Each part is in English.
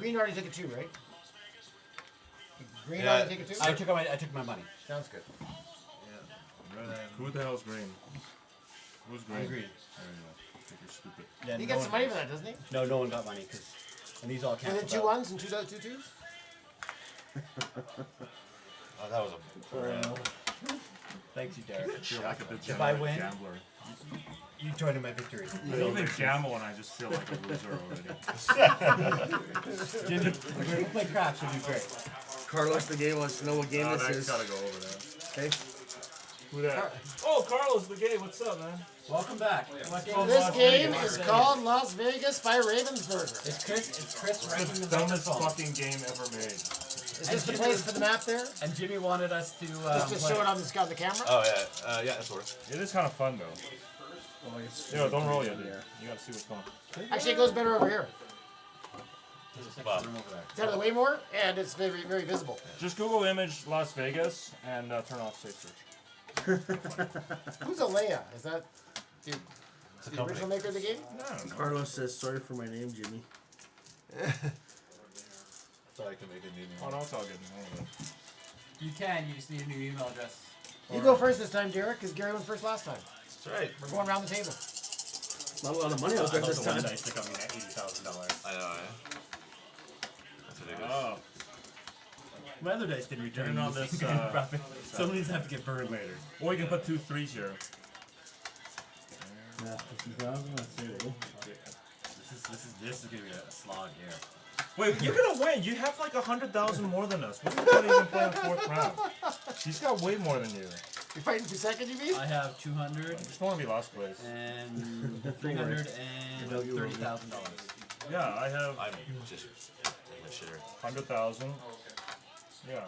green already took it too, right? Green already took it too? I took my money. Sounds good. Yeah. Who the hell's green? Who's green? I'm green. I don't know. I think you're stupid. Yeah, He gets some money for that, doesn't he? No, no one got money and these all And canceled then 2 out. 1s and 2 twos? Oh, that was a... Thanks, you, Derek. I feel like a big If I win, gambler. you join in my victory. I don't even gamble and I just feel like a loser already. Jimmy, if we play craps, it'll be great. Carlos the Gay wants to know what game this That's is. gotta go over there. Okay. Who that? Oh, Carlos the Gay. What's up, man? Welcome back. So this game is called Las Vegas by Ravensburger. It's Chris ranking The the dumbest phone. fucking game ever made. Is this the place for the map there? And Jimmy wanted us to Just show it on the camera? Oh, yeah. Yeah, that's works. It is kind of fun, though. Yo, don't roll yet, dude. You gotta see what's going on. Actually, it goes better over here. Bob. It's out of the way more, and it's very, very visible. Just Google image Las Vegas and turn off safe search. Who's Alea? Is that the original maker of the game? I don't know. Carlos says, sorry for my name, Jimmy. So I can make a new Oh, one. no, it's all good. No, no. You can, you just need a new email address. You go first this time, Derek, because Gary went first last time. That's right. We're going around the table. Not a lot of money out there I this thought the time. one dice took me $80,000. I know, yeah. That's ridiculous. Oh, My other dice didn't return Turn on the this, same profit. Some of these have to get burned later. or you can put 2 3s here. Yeah, 50,000, let's see. This is gonna be a slog here. Wait, you're gonna win. You have like 100,000 more than us. What's the point of even playing 4th round? He's got way more than you. You're fighting for second, you mean? I have 200 I just want to be last place. and $330,000. Yeah, I have I'm just taking a shitter. 100,000. Yeah,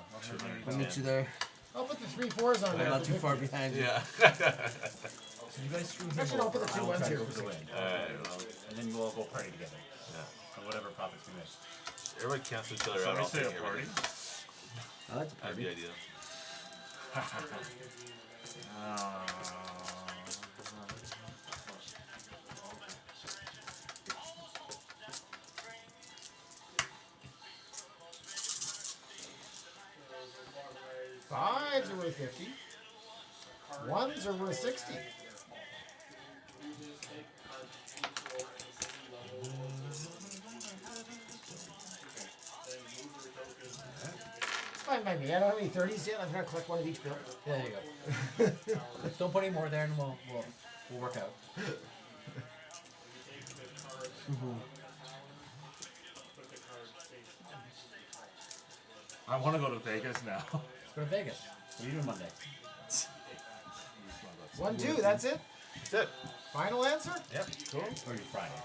I'll meet you there. I'll put the 3 4s on I'm there. not too far behind you. Yeah. So you guys screw him Actually, don't put the over, 2 I'll 1s try here. to go for the win. And then we'll all go party together. Yeah. On whatever profits we make. Everybody cancel each other out. Somebody I'll say take a party. everything. I like the That'd be party. ideal. Fives are worth 50. 1s are worth 60. It's fine by me. I don't have any 30s yet. I'm going to collect one of each bill. Yeah, there you go. Just don't put any more there and we'll work out. I want to go to Vegas now. Let's go to Vegas. What are you doing Monday? 1 2, that's it? That's it. Final answer? Yep. Cool. Or you Friday?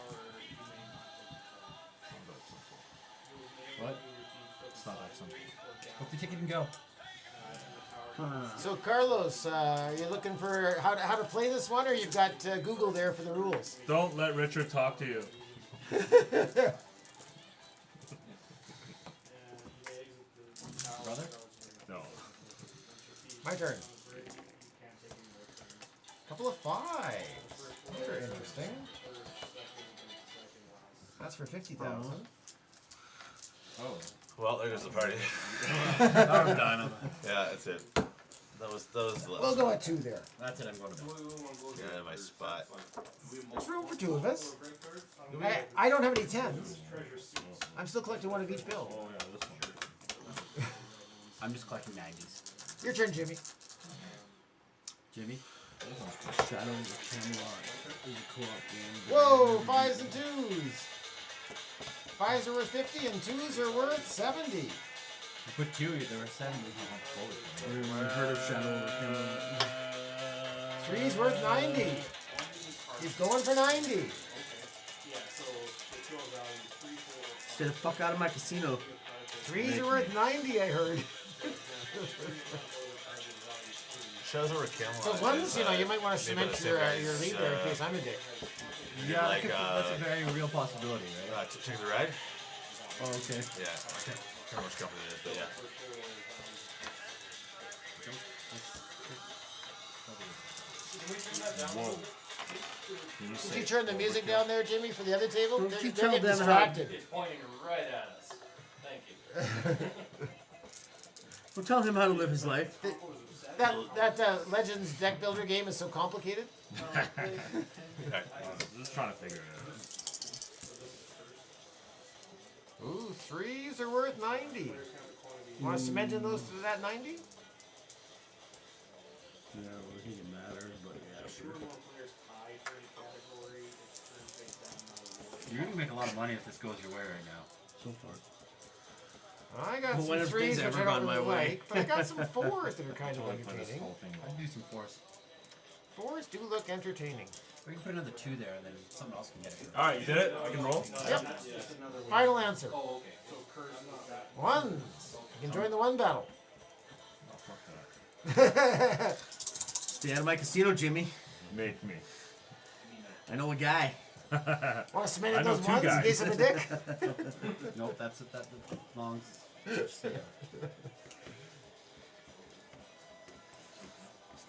What? It's not that simple. Book the ticket and go. So, Carlos, you're looking for how to play this one, or you've got Google there for the rules? Don't let Richard talk to you. Brother? No. My turn. Couple of 5s. Those are interesting. That's for 50,000. Oh. Well, there goes the party. I'm done. Yeah, that's it. That was the last We'll go at 2 there. That's it, I'm going to bed. Yeah, my spot. There's room for 2 of us. I don't have any 10s. I'm still collecting one of each bill. Oh yeah, this one. I'm just collecting 90s. Your turn, Jimmy. Jimmy? Shadow of the Camelot is a co-op game. Whoa, 5s and 2s. 5s are worth 50 and 2s are worth 70. You put 2, there were 70. Everyone heard of Shadow of the Camelot? 3's worth 90. He's going for 90. Stay the fuck out of my casino. 3's are worth 90, I heard. Shows over Camelot. So ones, you know, you might want to Maybe cement the your same your guys, lead there in case I'm a dick. Yeah, like, that's a very real possibility, right? Take the ride? Oh, okay. Yeah. I can't remember how much company it is, but yeah. Whoa. Did you turn the music down there, Jimmy, for the other table? Well, They're keep getting telling them distracted. It's pointing right at us. Well, tell him how to live his life. That Legends deck builder game is so complicated. Just trying to figure it out. Ooh, 3s are worth 90. Want us to mention those to that 90? Yeah, well, I think it matters, but yeah, sure. You're gonna make a lot of money if this goes your way right now. So far. I got Well, some when have 3s things which ever I gone don't my really way? like, but I got some 4s that are kind of Totally put this entertaining. whole thing I'd do some force. 4s do look entertaining. We can put another 2 there, and then someone else can get it. Alright, you did it? I can roll? Yep. Final answer. 1s. You can join the 1 battle. Oh, fuck Stay out of my casino, Jimmy. that. Make me. I know a guy. Want to cement I in know those 2 1s in guys. case I'm a dick? Nope, that belongs. Stay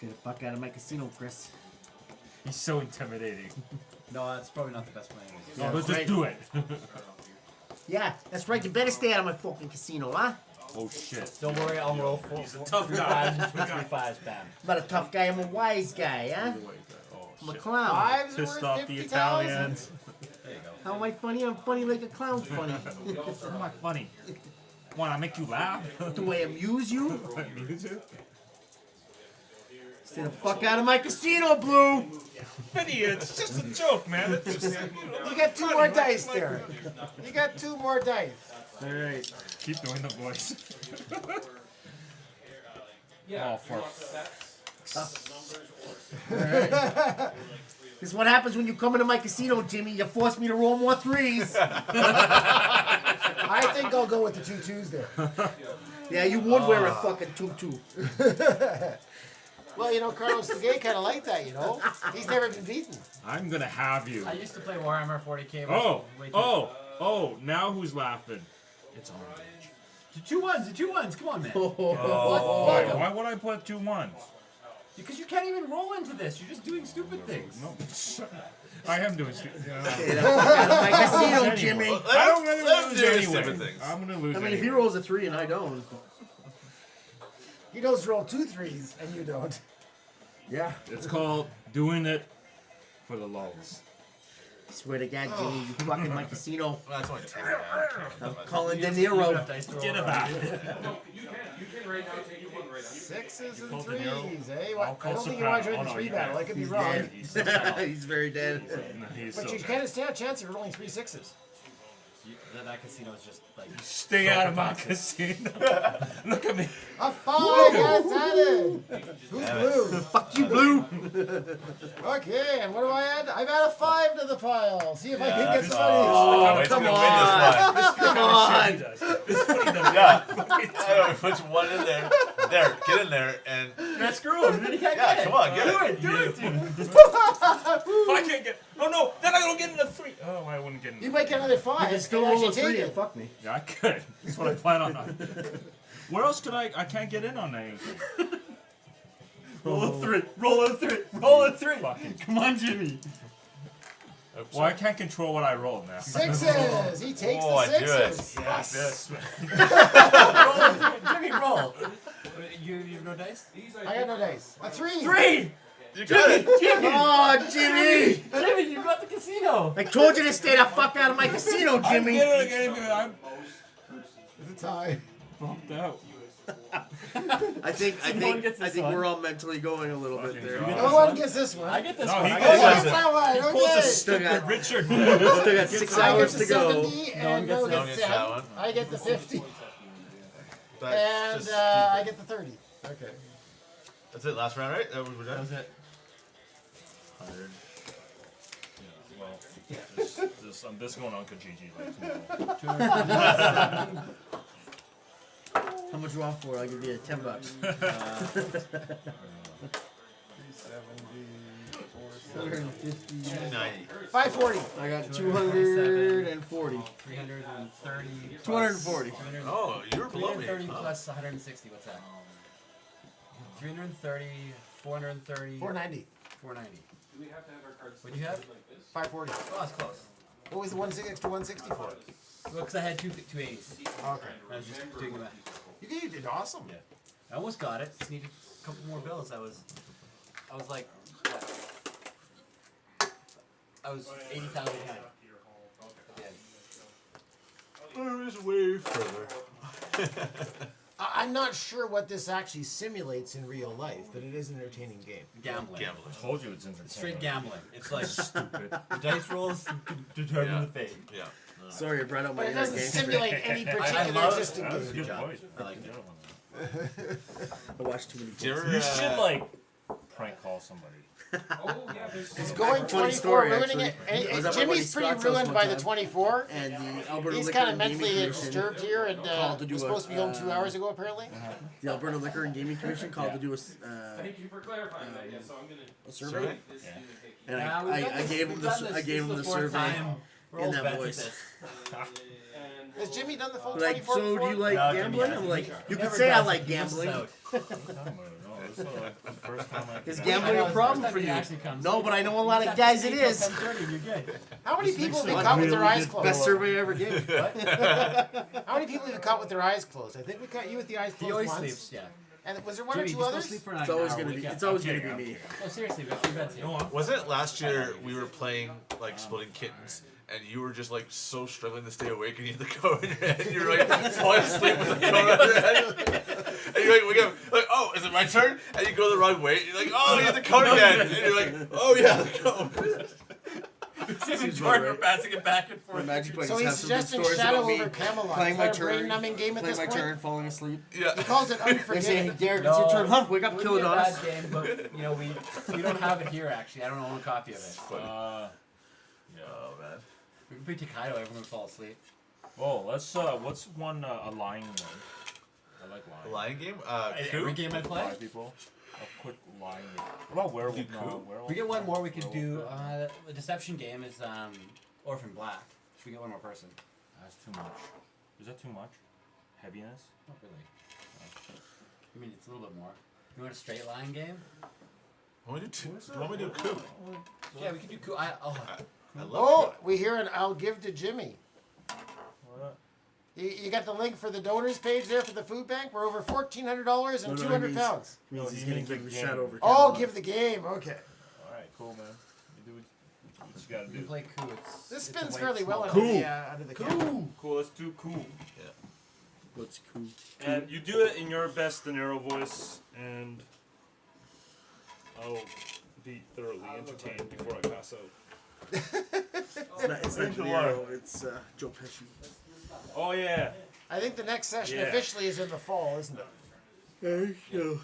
the fuck out of my casino, Chris. He's so intimidating. No, that's probably not the best plan. No, let's right. just do it. Yeah, that's right. You better stay out of my fucking casino, huh? Oh shit. Don't worry, I'll roll 4 tough guy. 3 5s, bam. I'm not a tough guy. I'm a wise guy, huh? Oh I'm a shit. clown. 5s are Pissed worth off the 50,000. Italians. There you go. How am I funny? I'm funny like a clown's funny. How am I funny? Want I make you laugh? The way I amuse you. Music? Stay the fuck out of my casino, Blue. Pity, it's just a joke, man. It's just, You got 2 more dice there. You got 2 more dice. All right. keep doing the voice. Oh, for This is what happens when you come into my casino, Jimmy. You force me to roll more 3s. I think I'll go with the 2 2s there. Yeah, you would wear a fucking tutu. Well, you know, Carlos Legay kind of like that, you know? He's never been beaten. I'm gonna have you. I used to play Warhammer 40k. Now who's laughing? It's orange. The 2 1s, the 2 1s. Come on, man. Why would I put 2 1s? Because you can't even roll into this. You're just doing stupid things. No, I am doing stupid. Stay the fuck out of my casino, Jimmy. I don't really Let's lose do anyway. stupid things. I'm gonna lose. I mean, if anyway. he rolls a 3 and I don't. He knows to roll 2 3s, and you don't. Yeah. It's called doing it for the lulls. Swear to God, Jimmy, you fucking my casino. Well, that's only 10. I'm calling De Niro. Get it back. Sixes and called De Niro? 3s, eh? I'll I call don't think you want to Soprano. join the Oh, no, 3 you battle. I can't. could be He's wrong. dead. He's very dead. He's But so you bad. can't stand a chance of rolling 3 6s. That casino is just like. Stay out of my casino. Look at me. A 5 gets added! Who's blue? Fuck you, Blue. Okay, and what do I add? I've added a 5 to the pile. See if I can get some money. Oh, Wade's come gonna on. win this one. Come on. Yeah. I don't put 1 in there. There, get in there and That's screw him. Then he can't yeah, get come on, get it. Do it. If I can't get. Oh no, then I don't get in a 3. Oh, I wouldn't get in. You might get another 5. You can still and roll a actually 3 take and it. fuck me. Yeah, I could. That's what I plan on. Where else could I can't get in on anything. Roll a 3. Roll a 3. Roll a 3. Fucking- Come on, Jimmy. Well, I can't control what I roll now. 6s! He takes Oh, I the do 6s. it. Fuck this. Roll a 3. Jimmy, roll. You have no dice? I got no dice. A 3! 3. You got it. Oh, Jimmy. Jimmy, you got the casino. I told you to stay the fuck out of my casino, Jimmy. I'm It's a tie. bumped out. I think one gets this one. we're all mentally going a little bit there. No one gets this one. I get this No, one. he I gets Oh, got that's that one. Pulls a Okay. Still got, Richard. still got 6 I get hours the to go. 70 and no No one gets gets 10. that one. I get the 50 That's and just- I get the 30. Okay. That's it. Last round, right? That was we're That done. was it. 100. Well, I'm just going on Kijiji like tomorrow. How much you want for it? I'll give you $10. 750. 290. 540. I got 240. 330. 240. Oh, you were below me. 330 Huh. plus 160. What's that? 330, 430, 490. 490. What do you have? 540. Oh, that's close. What was the extra 160 for? Well, because I had two 80s. Okay. I was just doing that. You did awesome. Yeah. I almost got it. Just needed a couple more bills. I was like, what? I was 80,000 behind. There is way further. I'm not sure what this actually simulates in real life, but it is an entertaining game. Gambling. Gambling. I told you it's entertaining. Straight gambling. It's like Stupid. the dice rolls determine Yeah. the fate. Yeah. Sorry, I brought out my But it doesn't game. simulate any I particular love existing That's a game. good job. point. I like Good it. one. I watched too many Do you games. ever, You should like prank call somebody. He's going 24, story, ruining actually. it. And, I was at my Jimmy's buddy pretty Scott's house ruined one by the time. 24. And the Alberta He's Liquor kind of and Gaming mentally Commission disturbed here, and called to do was a, supposed to be home 2 hours ago, apparently. The Alberta Liquor and Gaming Commission called to do Thank you for clarifying that. Yeah, so I'm gonna. a survey, and Yeah, we've done I this- gave him we've the done this. I gave him This the is the fourth survey time we're in all that vets at voice. this. And Has Jimmy done the full Like, 24 so do before? you like No, Jimmy gambling? hasn't. I'm like, He you could never say I does. like He misses gambling. out. No, this is like the first time I Is could gambling I know, a it's problem the first for time you? he actually comes. No, but I know a lot of Just guys have it to is. stay till 10:30 and you're good. How many people have been sense. caught with their Really eyes good closed? Best survey I ever gave. How many people have been caught with their eyes closed? I think we caught you with the eyes He closed always once. sleeps, yeah. And was there one Jimmy, or two just go others? sleep for an It's always hour gonna a be. week, It's yeah. always gonna kidding, be I'm me. No, seriously, we have three beds here. Wasn't it last year we were playing like splitting kittens and you were just like so struggling to stay awake and you had the cone in your head and you're like falling asleep with the cone on your head and you're like wake up like oh is it my turn and you go the wrong way and you're like oh you have the cone again and you're like oh yeah the cone. Seems Jordan were passing it back and forth. Magic Buddies So have he's some good suggesting stories Shadow about me over Camelot. playing Is my that a turn, brain-numbing game at playing this my point? turn, falling asleep. Yeah. He calls it Next thing, unforgiving. Derek, it's your turn. Huh? Wake up, It kill would it be a on us. bad game, but you know we don't have it here actually. I don't own a copy of it. Oh man. We can play Takedo. Everyone would fall asleep. let's what's one a lying one? I like lying. A lion game? Every game I play. 5 people. A quick lying game. What about werewolf? Do No, coup? werewolf. We get one more. We could do the deception game is Orphan Black. Should we get one more person? That's too much. Is that too much? Heaviness? Not really. I mean, it's a little bit more. You want a straight line game? Want me to do two? Do you want me to do coup? Yeah, we could do cool. I love Oh, we hear an I'll give to Jimmy. What? You got the link for the donors page there for the food bank? We're over $1,400 and No, 200 it pounds. No, He's you gonna mean the give the game. Shadow over. Oh, Camelot. give the game. Okay. Alright, cool, man. You do what you gotta We can do. play coup. It's, This it's a spins white fairly well small- under the camera. Cool, let's do cool. What's cool? And you do it in your best De Niro voice, and I'll be thoroughly entertained before I pass out. It's not De Niro. It's Joe Pesci. Oh yeah. I think the next session Yeah. officially is in the fall, isn't it?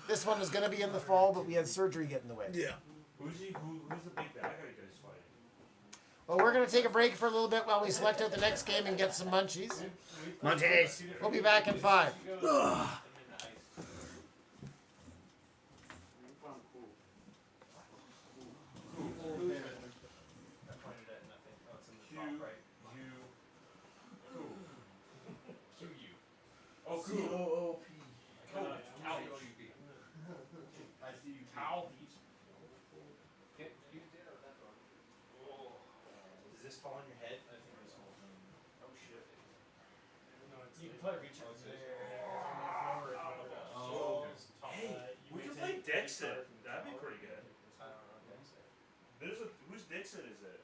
This one was going to be in the fall, but we had surgery get in the way. Yeah. Who's the big bad guy you guys fighting? Well, we're going to take a break for a little bit while we select out the next game and get some munchies. Montes. We'll be back in 5. Oh, cool. C-O-O-P. I see you. Cow. Does this fall on your head? Oh shit. You can probably reach out there. Oh. Hey, we can play Dixit. That'd be pretty good. Whose Dixit is it?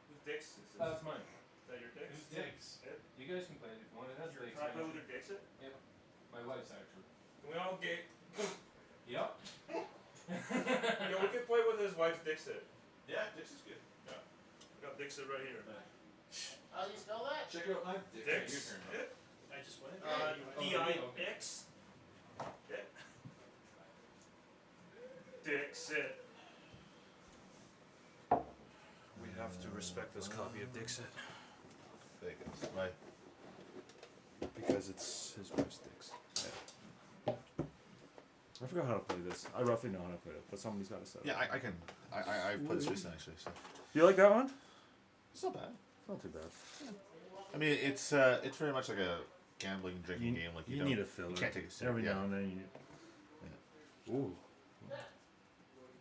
Whose Dix is this? That's mine. Is that your Dix? Who's Dix? Yeah. You guys can play it if you want. It has the Can I play with your Dixit? My wife's actually. Can we all get? Yep. Yeah, we can play with his wife's Dixit. Yeah, this is good. Yeah. I got Dixit right here. How do you spell that? Check out my Dix. I just went. D-I-X. Yeah. Dixit. We have to respect this copy of Dixit. Thank you. Right. Because it's his wife's Dix. I forgot how to play this. I roughly know how to play it, but somebody's got to set it. Yeah, I can. I played this recently actually. So You like that one? it's not bad. Not too bad. I mean, it's very much like a gambling drinking game. Like you, don't, need a filler. You can't take it every serious. now and then. Ooh,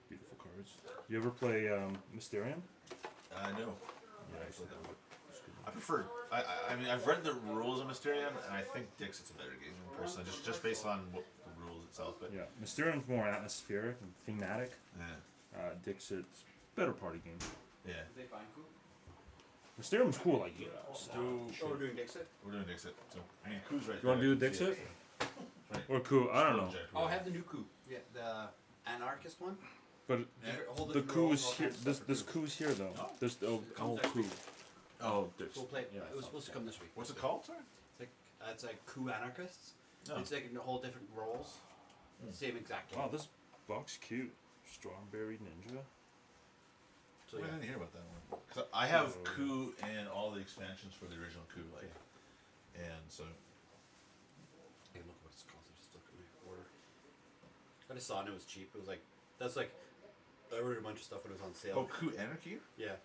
beautiful cards. You ever play Mysterium? I know. Yeah, I played that one. It's a good I prefer. I mean, I've read the rules of Mysterium, and I think Dixit's a better game personally, just based on what the rules itself. But Yeah, Mysterium's more atmospheric and thematic. yeah, Dixit's better party game. yeah. They find cool. Mysterium's cool, like you. Oh, we're doing Dixit? We're doing Dixit. So I mean, Ku's right. You want to do the Dixit? Or coup? I don't know. Oh, I have the new coup. Yeah, the anarchist one. But Whole the different coup roles, is all here. kinds of This stuff for coup's here though. Oh. This the whole coup. Oh, Dixit. We'll play. Yeah. It was supposed to come this week. What's it called, sorry? It's like coup anarchists. Oh. It's like a whole different roles. Same exact game. Wow, this box cute. Strawberry Ninja. So I yeah. didn't hear about that one. Cause I have Coup and all the expansions for the original Coup, like, and so. I can look what it's called. I just looked at my order. I just saw it and it was cheap. It was like that's like I ordered a bunch of stuff when it was on sale. Oh, Coup Anarchy? Yeah.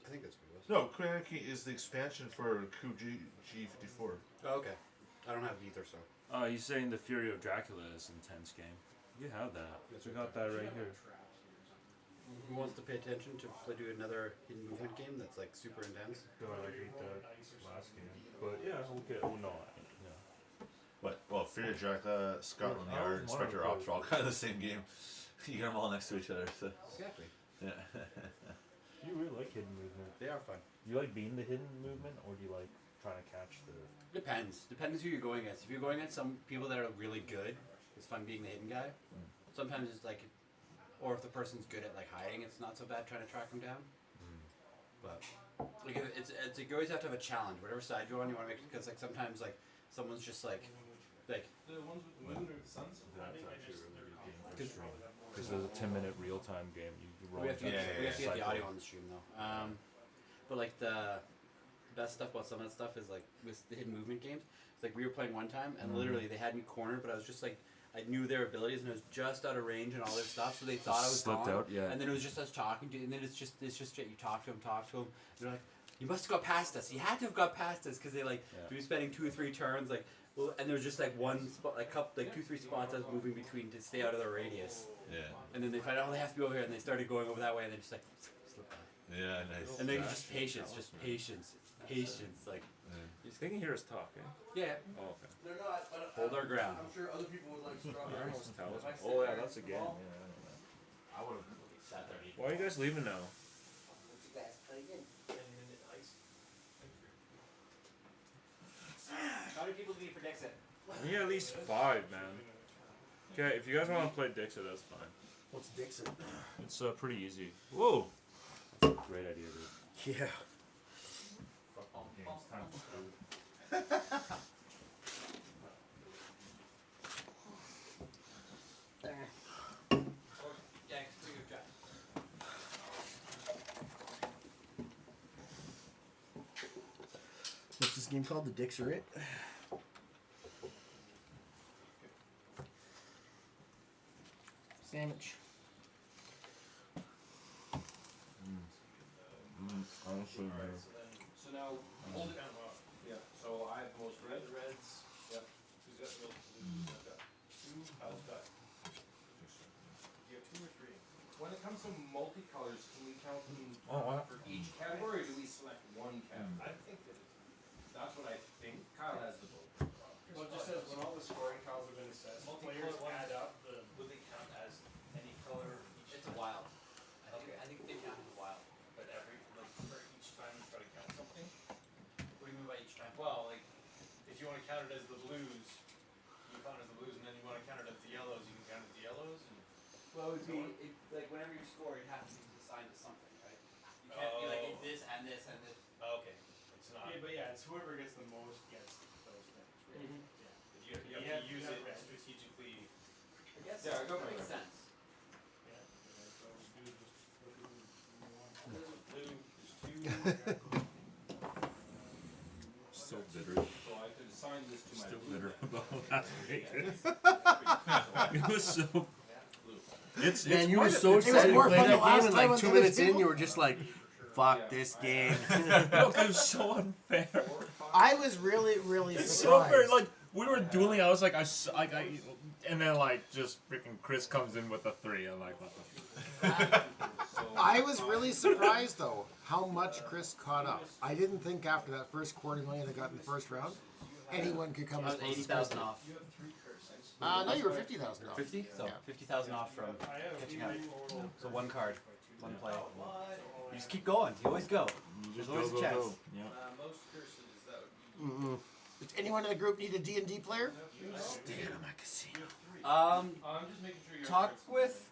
I think that's what it was. No, Coup Anarchy is the expansion for Coup G54. Oh, okay. I don't have either, so. Oh, he's saying the Fury of Dracula is intense game. You have that. That's We right got that right here. Who wants to pay attention to do another hidden movement game that's like super intense? God, I hate that last game. But yeah, okay. Oh no. Yeah. What? Well, Fear of Dracula, Scotland I Yard, always wanted Inspector to Ops are all kind of the same game. You got them all next to each other, so. Exactly. Yeah. You really like hidden movement. They are fun. You like being the hidden movement, or do you like trying to catch the? Depends. Depends who you're going against. If you're going against some people that are really good, it's fun being the hidden guy. Sometimes it's like, or if the person's good at like hiding, it's not so bad trying to track them down. But like it's you always have to have a challenge. Whatever side you're on, you want to make because like sometimes like someone's just like. The ones with the moon or the suns? That's actually a really good game for Cause- stream. Because there's a 10-minute real-time game. You roll We have to into get, the we have to get the cycle. audio on the stream though. But like the best stuff about some of that stuff is like with the hidden movement games. It's like we were playing one time and literally they had me cornered, but I was just like I knew their abilities and I was just out of range and all their stuff, so they thought I was Slipped gone. out, yeah. And then it was just us talking to, and then it's just straight. You talk to them. And they're like, "You must have got past us. You had to have got past us because they like we were spending 2 or 3 turns like." Well, and there was just like one spot, like 2-3 spots I was moving between to stay out of the radius. Yeah. And then they find out, oh, they have to be over here, and they started going over that way, and they just like slip back. Yeah, nice. And then just patience, like They can hear us talk, eh? yeah. Oh, okay. They're not, but Hold our ground. I'm sure other people would like strawberries. Oh, yeah, that's a game. Yeah, I know that. I would have. Sat there. Why are you guys leaving now? How many people need for Dixit? We need at least 5, man. Okay, if you guys want to play Dixit, that's fine. What's Dixon? It's pretty easy. Whoa! That's a great idea, dude. Yeah. Fuck all games. Time for food. Yeah, it's pretty good job. What's this game called? The Dicks Are It? Sandwich. Honestly, man. So now, hold it down. Yeah. So I have the most red. Reds. Yep. Who's got the most blues? I've got 2. Kyle's got. You have 2 or 3. When it comes to multicolors, can we count them for each category, or do we select one category? I think that's what I think. Kyle has the vote. Well, it just says when all the scoring tiles have been assessed, players add up the. Would they count as any color? It's a wild. I think they count as a wild. But every like for each time you try to count something. What do you mean by each time? Well, like if you want to count it as the blues, you count it as the blues, and then you want to count it as the yellows, you can count it as the yellows. And Well, it would be like whenever you score, it has to be assigned to something, right? You can't be like it's this and this and this. okay, it's not. Yeah, but yeah, it's whoever gets the most gets those things. Right? Mhm. Yeah. You have to use it strategically. I guess Yeah, go for that it. makes sense. Yeah. So do just what do we want? There's a blue. There's 2. So bitter. So I could assign this to my Still blue. bitter about last week. It was so. It's Man, you were quite a- so it's- excited to more play fun that the last game, and time like with 2 other minutes in, people. you were just like, fuck this game. Look, it was so unfair. I was really, really It's so surprised. unfair. Like we were dueling. I was like, and then like just freaking Chris comes in with a 3. I'm like, what the. So I was really surprised though how much Chris caught up. I didn't think after that first $250,000 I got in the first round, anyone could come I as was close as 80,000 Chris off. did. No, you were 50,000 off. 50? So Yeah. 50,000 off from catching up. So one card, one play. You just keep going. You always go. There's always a chance. Yeah. Most curses, that would be. Does anyone in the group need a D&D player? Um, I'm just making sure you're. talk with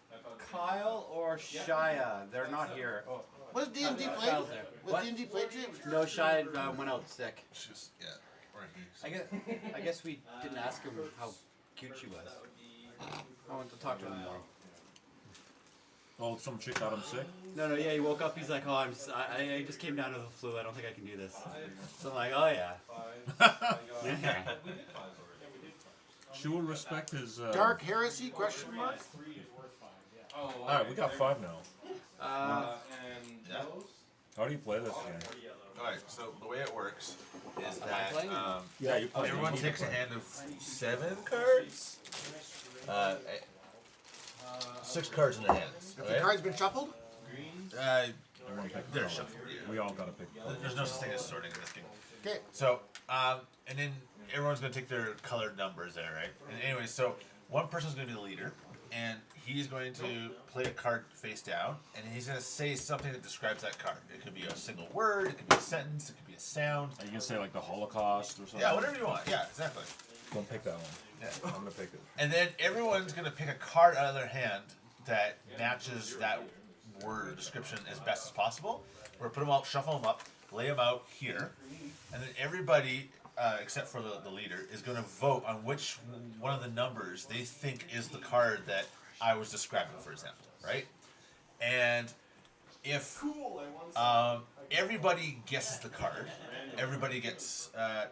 Kyle or Shia. They're not here. Oh, Was D&D played? Kyle's there. Was What? D&D played, James? No, Shia went out sick. She's, yeah, or he. I guess we didn't ask him how cute she was. I want to talk to him more. Oh, some chick got him sick? No, yeah, he woke up. He's like, oh, I just came down with the flu. I don't think I can do this. So I'm like, oh yeah. Yeah. She will respect his. Dark Heresy, question mark? Oh, Alright, we got 5 now. and Yeah. those? How do you play this game? Alright, so the way it works is Am I that playing? Yeah, you play. everyone takes a hand of 7 cards. 6 cards in the hands. Have the cards been shuffled? Everyone pick They're a color. shuffled. Yeah. We all gotta pick. There's no such thing as sorting in this game. Okay. So, and then everyone's gonna take their colored numbers there, right? And anyway, so one person's gonna be the leader, and he's going to play a card face down, and he's gonna say something that describes that card. It could be a single word, it could be a sentence, it could be a sound. You can say like the Holocaust or something. Yeah, whatever you want. Yeah, exactly. Don't pick that one. Yeah. I'm gonna pick it. And then everyone's gonna pick a card out of their hand that matches that word or description as best as possible. We're gonna put them all, shuffle them up, lay them out here, and then everybody, except for the leader, is gonna vote on which one of the numbers they think is the card that I was describing, for example, right? And if everybody guesses the card, everybody gets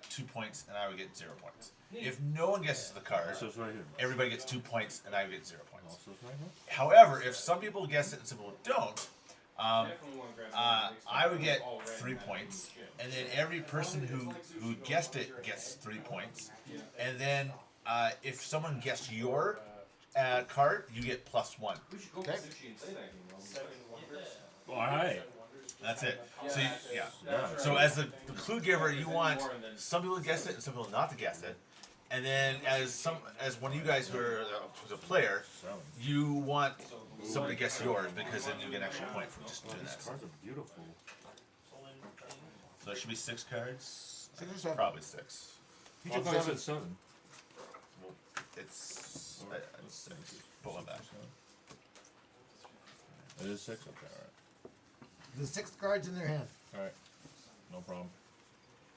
2 points, and I would get 0 points. If no one guesses the card, So it's right here. everybody gets 2 points, and I get 0 points. So it's right here. However, if some people guess it and some people don't, Definitely want to grab I would get 3 points, and then every person who guessed it gets 3 points, and then if someone guessed your card, you get +1. We should go Okay. to sushi and say that. Alright. That's it. So yeah. So as the clue giver, you want some people to guess it and some people not to guess it, and then as one of you guys who's a player, you want somebody to guess yours because then you get an extra point for just doing that. These cards are beautiful. So there should be 6 cards. 6 or 7? Probably 6. I thought you said 7. Well, it's 6. Put one back. It is 6? Okay, alright. The 6 cards in their hand. Alright. No problem.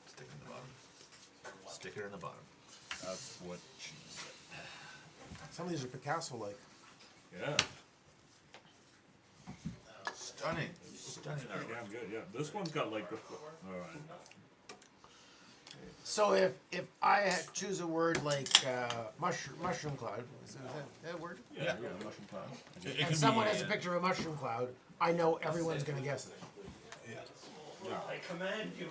Stick it in the bottom. Stick it in the bottom. That's what she said. Some of these are Picasso-like. Yeah. Stunning. Stunning Pretty artwork. damn good, yeah. This one's got like the. Alright. So if I choose a word like mushroom cloud, is that a word? Yeah, mushroom cloud. It And could someone be, has a picture of a mushroom cloud, I know everyone's going to guess it. I command you.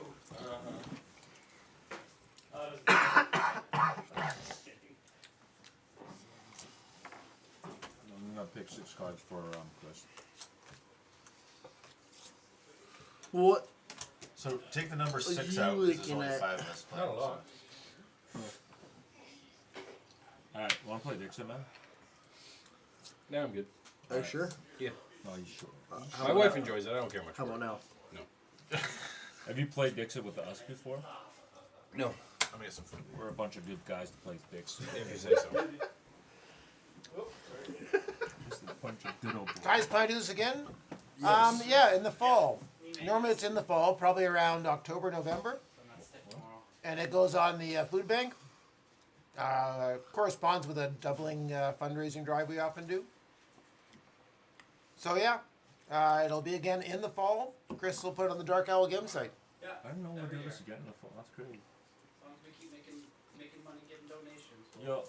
I'm gonna pick 6 cards for Chris. What? So take the number 6 you out because there's looking only at? 5 of us playing. Alright, wanna play Dixon, man? Now I'm good. Are you sure? Yeah. No, you sure? My wife enjoys it. I don't care much. How about now? Have you played Dixit with us before? No. I'm gonna get some food. We're a bunch of good guys that plays Dixit. If you say so. Just a bunch of good old boys. Guys, can I do this again? Yeah, in the fall. Normally it's in the fall, probably around October, November. And it goes on the food bank. Corresponds with a doubling fundraising drive we often do. So yeah, it'll be again in the fall. Chris will put it on the Dark Owl Games site. Yeah. I didn't know we're doing this again in the fall. That's crazy. As long as we keep making money, getting donations. Yo,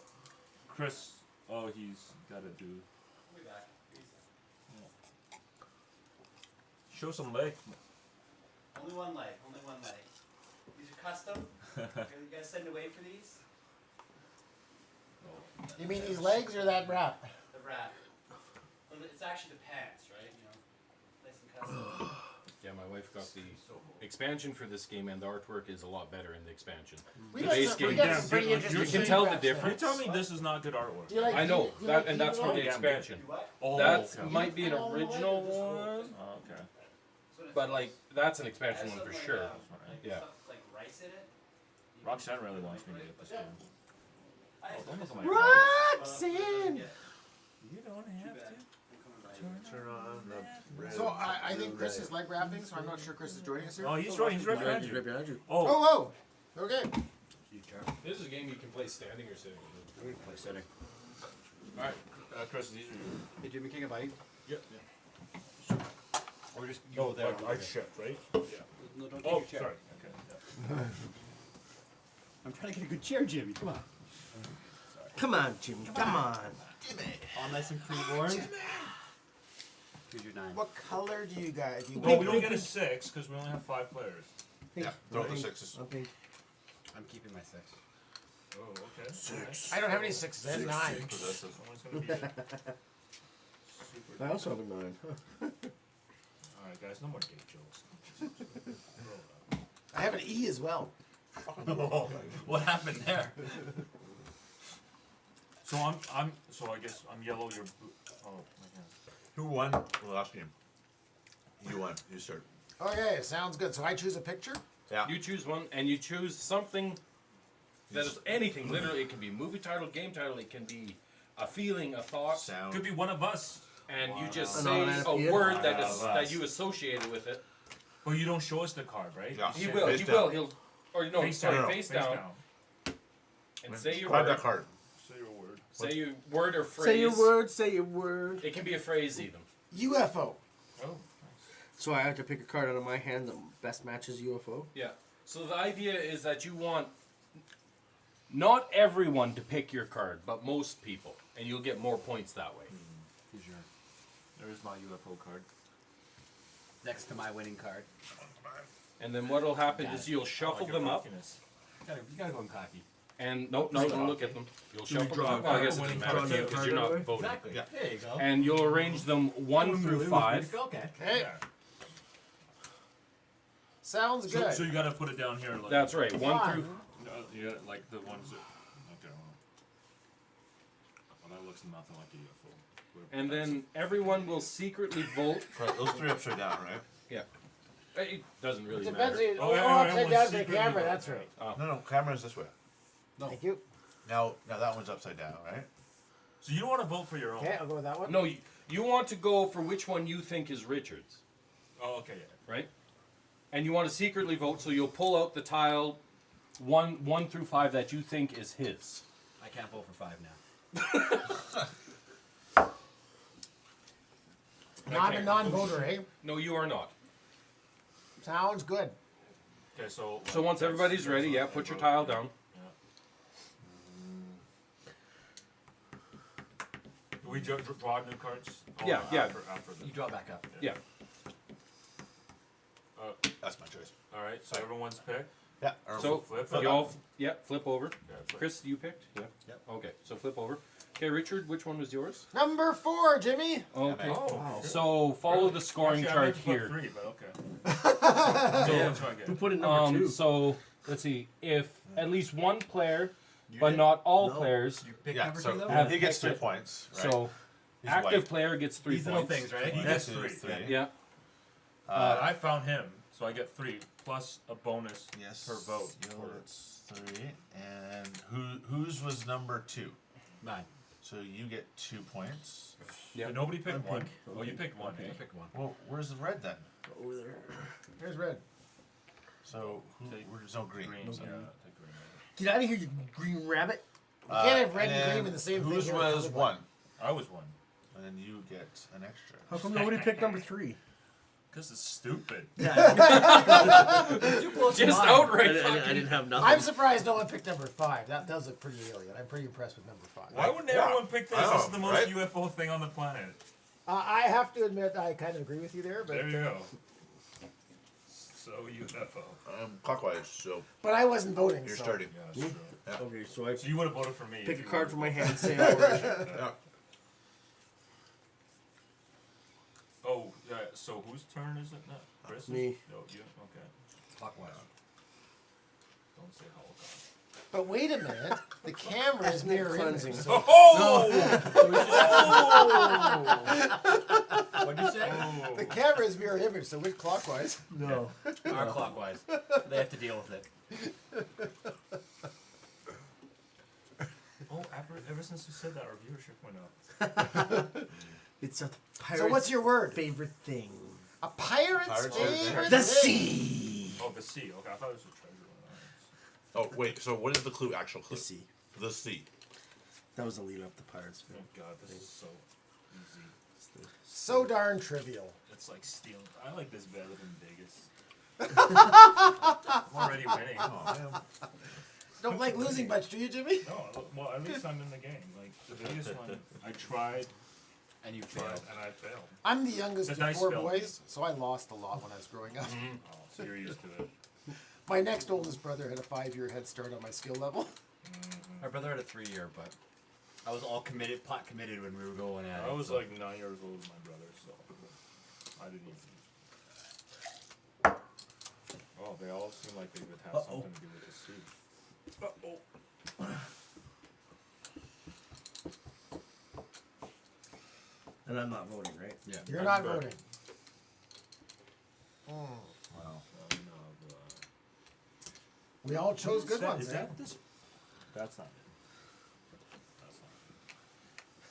Chris. Oh, he's gotta do. We'll be back. Show some leg. Only one leg. Only one leg. These are custom. You guys send away for these? You mean these legs or that wrap? The wrap. Well, it's actually the pants, right? You know, they Yeah, my wife got the expansion for this game, and the artwork is a lot better in the expansion. We The got base some, game, we got yeah, some pretty you interesting can tell the feedback difference. You tell me this is not good artwork. Do you like I know do you like and that's for the Evil? expansion. Oh, That okay. might be an original one, Oh, okay. but like that's an expansion one for sure. Yeah. Like rice in it. Roxanne really wants me to get this game. Oh, don't look at my Roxanne! You don't have to. Turn on the red. So I think Chris is leg wrapping, so I'm not sure Chris is joining us here. Oh, he's right behind you. Oh, Oh, whoa. Okay. This is a game you can play standing or sitting. We can play setting. alright. Chris, these are yours. Hey, Jimmy, can I get a bite? Yep. Or just you No, go there. I shift, right? No, don't take Oh, your chair. sorry. Okay. Yeah. I'm trying to get a good chair, Jimmy. Come on. Come on, Jimmy. Come on. All nice and pre-warmed. Here's your 9. What color do you guys? Do you Well, we don't get a 6 because we only have 5 players. Yeah, throw the sixes. Okay. I'm keeping my 6. Oh, okay. 6. I don't have any sixes. I have 9. Possessive. Someone's gonna be super. I also have a 9. Alright, guys, no more gay jokes. I have an E as well. What happened there? So so I guess I'm yellow. You're blue. Oh my god. Who won the last game? You won. You start. Okay, sounds good. So I choose a picture. Yeah. You choose one, and you choose something that is anything. Literally, it can be movie title, game title. It can be a feeling, a thought, Sound. Could be one of us. and you just An say onomatopoeia? a word that One is of that us. you associated with it. But you don't show us the card, right? Yeah. He You will. Face He down. will. He'll. Or no, Face sorry, down. face down, and say your Grab word. that card. Say your word. Say your word or phrase. Say your word, say your word. It can be a phrase even. UFO. Oh. So I have to pick a card out of my hand that best matches UFO? Yeah. So the idea is that you want not everyone to pick your card, but most people, and you'll get more points that way. Here's your There's my UFO card. next to my winning card. And then what'll happen is you'll shuffle them up, You gotta go in cocky. and no, don't look at them. You'll shuffle them draw up. Well, I guess it winning doesn't matter card to you that because card you're that way? not voting. Exactly. Yeah. There you go. And you'll arrange them 1 through 5. Okay. Okay. Yeah. Sounds So, good. so you gotta put it down here. Like, That's right. 1 through. No, you got like the ones that. Okay. Well, that looks nothing like a UFO. And then everyone will secretly vote. Right, those three upside down, right? Yeah. It doesn't really Depends. matter. Oh, yeah, Upside down to the secretly camera. vote. That's right. No, camera's this way. Thank you. Now that one's upside down, right? So you don't want to vote for your own. Okay, I'll go with that one. No, you want to go for which one you think is Richard's, Oh, okay. Yeah. right? And you want to secretly vote, so you'll pull out the tile 1 through 5 that you think is his. I can't vote for 5 now. No, I'm a non-voter, eh? No, you are not. Sounds good. Okay, so. So once everybody's ready, yeah, put your tile down. Do we draw new cards? Oh, Yeah, no, yeah. After the, You draw back up. Yeah. That's my choice. all right, so everyone's picked. Yeah. So flip. you all, yeah, flip over. Yeah, flip. Chris, you picked? Yeah. Yep. Okay, so flip over. Okay, Richard, which one was yours? Number 4, Jimmy. Okay. Oh, wow. So follow the scoring Actually, I chart meant to put here. 3, but okay. So Yeah. which one again? Who put it number 2? So let's see. If at least one player, but not all No. players, You pick Yeah. number So 2 though? Have he gets picked 3 it. points. Right? so He's active white. player gets 3 These little points. things, right? He That's gets 3. 3. Yeah. I found him, so I get 3 plus a bonus Yes. per vote. That's 3. And whose was number 2? Mine. So you get 2 points. Yeah. Did nobody pick I'm one? pink. Oh, you picked one. I Eh? picked one. Well, where's the red then? Over there. Here's red. So there's no green. Green. So- Yeah, take green. Get out of here, you green rabbit. You can't have red and then green in the same thing. Whose here. was 1? I was 1. And then you get an extra. How come nobody picked number 3? Because it's stupid. Just outright. I didn't have nothing. I'm surprised no one picked number 5. That does look pretty alien. I'm pretty impressed with number 5. Why wouldn't Yeah. everyone pick this? I know, This is the most right? UFO thing on the planet. I have to admit, I kind of agree with you there, but There you go. So UFO. Clockwise, so but I wasn't voting. you're so. starting. Yeah, sure. Okay, so I So you would have voted for me. pick if a you card were- from my hand and say a word. Yeah. Oh, yeah. So whose turn is it now? Chris? Me. No, you. Okay. Clockwise. Don't say Holocaust. But wait a minute, the camera is mirror cleansing. image. So Oh! What'd you say? the camera is mirror image. So which clockwise? No. Our clockwise. They have to deal with it. Oh, ever since you said that, our viewership went up. It's a pirate's So what's your word? favorite thing? A pirate's Pirate's favorite favorite The thing. sea. Oh, the sea. Okay, I thought it was a treasure. Oh wait, so what is the clue? Actual clue? The sea. The sea. That was the lead up to Pirates Oh film. God, this is so easy. So darn trivial. It's like stealing. I like this better than Vegas. I'm already winning. Oh, man. Don't like losing much, do you, Jimmy? No, well, at least I'm in the game. Like the Vegas one, I tried And you failed. and I failed. I'm the youngest The of dice 4 fell. boys, so I lost a lot when I was growing up. Oh, so you're used to it. My next oldest brother had a 5-year head start on my skill level. My brother had a 3-year, but I was all committed, pot committed when we were going at it. I was so. like 9 years old with my brother, so I didn't even. Oh, they all seem like they would have something to do with the sea. And I'm not voting, right? Yeah. You're not voting. Wow. We all chose good ones, Is eh? that this? That's not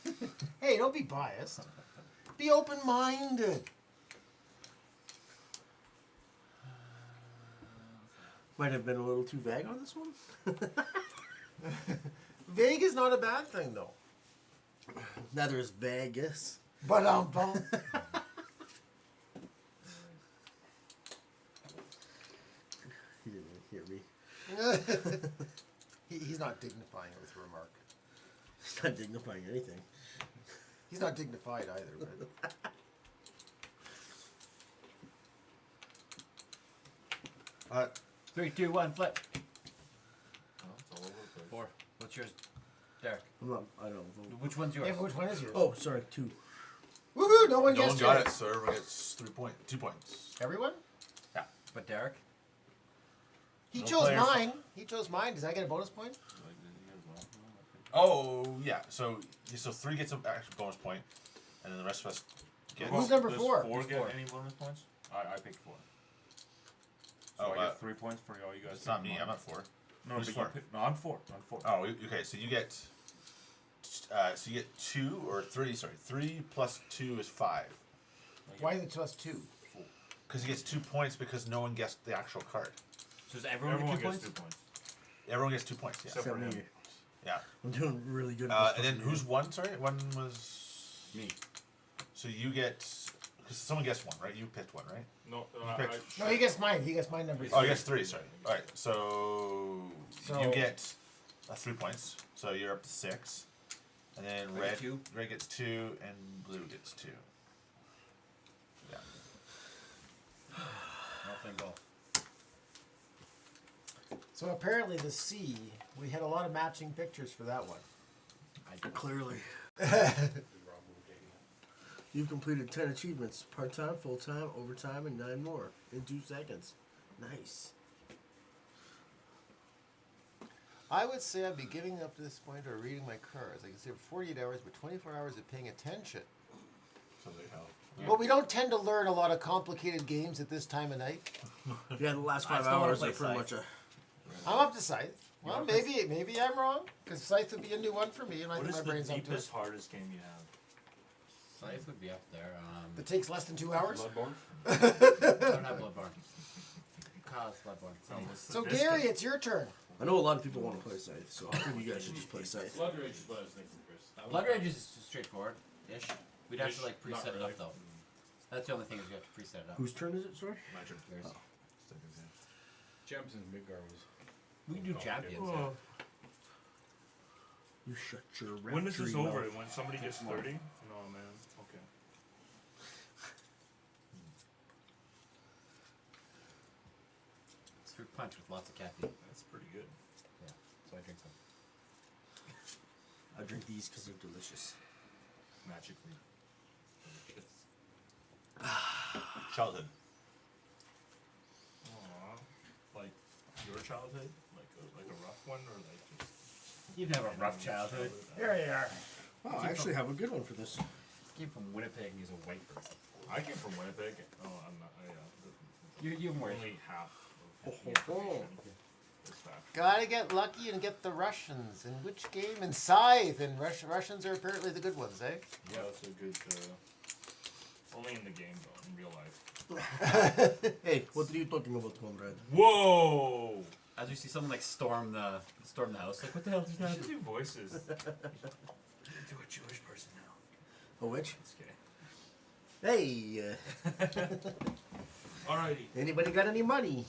it. Hey, don't be biased. Be open-minded. Might have been a little too vague on this one. Vague is not a bad thing, though. Neither is Vegas. But He didn't hear me. he's not dignifying it with a remark. He's not dignifying anything. He's not dignified either. But 3, 2, 1, flip. Oh, it's all over the place. 4. What's yours, Derek? I don't vote. Which one's yours? yeah, which one is yours? Oh, sorry, 2. Woohoo! No one No one gets got yours. it, so everyone gets 2 points. Everyone? Yeah. But Derek? He No chose player. mine. He chose mine. Does I get a bonus point? Oh yeah, so 3 gets an actual bonus point, and then the rest of us get. Who's number Does 4? 4 get 4? any bonus points? I picked 4. So Oh, I get 3 points for all you guys. It's not picked me. mine. I'm at 4. No, Who's but 4? you picked, no, I'm 4. I'm 4. Oh, okay. So you get 2 or 3. Sorry, 3 plus 2 is 5. Why is it just 2? Because he gets 2 points because no one guessed the actual card. So does everyone, Everyone get 2 gets points? 2 points. Everyone gets 2 points. Yeah. Except for me. him. Yeah. I'm doing really good. At And this then who's 1? Sorry, 1 was Me. So you get because someone guessed 1, right? You picked 1, right? No, picked- No, he gets mine. He gets mine number 3. Oh, you guessed 3. Sorry. All right. So So- you get 3 points. So you're up to 6. And then I get red 2. red gets 2 and blue gets 2. Yeah. Nothing golf. So apparently the sea, we had a lot of matching pictures for that one. I did. Clearly. You've completed 10 achievements. Part-time, full-time, overtime, and 9 more in 2 seconds. Nice. I would say I'd be giving up to this point or reading my cards. I can say 48 hours, but 24 hours of paying attention. So they help. Well, we don't tend to learn a lot of complicated games at this time of night. Yeah, the last I 5 still wanna hours play are pretty Scythe. much a... I'm up to Scythe. Well, maybe I'm wrong, because Scythe would be a new one for me, and I What think is my the brain's up to it. deepest, hardest game you have? Scythe would be up there. That takes less than 2 hours. Bloodborne? I don't have Bloodborne. Kyle's Bloodborne. So So Gary, it's your turn. I know a lot of people want to play Scythe, so I think you guys should just play Scythe. Blood Rage is what I was thinking, Chris. Blood Rage is straightforward-ish. We'd have to like Not preset it really. up though. That's the only thing is we have to preset it up. Whose turn is it, sorry? My turn. Yours. Champs and Midgar was. We can do champions. Oh. You shut your rap When is this tree over? mouth. When somebody gets 30? No, man. Okay. It's fruit punch with lots of caffeine. That's pretty good. Yeah, so I drink some. I drink these because they're delicious. Magically. childhood. Aw, like your childhood, like a rough one, or like just. You didn't have a rough childhood. Here you are. Oh, I actually have a good one for this. Came from Winnipeg and he's a white person. I came from Winnipeg. Oh, I'm not. You have more. Only half of the Oh. information is fact. Gotta get lucky and get the Russians. In which game? In Scythe. And Russians are apparently the good ones, eh? Yeah, that's a good. Only in the game though, in real life. Hey, what are you talking about, Conrad? Whoa! As we see someone like storm the house, like what the hell just You should happened? do voices. Do a Jewish person now. A witch? Just kidding. Hey, Alrighty. anybody got any money?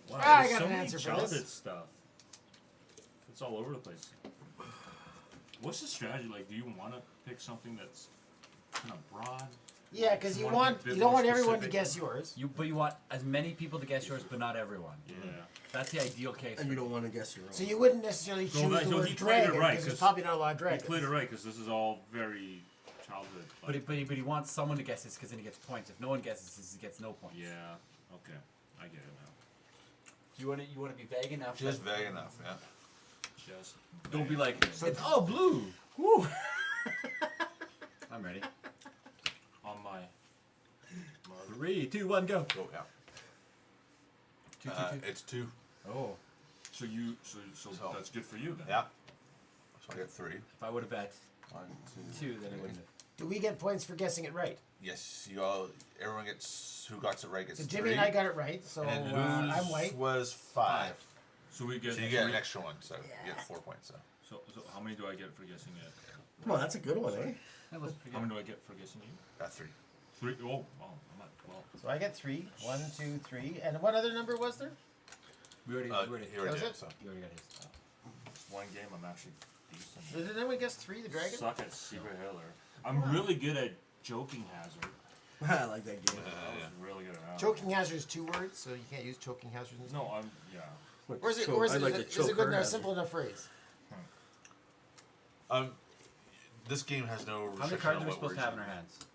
Wow, I there's got so an many answer for childhood this. stuff. It's all over the place. What's the strategy? Like, do you want to pick something that's kind of broad? Yeah, because you wanna want be a you bit don't more want everyone to specific? guess yours. But you want as many people to guess yours, but not everyone. Yeah. That's the ideal case. And for you don't want to guess your own. So you wouldn't necessarily choose So that- the so word he played it dragon right, because there's 'cause probably not a lot of You dragons. played it right because this is all very childhood. But he wants someone to guess this because then he gets points. If no one guesses this, he gets no points. Yeah. Okay. I get it now. You want to be vague enough. Just vague enough, yeah. Just Don't be like So- it's all blue. Woo. I'm ready. on my. 3, 2, 1, go. Go, yeah. Two, It's 2. Oh, So you. So So- that's good for you then. Yeah. So I get 3. if I would have bet 1, 2, then it wouldn't have. Do we get points for guessing it right? Yes, you all. Everyone gets who got it right gets So 3. Jimmy and I got it right. So And whose I'm white. was 5. So we get. So you get an 3 extra one. So you get 4 points. So So how many do I get for guessing it? Come on, that's a good one, eh? That was pretty How good. many do I get for guessing you? got 3. 3. Oh, wow. I'm at 12. So I get 3. 1, 2, 3. And what other number was there? We already He already Was did. it? So You already got his. One game I'm actually decent. Did anyone guess 3, the dragon? Suck at Secret Hitler. I'm really good at joking hazard. I like that game. I was really good at that. Choking hazard is 2 words, so you can't use choking hazard in this. No, I'm yeah. Or is it? Choke- Or is I'd it? like to Is choke it good her enough? hazard. Simple enough phrase. this game has no How many restriction cards on are we what supposed to words have in you our can- hands?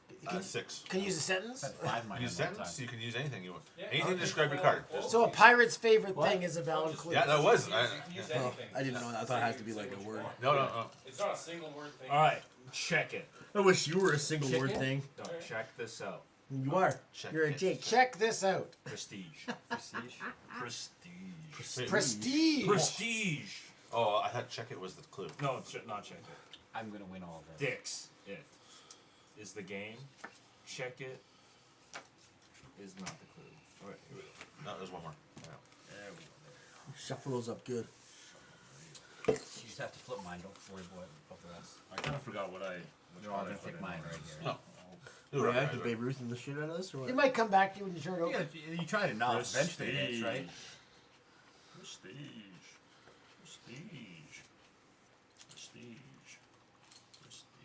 6. Can you use a sentence? I had 5 in my You use hand one sentence. time. You can use anything you want. Yeah, Anything to okay. describe your card. Just, So a pirate's favorite What? thing is a valid clue. yeah, that was. You I, can use Oh, anything. I didn't know that. I thought it had to be like a word. no, no, no. It's not a single word thing. All right, check it. I wish you were a single word Chicken? thing. Don't check this out. You are. Check You're a it. Jake. Check this out. Prestige. Prestige. Prestige. Prestige. Prestige. Oh, I thought check it was the clue. No, not check it. I'm gonna win all of this. Dix. It is the game. Check it is not the clue. All right, here we go. No, there's one more. Yeah. There we go. Shuffle those up good. You just have to flip mine. Don't worry about the rest. I kind of forgot what I. which You're all card I gonna put pick in mine there. right here. No. Do Right, I have to right, Babe Ruth in the shit out of this, or what? It might come back to you when you turn it over. Yeah, you tried it now. Eventually, it is, right? Prestige. Prestige. Prestige. Prestige.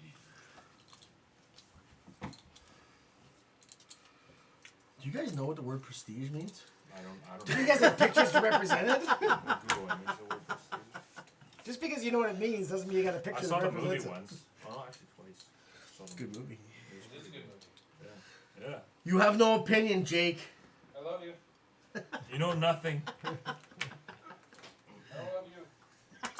Do you guys know what the word prestige means? I don't Do you know. guys have pictures to represent it? Google image the word prestige. Just because you know what it means doesn't mean you got a I picture saw that the movie represents it. once. Oh, actually twice. Saw the Good movie. It is a good movie. Yeah. Yeah. You have no opinion, Jake. I love you. You know nothing. I don't love you.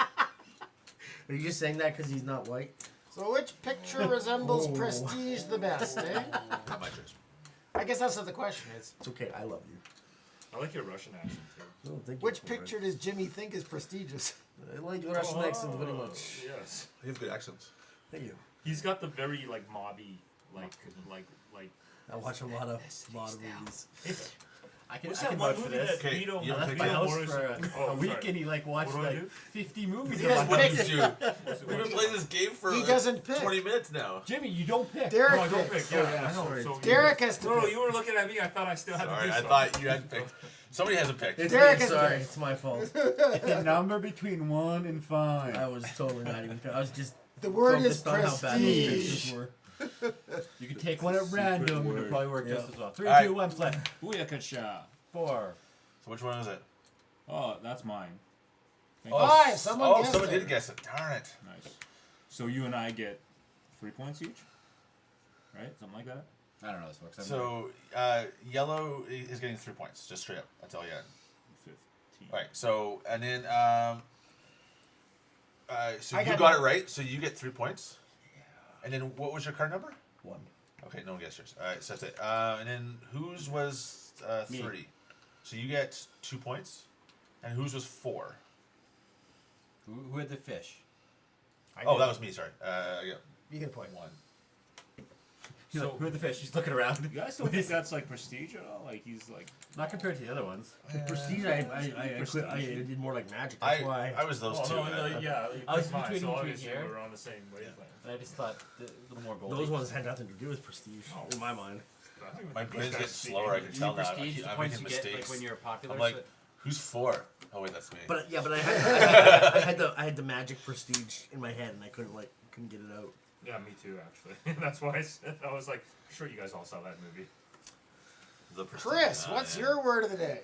Are you just saying that because he's not white? So which picture resembles Oh. prestige the best, eh? Not my choice. I guess that's what the question is. It's okay. I love you. I like your Russian accent too. Oh, thank you Which for it. picture does Jimmy think is prestigious? I like the Russian accent very much. Yes. You have good accents. Thank you. He's got the very like mobby, like. I watch a lot of movies. I can, What's I that can one vouch for movie this. that Okay, Vito? you I left take my that house Morrison- for Oh, a week sorry. and he like watched What do I like do? 50 movies. He in doesn't one pick. night. We've been playing this game for He like doesn't pick. 20 minutes now. Jimmy, you don't pick. Derek No, I don't picks. pick. Yeah, sorry. so Derek has to No, pick. you were looking at me. I thought I still had Sorry, to do I something. thought you had picked. Somebody hasn't picked. It's Derek me, is sorry. good. It's my fault. The number between 1 and 5. I was totally not even. I was just The word is focused on how bad those prestige. pictures were. You can take one at random and it'll word. probably work Yeah. just as well. 3, Alright. 2, 1, flip. Booyakasha. 4. So which one is it? Oh, that's mine. Thank Oh, you. Five. Someone oh, guessed someone it. did guess it. Darn it. Nice. So you and I get 3 points each, right? Something like that. I don't know this works. So yellow is getting 3 points, just straight up. That's all you had. 15. All right. So and then so I you got got my- it right. So you get 3 points. And then what was your card number? 1. Okay, no one gets yours. All right, so that's it. And then whose was 3? So you get 2 points, and whose was 4? Who had the fish? Oh, that was me. Sorry. I got You get a point. 1. So who had the fish? He's looking around. You guys don't think that's like prestige at all? Like he's like. Not compared to the other ones. The prestige, I did more like magic. That's why. I was those Oh, two. no, yeah. I was fine, between so between obviously here. we're on the same wavelength. And I just thought a little more gold. Those ones had nothing to do with prestige in my mind. I think My these brain's guys getting speak slower. I can English. tell now. Prestige, the I'm points making you get mistakes. like when you're popular. I'm like, so- who's 4? Oh wait, that's me. But I had the magic prestige in my head, and I couldn't get it out. Yeah, me too, actually. That's why I was like, sure, you guys all saw that movie. The Prestige. Chris, Ah, what's yeah. your word of the day?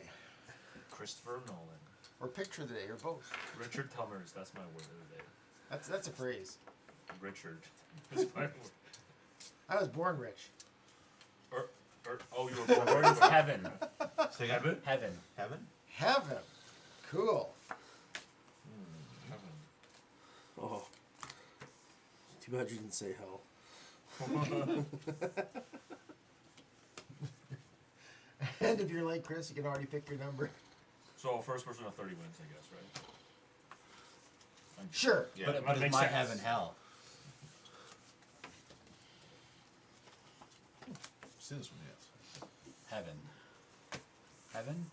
Christopher Nolan. Or picture of the day, or both? Richard Tummers, that's my word of the day. That's a phrase. Richard is my word. I was born rich. Oh, you were born The word is heaven. Say again? Heaven? Heaven. Heaven? Heaven. Cool. Heaven. Oh, too bad you didn't say hell. And if you're like Chris, you can already pick your number. So first person of 30 wins, I guess, right? Sure. Yeah. But that it's makes my sense. heaven hell. See this one yet? Heaven. Heaven.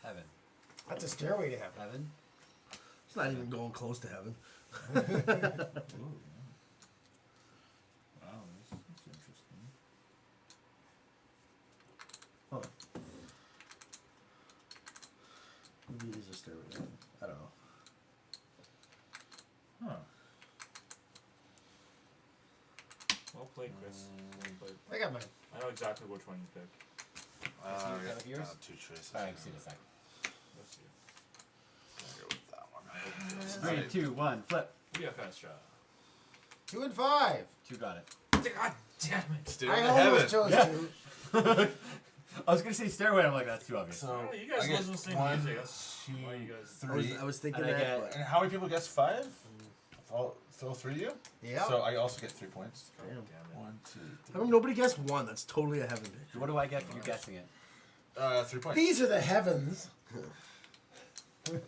Heaven. That's a stairway to heaven. Heaven. It's not even going close to heaven. Wow, that's interesting. Huh. Maybe it is a stairway to heaven. I don't know. Huh. Well played, Chris. Well played. I got mine. I know exactly which one you picked. you have I yours? got 2 choices. Alright, I can see the second. Let's see. I'll go with that one. 3, 2, 1, flip. We got fast shot. 2 and 5. 2 got it. God damn it. Stay I on almost heaven. chose 2. I was gonna say stairway. I'm like, that's too obvious. So Oh, you guys I get listen to the same 1, music. That's 2, why you guys. 3. I was thinking And I that, get- but And how many people guess 5? Throw 3 of you? Yeah. So I also get 3 points. damn. Damn it. 1, 2, How come nobody guessed 1? That's totally a heaven picture. What do I get for you guessing it? 3 points. These are the heavens. Well,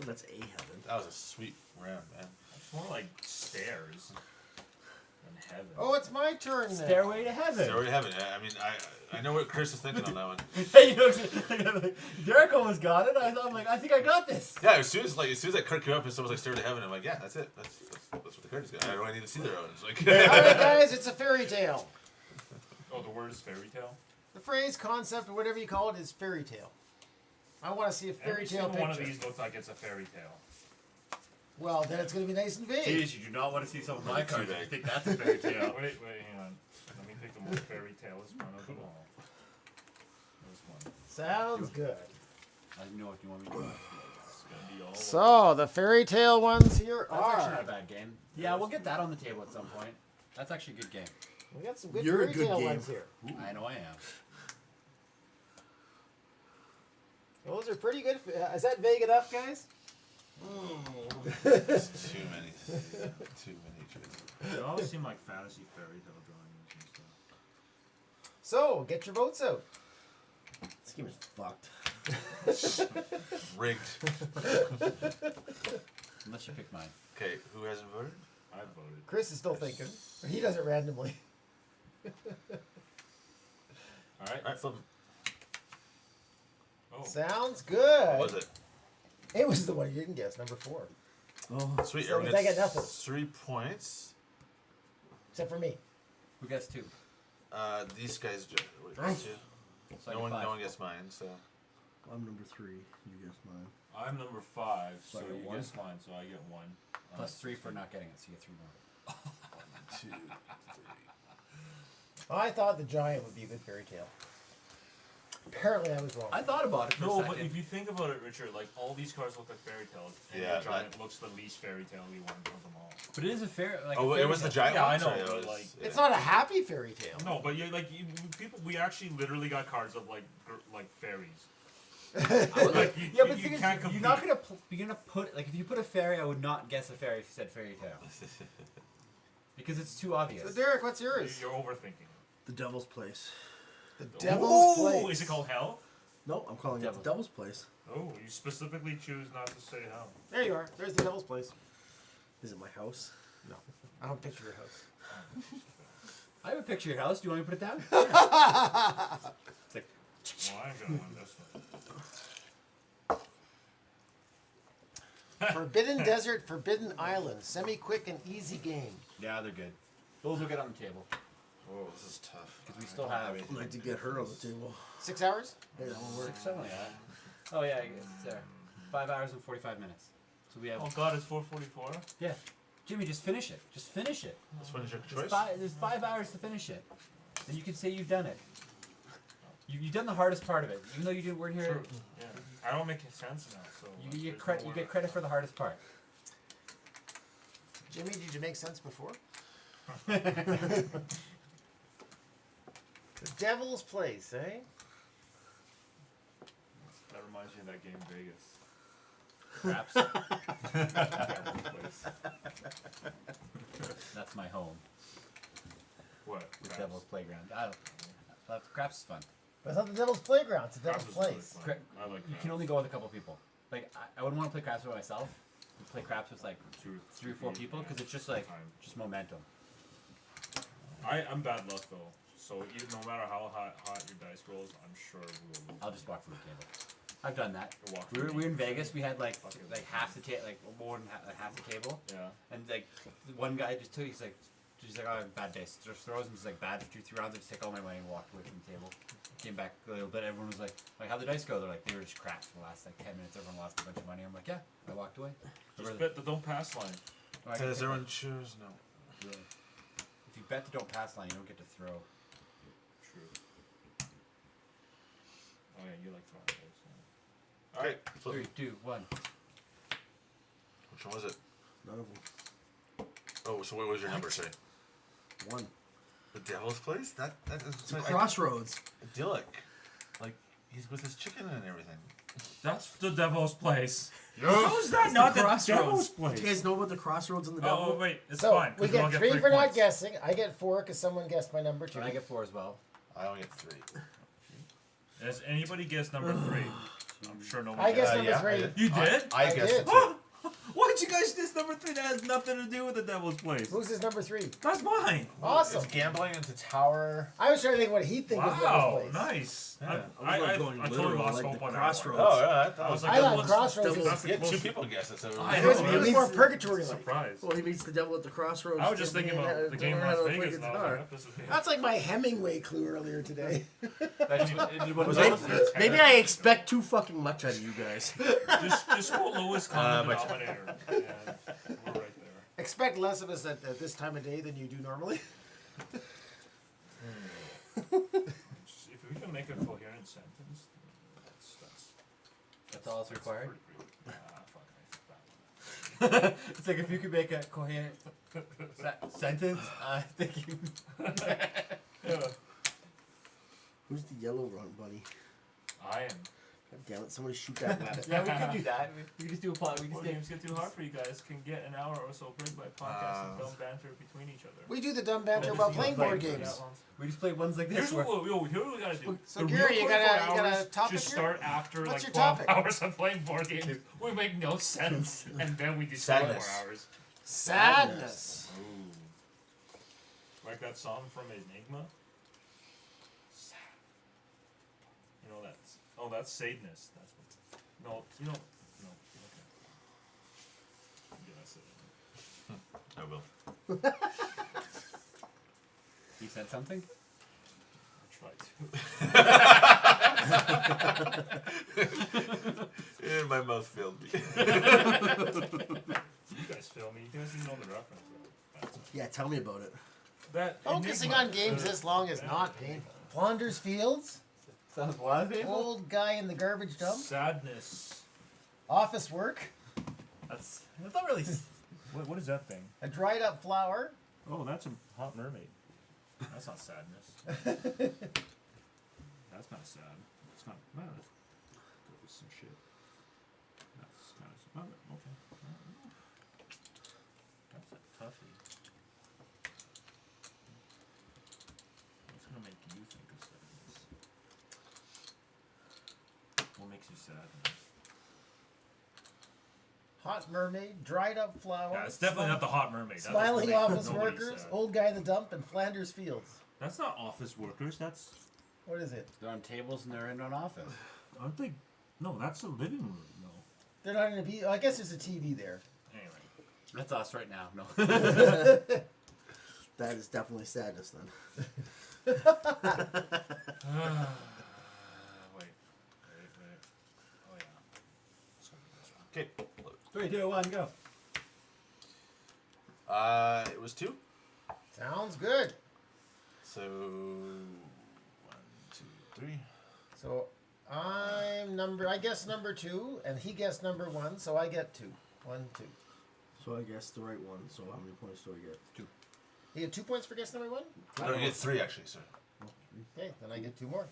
that's a heaven. That was a sweet round, man. It's more like stairs than heaven. Oh, it's my turn now. Stairway to heaven. Stairway to heaven. I mean, I know what Chris is thinking on that one. Hey, you know, Derek almost got it. I'm like, I think I got this. Yeah, as soon as that card came up and someone's like Stairway to Heaven, I'm like, yeah, that's it. That's what the card is. I don't need to see their own. It's like, Alright, guys, it's a fairy tale. Oh, the word is fairy tale? The phrase, concept, or whatever you call it, is fairy tale. I want to see a fairy Every tale single picture. one of these looks like it's a fairy tale. Well, then it's going to be nice and vague. Jeez, you do not want to see some of my cards. Too You big. think that's a fairy tale. Wait, hang on. Let me pick the most fairy tale-ist one of them all. This one. Sounds good. I don't know what you want me to do. It's gonna be all So, the fairy tale ones here That's actually not a are. bad game. Yeah, we'll get that on the table at some point. That's actually a good game. We got some good You're a fairy good tale game. ones here. I know I am. Those are pretty good. Is that vague enough, guys? It's too many choices. They always seem like fantasy fairy tale drawings and stuff. So, get your votes out. This game is fucked. Rigged. Unless you pick mine. Okay, who hasn't voted? I voted. Chris is still thinking. He does it randomly. Alright. Alright, flip 'em. Oh. Sounds good. What was it? It was the one you didn't guess, number 4. Oh, Sweet. So everyone I gets get nothing. 3 points. Except for me. Who guessed 2? These guys do. Wait, Oh. 2. So I No get one, 5. no one gets mine. So I'm number 3. You guessed mine. I'm number 5, so So I get you one? guess mine, so I get 1. Plus 3 for not getting it, so you get 3 more. 1, 2, 3. I thought the giant would be a good fairy tale. Apparently, I was wrong. I thought about it for a No, second. but if you think about it, Richard, like all these cards look like fairy tales, and Yeah, the giant looks the least fairy tale-y one of them all. But it is a fair. Like Oh, a it fairy was the tale. giant Yeah, one. I know, Sorry, but, it was- like, yeah. It's not a happy fairy tale. No, but people, we actually literally got cards of like fairies. I would Like, yeah, you but the thing is, can't you're compete. not gonna put like if you put a fairy, I would not guess a fairy if you said fairy tale because it's too obvious. So, Derek, what's yours? You're overthinking. The Devil's Place. The Devil's Ooh, Place. is it called Hell? No, I'm calling it the Devil's Place. Oh, you specifically choose not to say Hell. There you are. There's the Devil's Place. Is it my house? No, I don't picture your house. I have a picture of your house. Do you want me to put it down? It's like, Well, I'm gonna want this one. Forbidden Desert, Forbidden Island. Semi-quick and easy game. yeah, they're good. Those will get on the table Oh, this is tough. because we still have I'd like to get her on the table. 6 hours? Hey, that one works. something like that. Oh yeah, I guess it's there. 5 hours and 45 minutes. So we have. Oh God, it's 4:44. Yeah, Jimmy, just finish it. Just finish it. This one is your There's choice. there's 5 hours to finish it. Then you can say you've done it. You've done the hardest part of it, even though you weren't here. Sure. Yeah. I don't make sense now, so You get credit. You get credit for the hardest part. Jimmy, did you make sense before? The Devil's Place, eh? That reminds me of that game Vegas. Craps. Place. That's my home. What? The Craps? Devil's Playground. I don't. Craps is fun. But it's not the Devil's Playground. It's the Craps Devil's is really Place. fun. Cra- I like You Craps. can only go with a couple people. Like I wouldn't want to play craps by myself. You play craps with like Two, 3 or 4 people because it's just like Time. just momentum. I'm bad luck though, so no matter how hot your dice rolls, I'm sure we will lose. I'll just walk from the table. I've done that. Or walk We were from in me. Vegas. We had like Fucking- half the table, like more than half the table. Yeah. And like the one guy just took, he's like, oh, bad dice. Just throws and just like bad for 2-3 rounds. I just take all my money and walked away from the table. Came back a little bit. Everyone was like, how'd the dice go? They're like, they were just crap for the last like 10 minutes. Everyone lost a bunch of money. I'm like, yeah. I walked away. Just bet the don't pass line. Oh, I can Does take everyone choose? No. it. Really. If you bet the don't pass line, you don't get to throw. True. Oh yeah, you like throwing dice. Yeah. All right. So, 3, 2, 1. which one was it? None of them. Oh, so what was your number? Say. One. The Devil's Place? That is It's a crossroads. idyllic. Like he's with his chicken and everything. That's the Devil's Place. How is that not the Devil's Crossroads. Place? Do you guys know about the crossroads in the Devil? Oh wait, it's So fine. we 'cause we all get 3 for not points. guessing. I get 4 because someone guessed my number 2. And I get 4 as well. I only get 3. Has anybody guessed number 3? I'm sure nobody. I guessed Uh, number yeah, 3. I did. You did? I guessed did. it too. Why'd you guys guess number 3? That has nothing to do with the Devil's Place. Who's his number 3? That's mine. Awesome. It's gambling into tower. I was trying to think what he'd think of the Wow, Devil's Place. nice. Yeah. I was like going I totally literal, lost like hope the on crossroads. that one. Oh yeah, I that was was like, I that thought was- Crossroads that was- was the yeah, 2 most people guessed it. So I It know, was, it it was was more purgatory like. surprised. Well, he meets the devil at the crossroads. I was just thinking and about the game learn Las how to play Vegas and I was guitar. like, this is That's like my Hemingway clue earlier today. Maybe I expect too fucking much out of you guys. just go lowest common my- denominator. And we're right there. Expect less of us at this time of day than you do normally. If we can make a coherent sentence, That's all that's required. fuck, I think that one. It's like if you could make a coherent sentence, I think you. Yeah. Who's the yellow run bunny? I am. God damn it! Somebody shoot that rabbit. Yeah, we could do that. We could just do a plot. We Board just games get too hard for you guys. Can get an hour or so break by podcast and dumb banter between each other. We do the dumb banter while playing board games. we just play ones like this. Here's Where, what we gotta do. So The Gary, real you 24 got a hours topic should here? start after What's like your 12 topic? hours of playing board games. We make no sense, and then we do 4 Sadness. hours. Sadness. Ooh. Like that song from Enigma. Sad. You know that's that's sadness. That's what. No, you don't. No. Okay. Yeah, that's it. I will. you said something. I tried And my mouth failed me. to. You guys feel me? You guys didn't know the reference. Though. That's Yeah, tell me about it. that. Focusing Enigma, on games this long is not painful. Flanders Fields? Sounds a lot of people. Old guy in the garbage dump. Sadness. Office work. That's not really. What is that thing? A dried up flower. Oh, that's a hot mermaid. That's not sadness. That's not sad. It's not. No, that's go with some shit. That's kind of. Oh, okay. That's a toughie. What's gonna make you think of sadness? What makes you sad? Hot mermaid. Dried up flower. Yeah, it's definitely not the hot mermaid. That Smiling doesn't make office nobody workers. sad. Old guy in the dump. And Flanders Fields. That's not office workers. That's What is it? They're on tables and they're in an office. aren't they? No, that's a living room. No. They're not going to be. I guess there's a TV there. Anyway. That's us right now. No. That is definitely sadness then. Wait. Oh yeah. Okay. 3, 2, 1, go. It was 2. Sounds good. So 1, 2, 3. So I guess number 2, and he guessed number 1, so I get 2. 1, 2. So I guessed the right one. So how many points do I get? 2. You get 2 points for guess number 1? No, you get 3 actually, sir. Okay, then I get 2 more.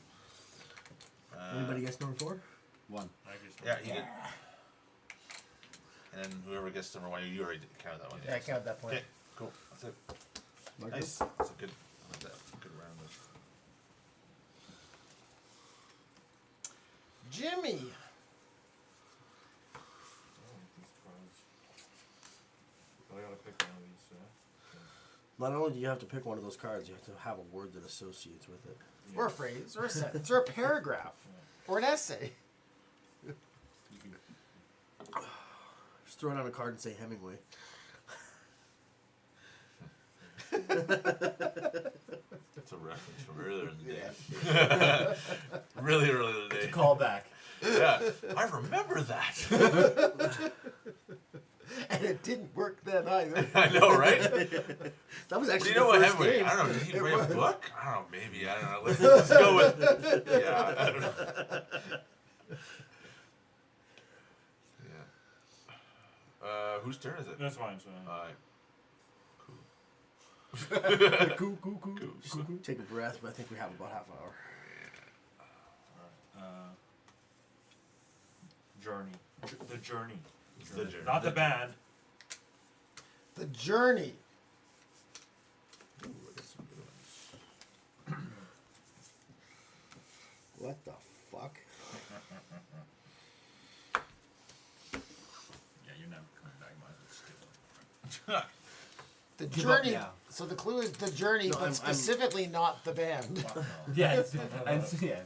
Anybody guess number 4? 1. Yeah, he did. And then whoever gets number 1, you already counted that one. Yeah, I counted that point. Okay, cool. That's it. Marcus? Nice. That's a good. I like that. Good round. Jimmy. I gotta pick one of these. Not only do you have to pick one of those cards, you have to have a word that associates with it. Or a phrase, or a sentence, or a paragraph, or an essay. Just throw it on a card and say Hemingway. That's a reference from earlier in the day. Really early in the day. Call back. Yeah, I remember that. And it didn't work then either. I know, right? That was actually Do you know the what first Hemingway? game. I don't know. Did he write a book? I don't know. Maybe. I don't know. Let's go with. Yeah, I don't know. Yeah. Whose turn is it? That's fine. So. Cool. Take a breath, but I think we have about half an hour. Journey. The journey. The journey. Not the band. The journey. Ooh, I got some good ones. What the fuck? Yeah, you're never coming back. Might as well steal. The Give journey. up now. So the clue is the journey, No, but I'm- specifically not the band. Yeah, yeah.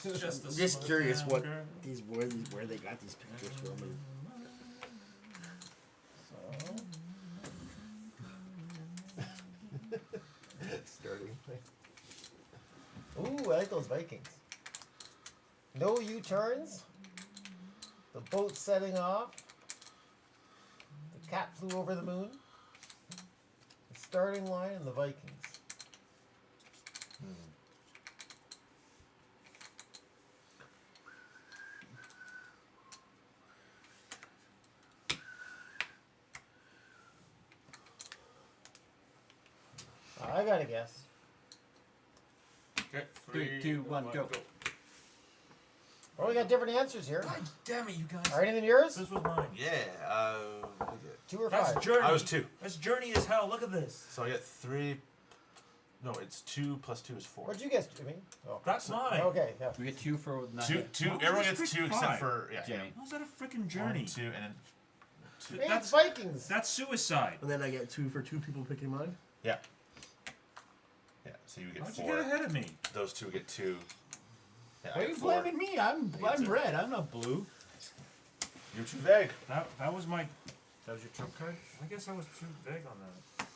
It's just I'm just curious what where they got these pictures from. And Starting point. Ooh, I like those Vikings. No U-turns. The boat setting off. The cat flew over the moon. The starting line and the Vikings. I gotta guess. Okay, 3, 2, 1, go. Well, we got different answers here. God damn it, you guys. Are anything yours? This was mine. Yeah. What is it? 2 or That's 5? journey. I was 2. That's journey as hell. Look at this. So I get 3. No, it's 2 plus 2 is 4. What'd you guess, Jimmy? Oh. That's mine. Okay, yeah. We get 2 for not 2. hit. 2. Why Everyone was gets it 2 except 5? for Jimmy. How's that a freaking journey? 2 and then. Hey, it's That's Vikings. that's suicide. and then I get 2 for 2 people picking mine. Yeah. Yeah. So you get How'd 4. you get ahead of me? Those 2 get 2. Yeah, Why I are get you 4. blaming me? I'm red. I'm not blue. You're too vague. That was my. That was your trump card? I guess I was too vague on that.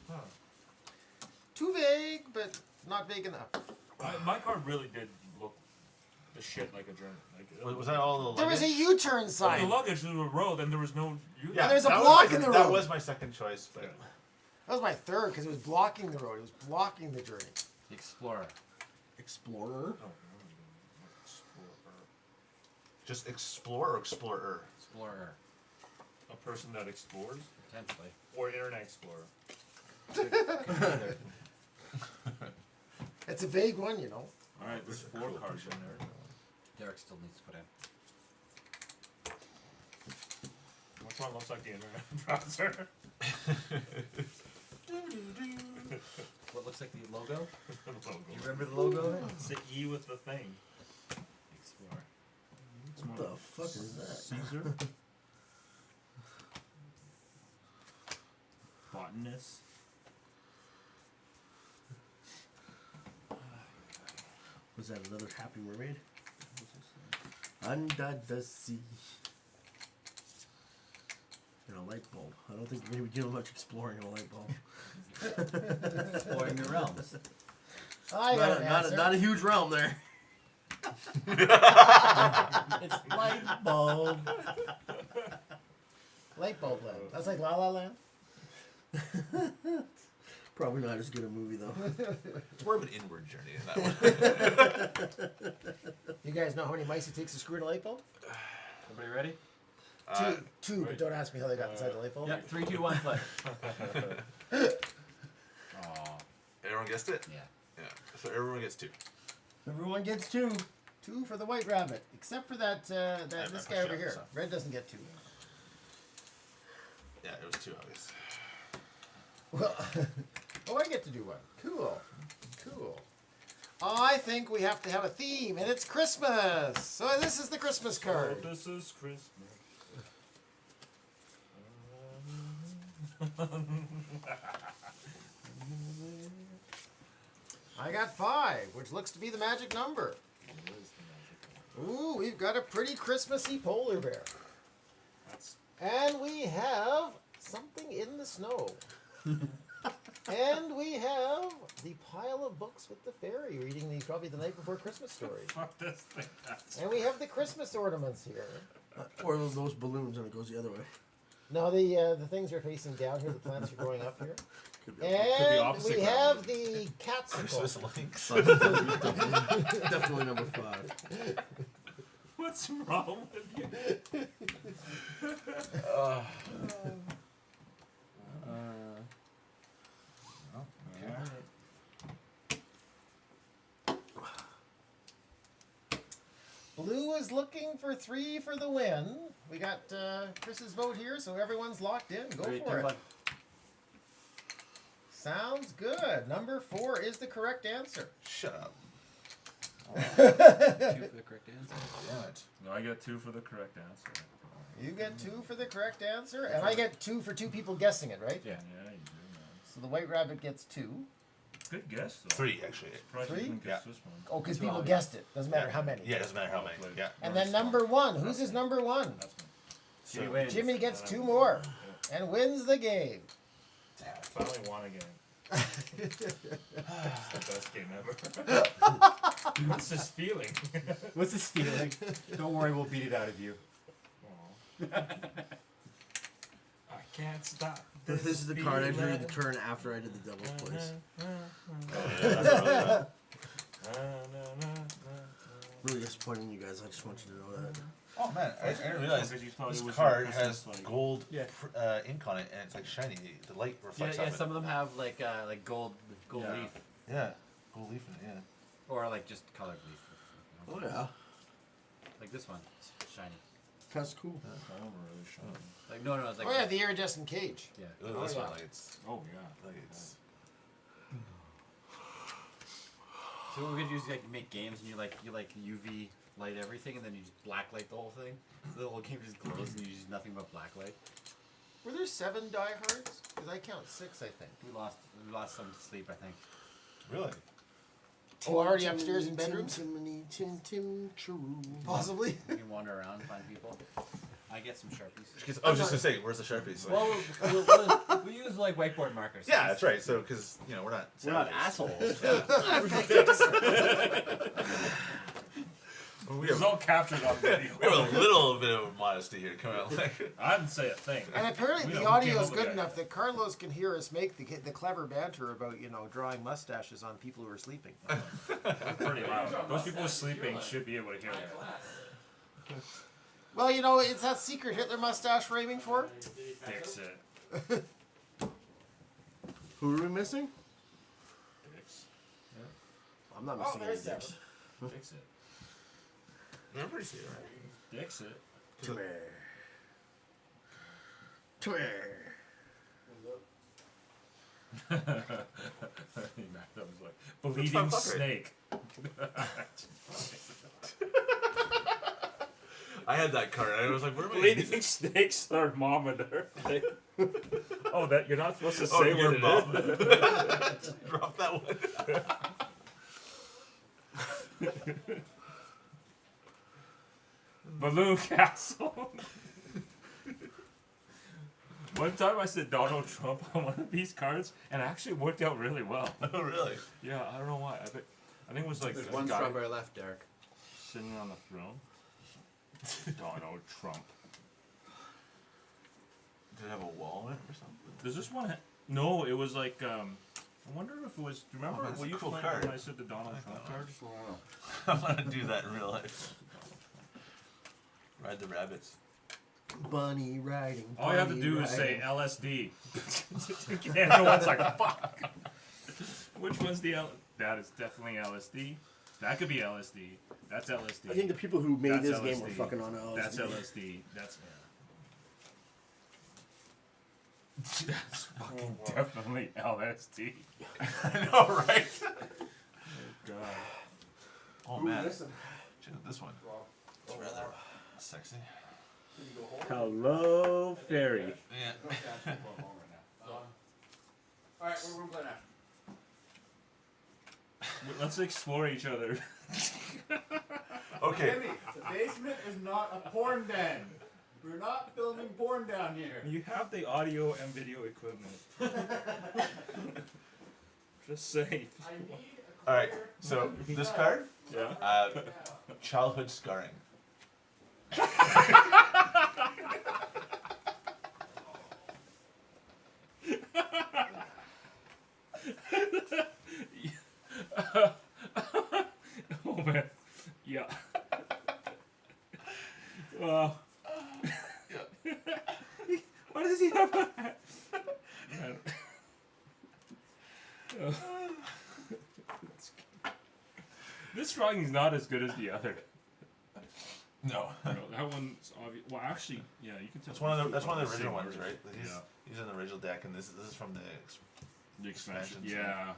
Huh. Too vague, but not vague enough. My card really did look the shit like a journey. Like, Was that all the There was a U-turn the sign. luggage was a road, and there was no. And there's a that block was in the That road. was my second choice, but. That was my third because it was blocking the road. It was blocking the journey. The Explorer. Explorer. Oh, Just explore or explorer? Explorer. A person that explores, Potentially. or internet explorer. It's a vague one, you know. All right, there's 4 cards in there. Derek still needs to put in. Which one looks like the internet browser? What looks like the logo? The logo. Do you remember the logo? It's the E with the thing. Explorer. What the fuck is that? Caesar. Botanist. Was that another Happy Mermaid? Under the sea. And a light bulb. I don't think you're going to be doing much exploring in a light bulb. Exploring the realms. I got an answer. Not a huge realm there. It's light bulb. Light bulb land. That's like La La Land. Probably not as good a movie though. It's more of an inward journey in that one. You guys know how many mice it takes to screw in a light bulb? Everybody ready? Two, but don't ask me how they got inside the light bulb. Yep. 3, 2, 1, flip. Aw. Everyone guessed it? Yeah. Yeah. So everyone gets 2. Everyone gets 2. 2 for the white rabbit, except for that this guy over here. Red doesn't get 2. Yeah, it was 2 obvious. Well, oh, I get to do one. Cool. Cool. I think we have to have a theme, and it's Christmas. So this is the Christmas card. Oh, this is Christmas. I got 5, which looks to be the magic number. Ooh, we've got a pretty Christmassy polar bear. And we have something in the snow. And we have the pile of books with the fairy reading the probably the night before Christmas story. Fuck this thing. And we have the Christmas ornaments here. Or those balloons and it goes the other way. No, the things are facing down here. The plants are growing up here. Could be And opposite we gravity. have the Christmas catsicle. links. definitely number 5. What's wrong with you? Blue is looking for 3 for the win. We got Chris's vote here, so everyone's locked in. Go 3, 2, for it. 1. Sounds good. Number 4 is the correct answer. Shut up. 2 for the correct answer. Damn it. No, I get 2 for the correct answer. You get 2 for the correct answer, and I get 2 for 2 people guessing it, right? Yeah. Yeah, you do, man. So the white rabbit gets 2. Good guess, though. 3 actually. Surprised 3? you didn't guess this one. Oh, because That's people wrong. guessed it. Doesn't matter how many. Yeah, it doesn't matter how many. Yeah. And then number 1. Who's his number 1? That's one. Jimmy wins. Jimmy gets 2 more and wins the game. Finally won again. It's the best game ever. What's this feeling? What's this feeling? Don't worry, we'll beat it out of you. Aw. I can't stop. This is the card I drew feeling. the turn after I did the devil's place. Really disappointing in you guys. I just want you to know that. Oh man, I didn't realize Because you thought this it was card your has Christmas, like- gold Yeah. ink on it and it's like shiny. The light Yeah, reflects yeah. off Some of them have like gold Yeah. leaf, it. Yeah, gold leaf in it. Yeah. or like just colored leaf. Oh yeah, Like this one, it's shiny. that's cool. Oh, really shiny. Like no, it's like Oh yeah, the iridescent cage. yeah. Look at Oh, this yeah. one. Like it's Oh, yeah. So what we could do is like make games and you UV light everything and then you just black light the whole thing. So the whole game just glows and you use nothing but black light. Were there 7 diehards? Because I count 6, I think. We lost some to sleep, I think. really. Oh, already upstairs in bedrooms? Possibly. We can wander around and find people. I get some Sharpies. I was just gonna say, where's the Sharpies? Well, we use like whiteboard markers. Yeah, that's right. So, because we're not. We're not savages. assholes. We It's have, all captured on video. we have a little bit of modesty here. Come on, like. I didn't say a thing. And apparently We the don't audio give is up good the enough idea. that Carlos can hear us make the clever banter about, drawing mustaches on people who are sleeping. Pretty loud. Those people sleeping should be able to hear it. Well, you know, it's that secret Hitler mustache we're aiming for. Fix it. Who are we missing? Fix. I'm not missing any there's dicks. Fix it. They're pretty safe, right? Fix it. Come here. Come here. That was like bleeding snake. I had that card. I was like, where am I? Bleeding snakes are mom and her. Oh, that you're not supposed to say your what mom. it is. Drop that one. Balloon Castle. One time I said Donald Trump on one of these cards, and it actually worked out really well. Oh, really? Yeah, I don't know why. I think it was like There's a one guy strawberry left, Derek. sitting on the throne. Donald Trump. Did it have a wall in it or something? Does this one? No, it was like. I wonder if it was. Do you remember that's what a you cool played card. when I said the Donald Trump card? I want to do that in real life. Ride the rabbits. Bunny riding. All you have to bunny do is say riding. LSD. And everyone's like, fuck. Which one's the L? That is definitely LSD. That could be LSD. That's LSD. I think the people who made That's this game were LSD. fucking on LSD. That's LSD. That's That's fucking definitely LSD. I know, right? God. Oh, man. Check out this one. It's rather sexy. Hello, fairy. Yeah. Alright, we're playing after. Let's explore each other. Okay. Jimmy, the basement is not a porn den. We're not filming porn down here. You have the audio and video equipment. Just say. All right. So this card, Yeah. childhood scarring. Oh man. Yeah. Why does he have a hat? This drawing is not as good as the other. No. No, that one's obvious. Well, actually, yeah, you can tell. That's one of the original ones, Same right? artist. He's in the original deck, and this is from the. The expansion. expansions, Yeah.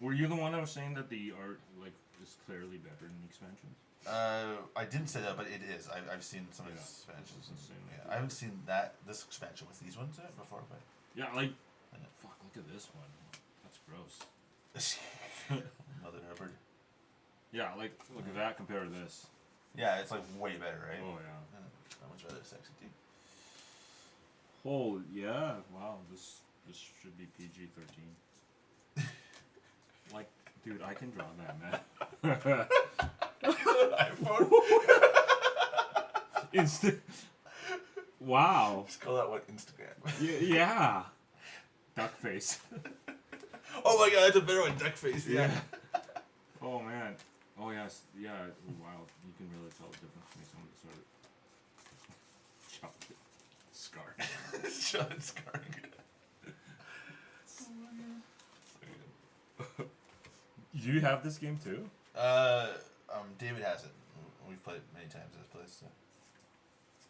Were you the one that was saying that the art like is clearly better in the expansions? I didn't say that, but it is. I've seen some of the expansions. It's insane. Yeah, I haven't seen this expansion with these ones before, but. Yeah, like. Fuck! Look at this one. That's gross. Mother Hubbard. Yeah, like look at that compared to this. Yeah, it's like way better, right? Oh yeah. That one's rather sexy too. Oh yeah! Wow, this should be PG-13. Like, dude, I can draw that, man. iPhone. Wow. Just call that one Instagram. Yeah. Duck face. Oh my god, that's a better one. Duck face. Yeah. Oh man. Oh yes. Yeah. Wow. You can really tell the difference between some of the sort of chocolate scar. Chocolate scarring. Do you have this game too? David has it. We've played it many times at this place. So.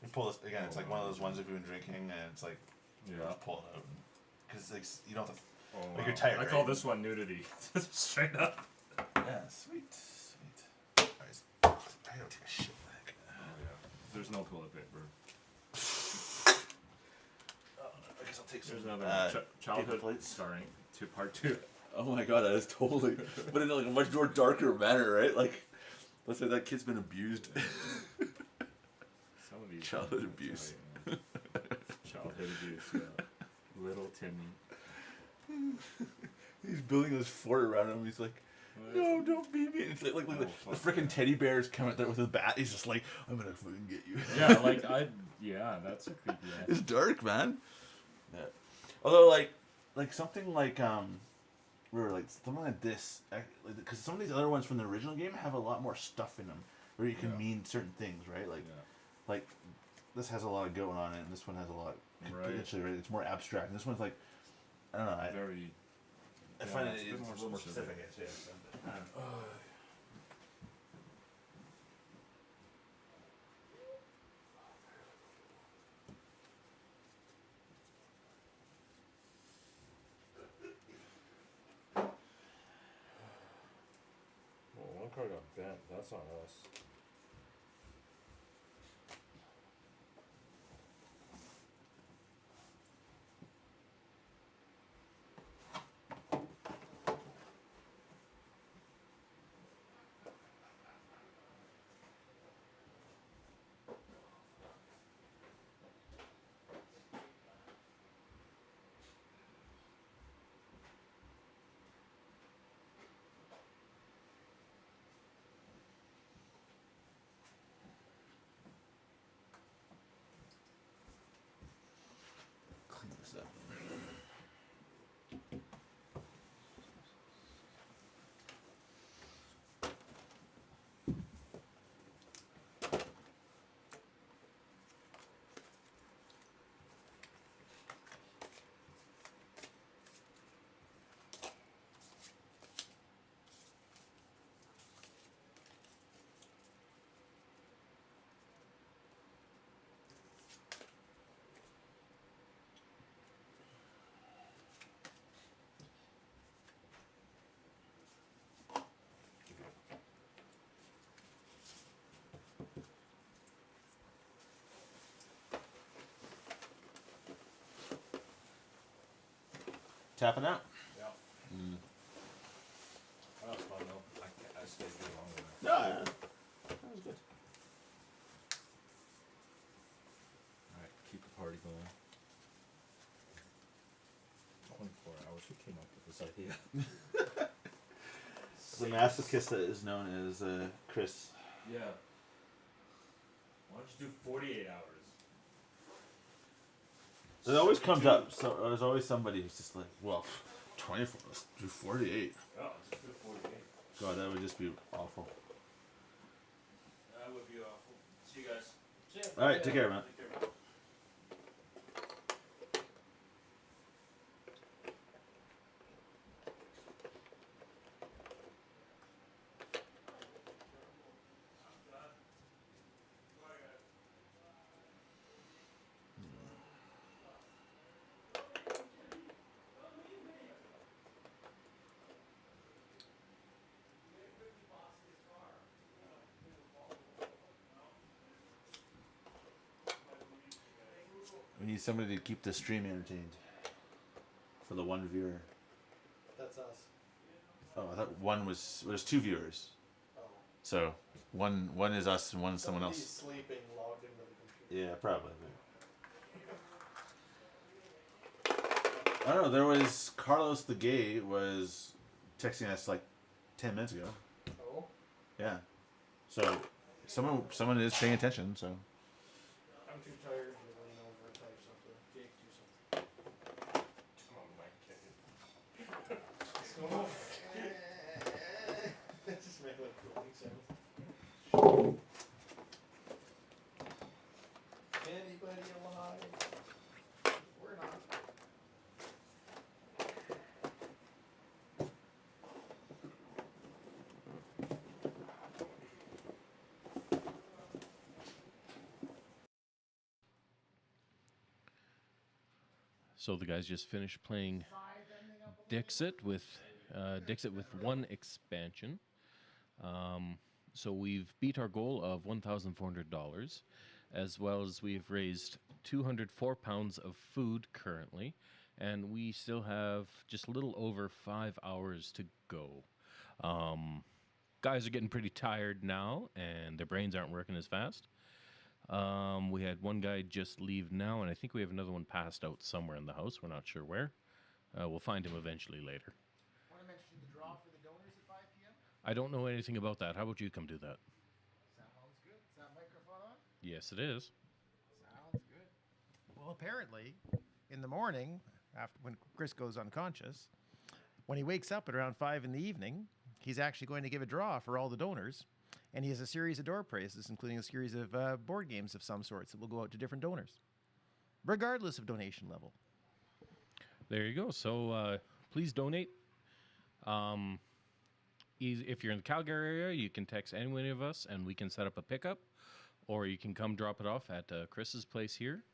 We pull this again. It's like one of those ones if you've been drinking, and it's like you just pull it out because like you don't have to. Like you're tired. I call this one nudity. Straight up. Yeah, sweet. Alright, I gotta take a shit back. Oh yeah. There's no toilet paper. I guess I'll take some. There's another childhood plates. starring to part 2. Oh my god, that is totally, but in like a much more darker manner, right? Like, let's say that kid's been abused. Some of these Childhood abuse. Childhood abuse, yeah. Little Timmy. He's building this fort around him. He's like, no, don't beat me. It's like the freaking teddy bear's coming there with his bat. He's just like, I'm gonna fucking get you. Yeah, like that's a creepy ass. It's dark, man. Yeah. Although, like something like like something like this, because some of these other ones from the original game have a lot more stuff in them, where you can mean certain things, right? Like, like this has a lot of going on it, and this one has a lot. Right. Potentially, right? It's more abstract. And this one's like, I don't know. Very. I find it's a bit it's more a little more specific. specific. Actually. I don't know. Well, one card got bent. That's on us. Clean this up. Tapping out. Yeah. That was fun though. I stayed here longer. No, that was good. Alright, keep the party going. 24 hours. Who came up with this idea? The masochist that is known as Chris. Yeah. Why don't you do 48 hours? It always comes up. So there's always somebody who's just like, well, 24. Let's do 48. Oh, just do 48. God, that would just be awful. That would be awful. See you guys. See ya. All right, take care, man. Take care, man. We need somebody to keep the stream entertained. For the one viewer. That's us. Oh, I thought one was. There's two viewers. Oh. So one is us and one's someone Somebody's else. sleeping, logged into the computer. Yeah, probably. I don't know. There was Carlos the gay was texting us like 10 minutes ago. Oh. Yeah. So someone is paying attention. So. I'm too tired to lean over and type something. Jake, do something. Come on, Mike. Kick it. So, just make like cooling sounds. Anybody alive? We're not. So the guys just finished playing Dixit with one expansion. So we've beat our goal of $1,400, as well as we've raised 204 pounds of food currently, and we still have just a little over 5 hours to go. Guys are getting pretty tired now, and their brains aren't working as fast. We had one guy just leave now, and I think we have another one passed out somewhere in the house. We're not sure where. We'll find him eventually later. Want to mention the draw for the donors at 5 p.m.? I don't know anything about that. How about you come do that? Sounds good. Is that microphone on? Yes, it is. Sounds good. Well, apparently, in the morning, after when Chris goes unconscious, when he wakes up at around 5 in the evening, he's actually going to give a draw for all the donors. And he has a series of door prizes, including a series of board games of some sorts that will go out to different donors, regardless of donation level. There you go. So please donate. If you're in the Calgary area, you can text any one of us and we can set up a pickup, or you can come drop it off at Chris's place here,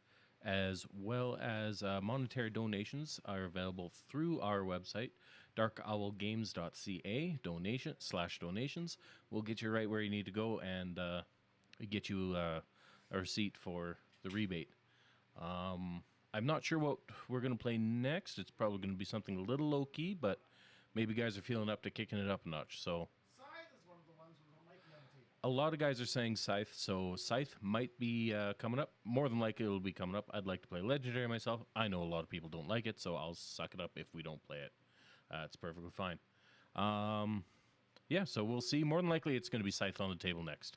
as well as monetary donations are available through our website, darkowlgames.ca. Donations will get you right where you need to go and get you a receipt for the rebate. I'm not sure what we're going to play next. It's probably going to be something a little low-key, but maybe guys are feeling up to kicking it up a notch. So a lot of guys are saying Scythe, so Scythe might be coming up. More than likely it'll be coming up. I'd like to play Legendary myself. I know a lot of people don't like it, so I'll suck it up if we don't play it. It's perfectly fine. Yeah, so we'll see. More than likely it's going to be Scythe on the table next.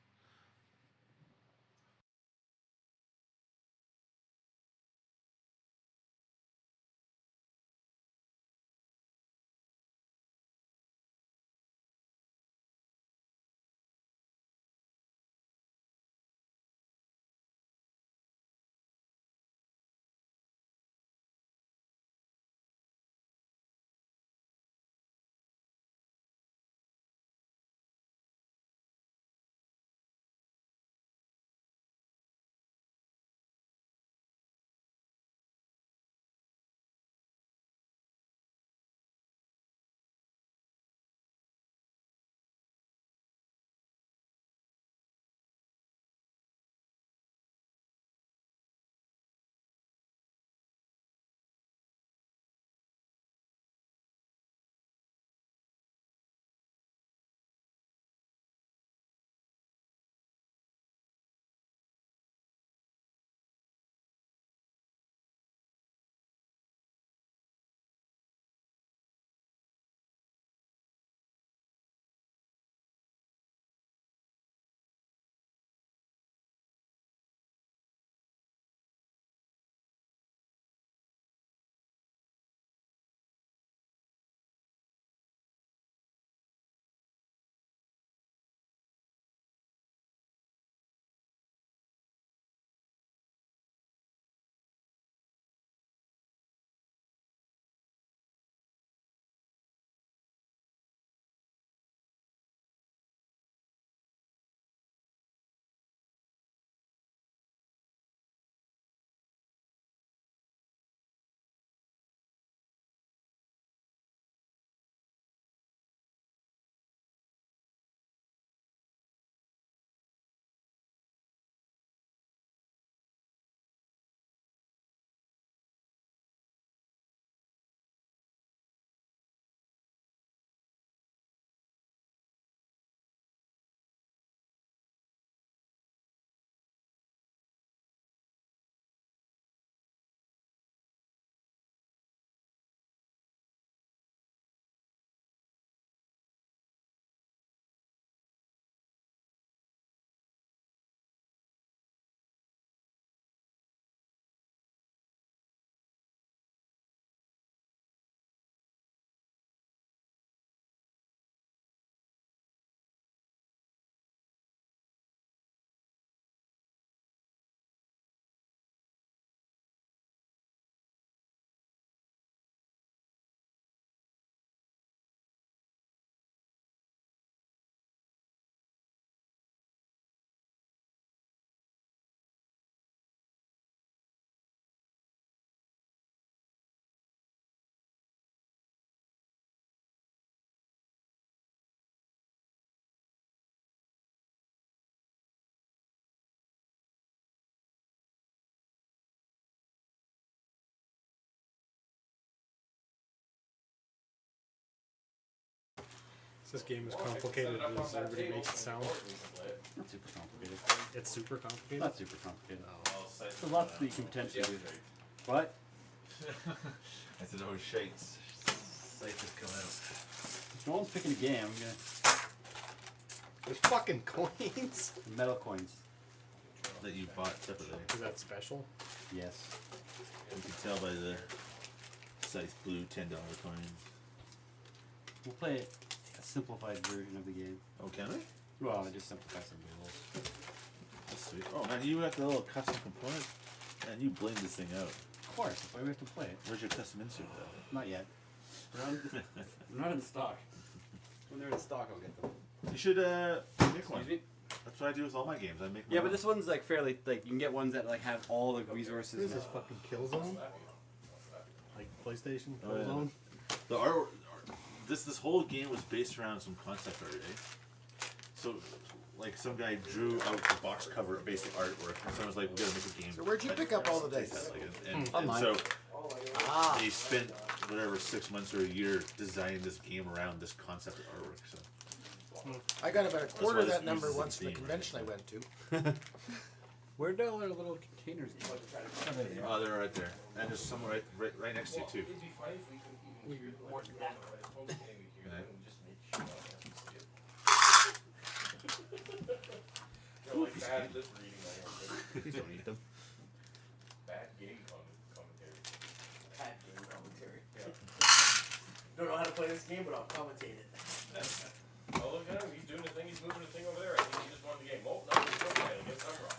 This game is complicated as everybody makes it sound. Not super complicated. It's super complicated. Not super complicated. There's lots that you can potentially do. What? I said, oh, shakes. Scythe has come out. If no one's picking a game, I'm gonna. There's fucking coins. Metal coins. That you bought separately. Is that special? Yes. You can tell by the Scythe blue $10 coins. We'll play a simplified version of the game. Oh, can we? Well, I just simplify some rules. That's sweet. Oh man, you got the little custom component, and you blame this thing out. Of course, that's why we have to play it. Where's your custom insert though? Not yet. They're not in stock. When they're in stock, I'll get them. You should make one. Excuse me? That's what I do with all my games. I make. My Yeah, own. but this one's like fairly like you can get ones that like have all the resources. What is this fucking Killzone? Like PlayStation Oh, yeah. Killzone? The art. This whole game was based around some concept art, eh? So, like some guy drew out the box cover basic artwork, and someone was like, "We gotta make a game." So where'd you that pick up all the tastes dice? like it. And Online. so Ah. they spent whatever 6 months or a year designing this game around this concept artwork. So. I got about a quarter why of this that number uses once the from the theme, convention right? I went to. Where do all their little containers go? Oh, they're right there, and there's some right next to you too. It'd be fine if we can more than that. But I told Amy here Okay. and just make sure. They're like bad lip reading. I heard. Please don't eat them. Bad game commentary. Bad game commentary. Yeah. Don't know how to play this game, but I'll commentate it. Oh, look at him. He's doing the thing. He's moving the thing over there. I think he just won the game. Oh, no, he's still playing. Guess I'm wrong.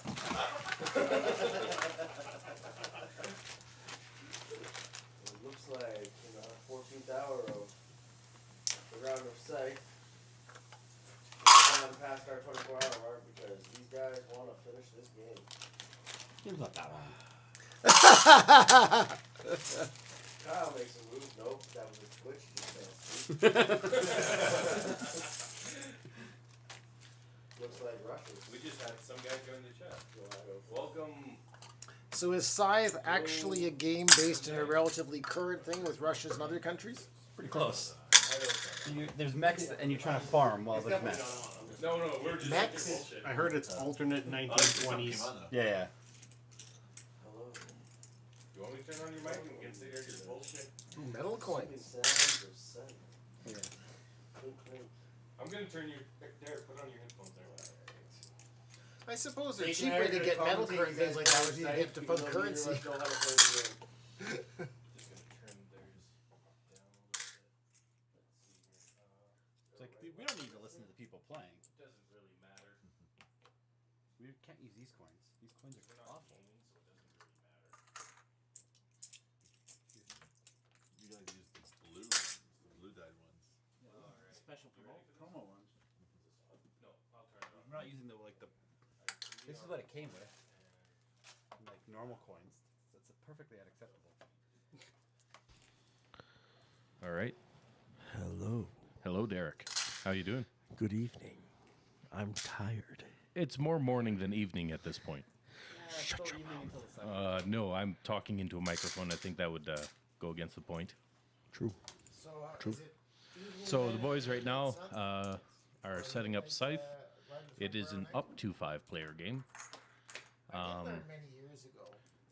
It looks like in the 14th hour of the round of sight, we've gone past our 24-hour mark because these guys want to finish this game. Game's not that long. Kyle makes a move. Nope, that was a twitch. You can't see. Looks like Russians. We just had some guy join the chat. Welcome. So is Scythe actually a game based in a relatively current thing with Russias and other countries? Pretty close. There's mechs and you're trying to farm while there's mechs. No, we're just Mechs? bullshit. I heard it's alternate 1920s. Yeah. Hello. You want me to turn on your mic and we can sit here and just bullshit? Ooh, metal coins. Sounds of sight. Yeah. Clink, clink. I'm gonna turn your there. Put on your headphones there. I suppose a They cheap can way to hire get the metal commentating things like that would be to guys get on defunct site, currency. even though neither of us know how to play the game. Just gonna turn theirs down a little bit. Let's see here. It's like we don't need to listen to the people playing. It doesn't really matter. We can't use these coins. These coins We're are not awful. gaming, so it doesn't really matter. You gotta use the blue dyed ones. Alright. Special promo ones. No, I'll turn it on. I'm not using the like the. This is what it came with. Like normal coins. That's perfectly unacceptable. All right. Hello. Hello, Derek. How you doing? Good evening. I'm tired. It's more morning than evening at this point. Shut your mouth. No, I'm talking into a microphone. I think that would go against the point. True. So, True. is it evening So then? the boys right now Sun? are setting up Scythe. It is an up to 5-player game. I did learn many years ago.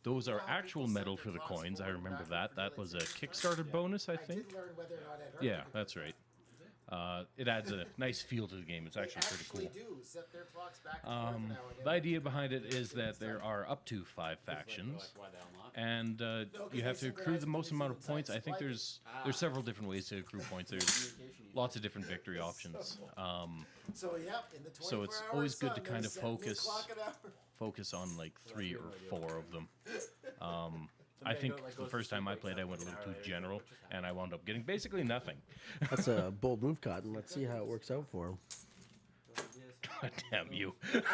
Those are Wow, people actual set metal their for the clocks coins. I forward remember back that. for That was a village Kickstarter bonus, I I think. did learn whether or not I'd heard Yeah, of it. that's right. It adds a nice feel to the game. It's actually pretty cool. They actually do set their clocks back and forth now and The idea behind it is that there are up to 5 factions, and you have to accrue the most amount of points. I think there's several different ways to accrue points. There's lots of different victory options. So yep, in the 24 So it's hour always good to sun, kind they of set me a focus clock an hour. focus on like 3 or 4 of them. I think the first time I played, I went a little too general, and I wound up getting basically nothing. That's a bold move, Cotton. Let's see how it works out for him. God damn you. Those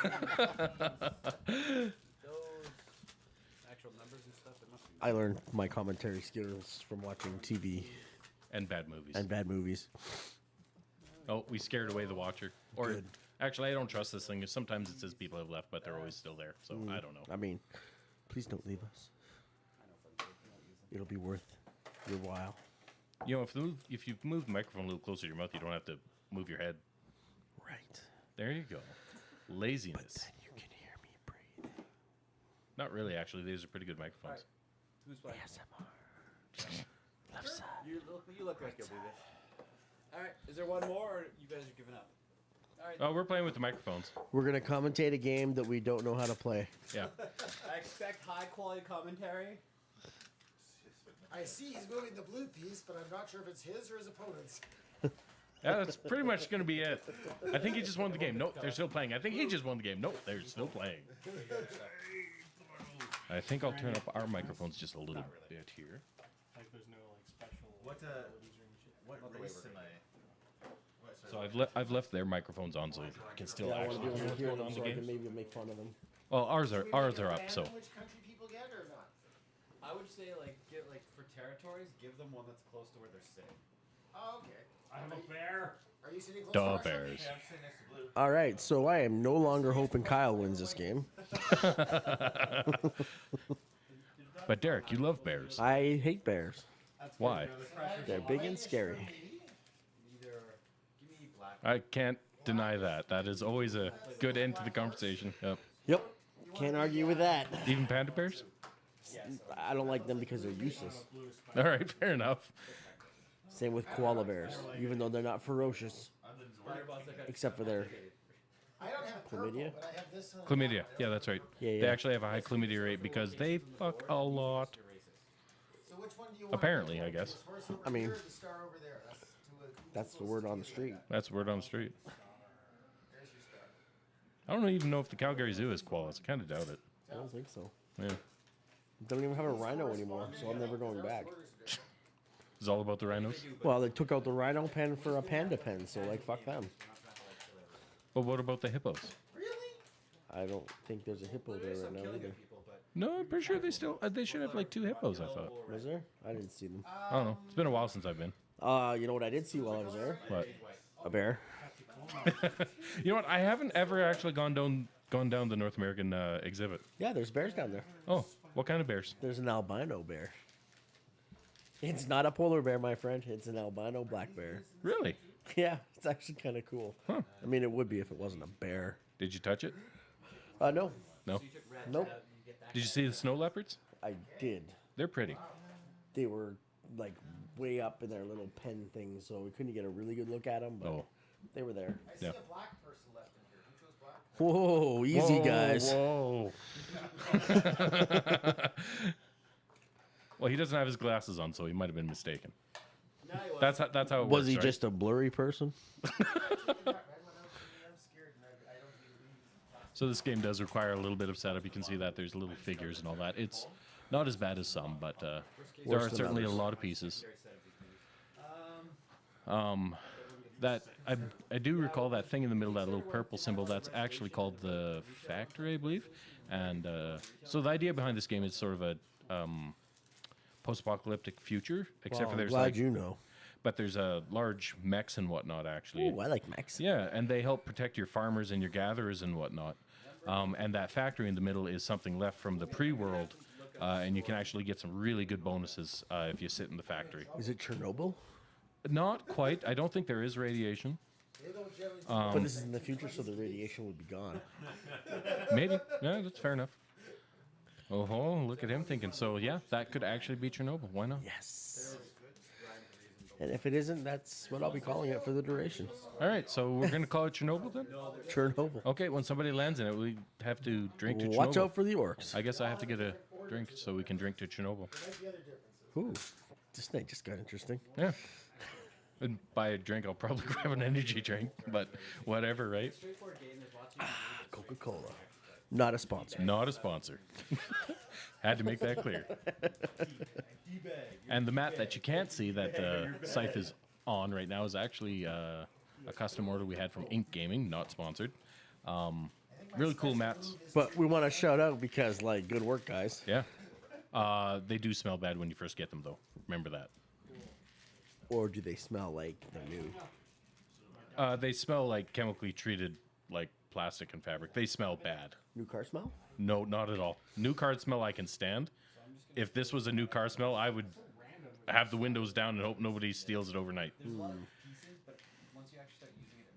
actual numbers and stuff. It must be. I learned my commentary skills from watching TV And bad movies. and bad movies. Oh, we scared away the watcher. Or Good. actually, I don't trust this thing. Sometimes it says people have left, but they're always still there. So I don't know. I mean, please don't leave us. It'll be worth your while. You know, if you move the microphone a little closer to your mouth, you don't have to move your head. Right. There you go. Laziness. Then you can hear me breathing. Not really, actually. These are pretty good microphones. Who's playing? ASMR. Left side. You look like you'll do this. All right. Is there one more, or you guys are giving up? All right. Oh, we're playing with the microphones. We're gonna commentate a game that we don't know how to play. Yeah. I expect high quality commentary. I see he's moving the blue piece, but I'm not sure if it's his or his opponent's. Yeah, that's pretty much going to be it. I think he just won the game. Nope, they're still playing. I think he just won the game. Nope, they're still playing. I think I'll turn up our microphones just a little bit here. Like there's no like special What abilities or any shit. what race am I? So I've left their microphones on so you can still Yeah, I want actually to be able hear to what's hear going them on in so the I can game. maybe make fun of them. Well, ours are up. So Which country people get or not? I would say like get like for territories, give them one that's close to where they're sitting. Oh, okay. I have a bear. Are you sitting close the to Russia? Bears. Yeah, I'm sitting next to Blue. All right, so I am no longer hoping Kyle wins this game. But Derek, you love bears. I hate bears. Why? They're big and scary. Either give me black. I can't deny that. That is always a good end to the conversation. Yep. Yep. Can't argue with that. Even panda bears? I don't like them because they're useless. All right, fair enough. Same with koala bears, even though they're not ferocious, except for their I don't have chlamydia. but I have this one. Chlamydia. Yeah, that's right. Yeah, They yeah. actually have a high chlamydia rate because they fuck a lot. So which one do you want? Apparently, I guess. This horse over I mean- here or the star over there? That's the word on the street. That's word on the street. There's your star. I don't even know if the Calgary Zoo has koalas. I kind of doubt it. I don't think so. Yeah. Don't even have a rhino anymore, so I'm never going back. It's all about the rhinos. Well, they took out the rhino pen for a panda pen, so like fuck them. But what about the hippos? I don't think there's a hippo there right now either. No, I'm pretty sure they should have like 2 hippos. I thought. Was there? I didn't see them. I don't know. It's been a while since I've been. You know what I did see while I was there? But A bear. you know what? I haven't ever actually gone down the North American exhibit. Yeah, there's bears down there. Oh, what kind of bears? There's an albino bear. It's not a polar bear, my friend. It's an albino black bear. Really? Yeah, it's actually kind of cool. Huh. I mean, it would be if it wasn't a bear. Did you touch it? No. No. Nope. Did you see the snow leopards? I did. They're pretty. They were like way up in their little pen things, so we couldn't get a really good look at them, but Oh. they were there. I see Yeah. a black person left in here. Who chose black? Whoa, easy, guys. Whoa. Well, he doesn't have his glasses on, so he might have been mistaken. That's how it works. Was he right? just a blurry person? I'm scared and I don't believe. So this game does require a little bit of setup. You can see that there's little figures and all that. It's not as bad as some, but there Worse are than certainly others. a lot of pieces. That I do recall that thing in the middle, that little purple symbol. That's actually called the factory, I believe. And so the idea behind this game is sort of a post-apocalyptic future, except Well, for I'm there's glad like, you know. but there's large mechs and whatnot actually. Oh, I like Max. Yeah, and they help protect your farmers and your gatherers and whatnot. And that factory in the middle is something left from the pre-world, and you can actually get some really good bonuses if you sit in the factory. Is it Chernobyl? Not quite. I don't think there is radiation. But this is in the future, so the radiation would be gone. Maybe. Yeah, that's fair enough. Oh, look at him thinking. So yeah, that could actually be Chernobyl. Why not? Yes. And if it isn't, that's what I'll be calling it for the duration. All right, so we're gonna call it Chernobyl then. Chernobyl. Okay, when somebody lands in it, we have to drink to Chernobyl. Watch out for the orcs. I guess I have to get a drink so we can drink to Chernobyl. Ooh, this night just got interesting. Yeah. And by a drink, I'll probably grab an energy drink, but whatever, right? Coca-Cola. Not a sponsor. Not a sponsor. Had to make that clear. And the mat that you can't see that Scythe is on right now is actually a custom order we had from Ink Gaming, not sponsored. Really cool mats. But we want to shout out because, like, good work, guys. Yeah. They do smell bad when you first get them, though. Remember that. Or do they smell like they're new? They smell like chemically treated, like plastic and fabric. They smell bad. New car smell? No, not at all. New car smell I can stand. If this was a new car smell, I would have the windows down and hope nobody steals it overnight.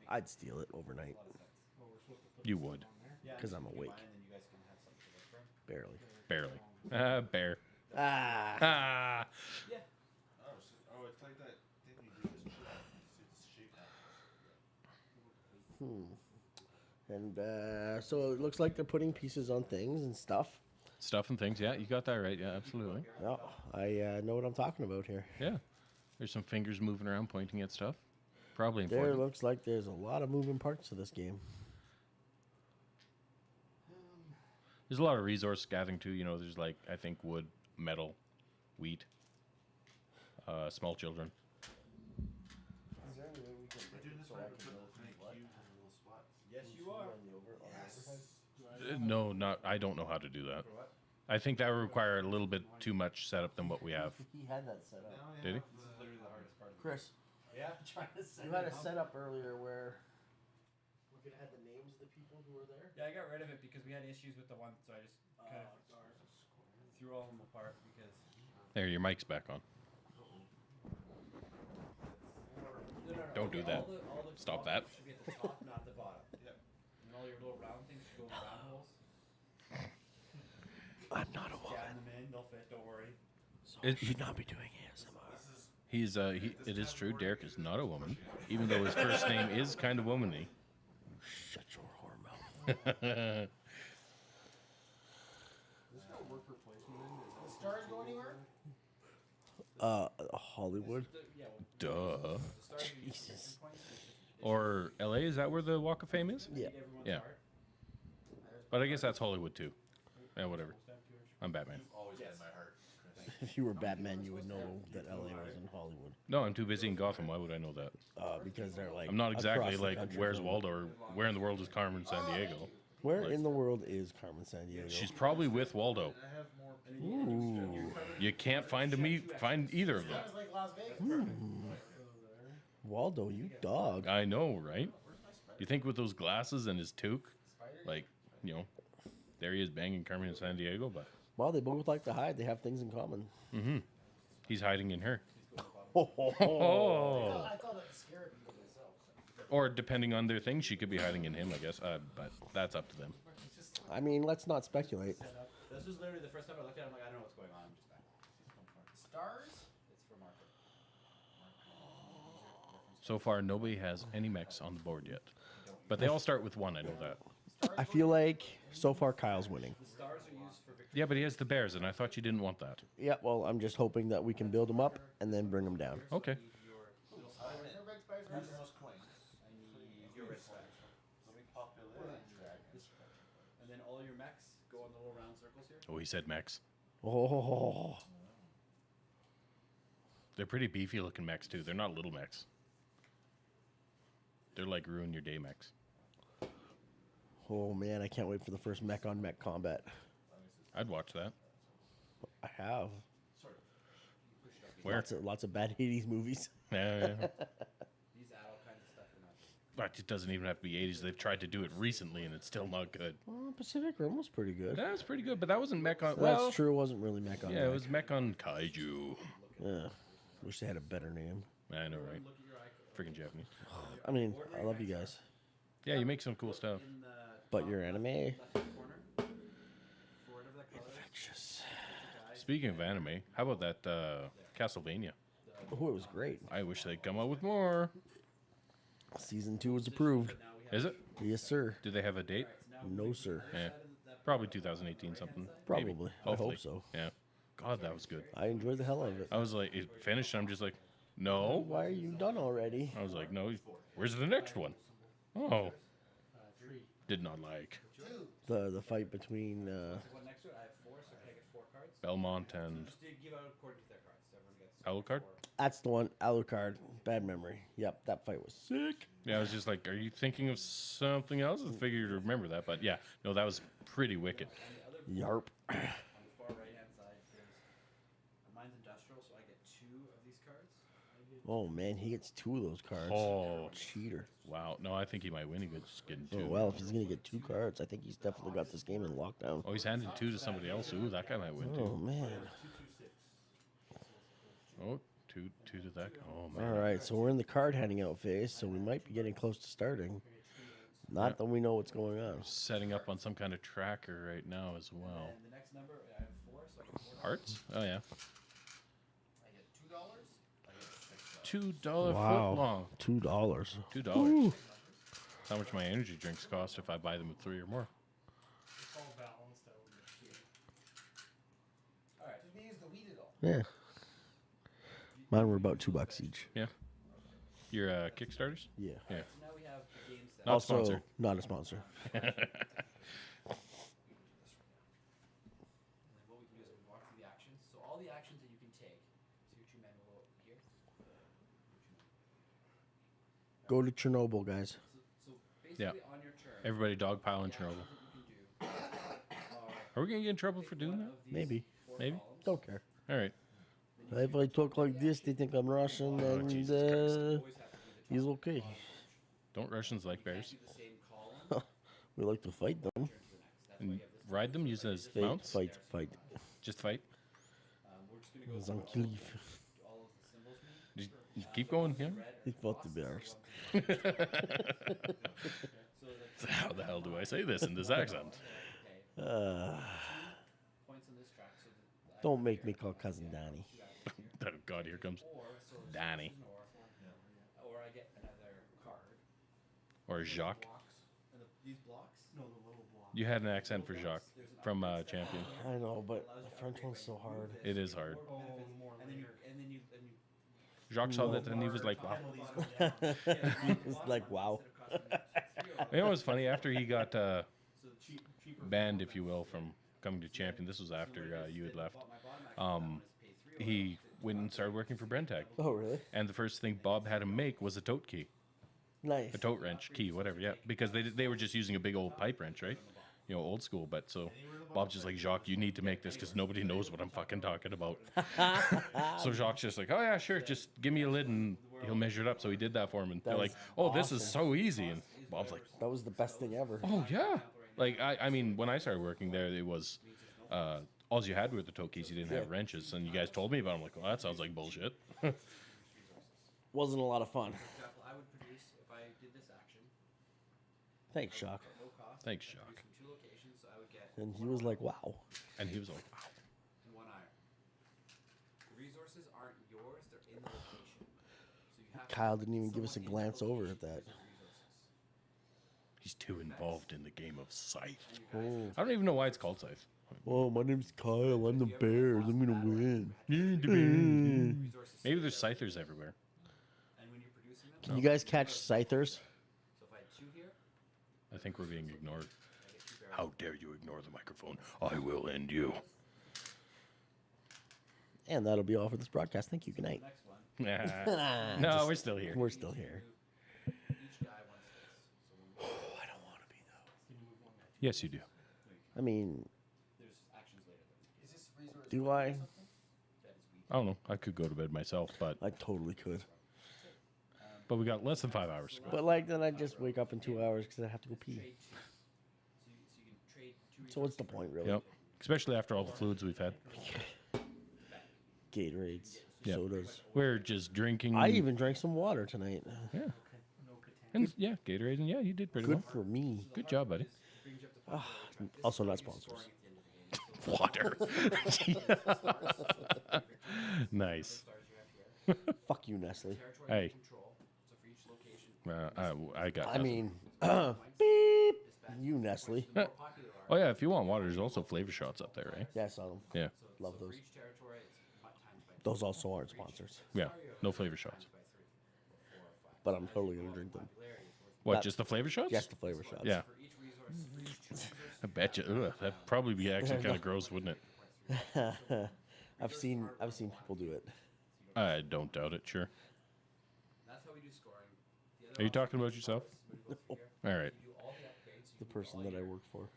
I'd steal it overnight You would. because I'm awake. Barely. Barely. Bear. Ah. Ah. Oh, it's like that thing you do. It's shaped now. And so it looks like they're putting pieces on things and stuff. Stuff and things. Yeah, you got that right. Yeah, absolutely. Yeah, I know what I'm talking about here. Yeah. There's some fingers moving around pointing at stuff. probably There important. looks like there's a lot of moving parts to this game. There's a lot of resource gathering too. You know, there's like I think wood, metal, wheat, small children. Is there any way we can We're doing this so right, I we're can putting know tiny what? cubes in little spots. Yes, Who's you who are. on the overhead? No, not. I don't know how to do that. For what? I think that would require a little bit too much setup than what we have. He had that set up. Now we Did he? have, This is literally the hardest part of it. Chris, Yeah, trying to set you had it a up. setup earlier where we could have the names of the people who were there. Yeah, I got rid of it because we had issues with the one, so I just kind of threw all of them apart because. There, your mic's back on. No, Don't do that. All the Stop columns that. should be at the top, not the bottom. Yep. And then all your little round things should go in the round holes. I'm not a Jam them in, they'll fit. Don't worry. So It- you should not be doing ASMR. He's it is true. Derek is not a woman, even though his first name is kind of womany. Shut your whore mouth. Does that work for placement then? Does the stars go anywhere? Hollywood. Yeah, well, Duh. the stars are used for Jesus. different points, so it's just- Or L.A. Is that where the Walk of Fame is? Yeah. everyone's Yeah. heart. But I guess that's Hollywood too. Yeah, whatever. I'm Batman. You've always had my heart, Chris. If you were Batman, you would know that LA was in Hollywood. No, I'm too busy in Gotham. Why would I know that? Because they're like. I'm not exactly across the like country where's from- Waldo or where in the world is Carmen San Diego. Where like- in the world is Carmen San Diego? She's probably with Waldo. I have more. Ooh. You can't find find either of them. That was like Las Vegas. Waldo, you dog. I know, right? You think with those glasses and his toque, like, you know, there he is banging Carmen San Diego, but Well, they both like to hide. They have things in common. he's hiding in her. Ho, ho, ho. Oh. I thought that scared people myself. Or depending on their thing, she could be hiding in him, I guess. But that's up to them. I mean, let's not speculate. This was literally the first time I looked at it. I'm like, I don't know what's going on. I'm just back. Stars? It's for market. So far, nobody has any mechs on the board yet. But they all start with one, I know that. I feel like so far Kyle's winning. The stars are used for victory. Yeah, but he has the bears, and I thought you didn't want that. Yeah, well, I'm just hoping that we can build them up and then bring them down. Okay. Everybody spiders are Who's the most coins? I need your red flag. Let me populate. And then all your mechs go on the little round circles here. Oh, he said mechs. Oh, They're pretty beefy looking mechs, too. They're not little mechs. They're like ruin your day mechs. oh man, I can't wait for the first mech on mech combat. I'd watch that. I have. Where? Lots of bad 80s movies. Yeah. These add all kinds of stuff in that. But it doesn't even have to be 80s. They've tried to do it recently, and it's still not good. Well, Pacific Rim was pretty good. That was pretty good, but that wasn't mech on... Well, That's true. It wasn't really mech on yeah, mech. it was mech on kaiju. Yeah. Wish they had a better name. I know, right? Freaking Japanese. I mean, I love you guys, Yeah, you make some cool stuff. In the but your anime. left corner, for whatever that color is, Infectious. Speaking of anime, how about that Castlevania? Oh, it was great. I wish they'd come out with more. Season 2 was approved. Is it? Yes, sir. Do they have a date? No, sir. Yeah. Probably 2018 something. Maybe. Probably. I Hopefully. hope so. Yeah. God, that was good. I enjoyed the hell out of it. I was like, it finished, and I'm just like, no. Why are you done already? I was like, no. Where's the next one? Oh. Did not like The fight between the one next to it, I have 4, so can I get 4 cards? Belmont and Just did give out according to their cards. So everyone gets Alucard. that's the one Alucard. Bad memory. Yep, that fight was sick. Yeah, I was just like, are you thinking of something else? I figured you'd remember that, but yeah, no, that was pretty wicked. Yarp. on the far right hand side. There's mine's industrial, so I get 2 of these cards. Oh man, he gets 2 of those cards. Oh, Cheater. wow. No, I think he might win. He could just getting 2. Oh well, if he's gonna get 2 cards, I think he's definitely got this game in lockdown. Oh, he's handing 2 to somebody else. Ooh, that guy might win Oh too. man. Oh, two to that. Oh All man. right, so we're in the card handing out phase, so we might be getting close to starting. Not that we know what's going on. Setting up on some kind of tracker right now as well. And the next number, I have 4, so I get $4. Hearts? Oh yeah. I get $2. $2 Wow. foot long. $2. $2. Ooh. How much my energy drinks cost if I buy them with 3 or more? It's all balanced out. Alright. Just use the weed it all. Yeah. Mine were about $2 each. Yeah. Your Kickstarters? Yeah. Yeah. So now we have the game set. Not also, sponsored. not a sponsor. And then what we can do is we walk through the actions. So all the actions that you can take. So your 2 men will go here. Go to Chernobyl, guys. So basically Yeah. on your turn, Everybody dogpile in the Chernobyl. actions that you can do Are we gonna get in trouble for doing one that? of these Maybe. 4 Maybe. columns. Don't care. All right. If I talk like this, they think I'm Russian, and Jesus Always have to do the he's top okay. bottom. Don't Russians like You can't bears? do the same column. We like to fight them. Turn to the next. That's why you And have this. ride them, use them as Fight, mounts? fight, fight. Just fight? We're just gonna go through Zankleef. all of the symbols mean. Just keep going, yeah. He fought the bears. So like How the hell do I say this in this accent? okay, Uh, points on this track so that don't make me call cousin Donnie. Oh God, here comes Danny or I get another card. or Jacques. And these blocks. No, the little blocks. You had an accent for Jacques from Champion. I know, but the French one's so hard. It is hard. And then you Jacques saw that and he was like, "Wow." It's like, wow. You know what's funny? After he got banned, if you will, from coming to Champion, this was after you had left. He went and started working for Brentag. Oh, really? And the first thing Bob had him make was a tote key, Nice. a tote wrench key, whatever. Yeah, because they were just using a big old pipe wrench, right? You know, old school. But so Bob's just like, Jacques, you need to make this because nobody knows what I'm fucking talking about. So Jacques just like, oh yeah, sure, just give me a lid and he'll measure it up. So he did that for him, and they're That like, is oh, this is awesome. so easy. And Bob's like, That was the best thing ever. oh yeah. Like I mean, when I started working there, it was all you had were the tote keys. You didn't have wrenches, and you guys told me about it. I'm like, well, that sounds like bullshit. Wasn't a lot of fun. For example, I would produce if I did this action. Thanks, Shock. At no cost. Thanks, I would Jacques. produce from 2 locations, so I would get And he was like, wow. And he was like, wow. and 1 iron. The resources aren't yours; they're in the location. So you have to Kyle didn't even give us a someone in glance the over location at that. uses resources. He's too involved in the game of Scythe. Oh. I don't even know why it's called Scythe. Oh, my name's Kyle. I'm the Bears. I'm gonna win. Resources. Maybe there's Scythers everywhere. And when you're producing them, Can you guys catch Scythers? so if I had 2 here, I think we're being ignored. I get 2 barrels. How dare you ignore the microphone? I will end you. And that'll be all for this broadcast. Thank you. Good night. Next one. No, we're still here. We're still here. Each guy wants this. So when I don't want to be though. Yes, you do. I mean, there's actions later. Is this resource? do I? That is weed. I don't know. I could go to bed myself, but I totally could. we got less than 5 hours to go. But like, then I just wake up in 2 hours because I have to go pee. Trade 2. So you can trade 2 So what's the point, really? Yep. Especially after all the fluids we've had. Gatorades, Yep. sodas. We're just drinking. I even drank some water tonight. Yeah. And yeah, Gatorade, and yeah, you did pretty Good well. for me. Good job, buddy. brings you up to popularity track. Also not sponsors. Scoring at the end of the game. Water. Nice. Stars you have here. Fuck you, Nestle. Territory Hey. you control. So for each location. I got. I nothing. mean, beep. dispatch You, Nestle. the more popular Oh are. yeah, if you want water, there's also flavor shots up there, right? Yeah, I saw them. Yeah. Love So those. for each territory, it's times by Those also aren't sponsors, Yeah. No flavor shots. times by 3 or 4 or 5. but I'm totally gonna drink them. Popularity is worth What? That- Just the flavor shots? Just the flavor shots. Yeah. for each resource, for each 2 resources. I bet you. Ugh, that'd probably be actually kind of gross, wouldn't it? I've seen people do it. I don't doubt it. Sure. That's how we do scoring. The other Are you option talking about yourself? is when we go through here, All right. you do all the upgrades. The You can do person all that I your, work for.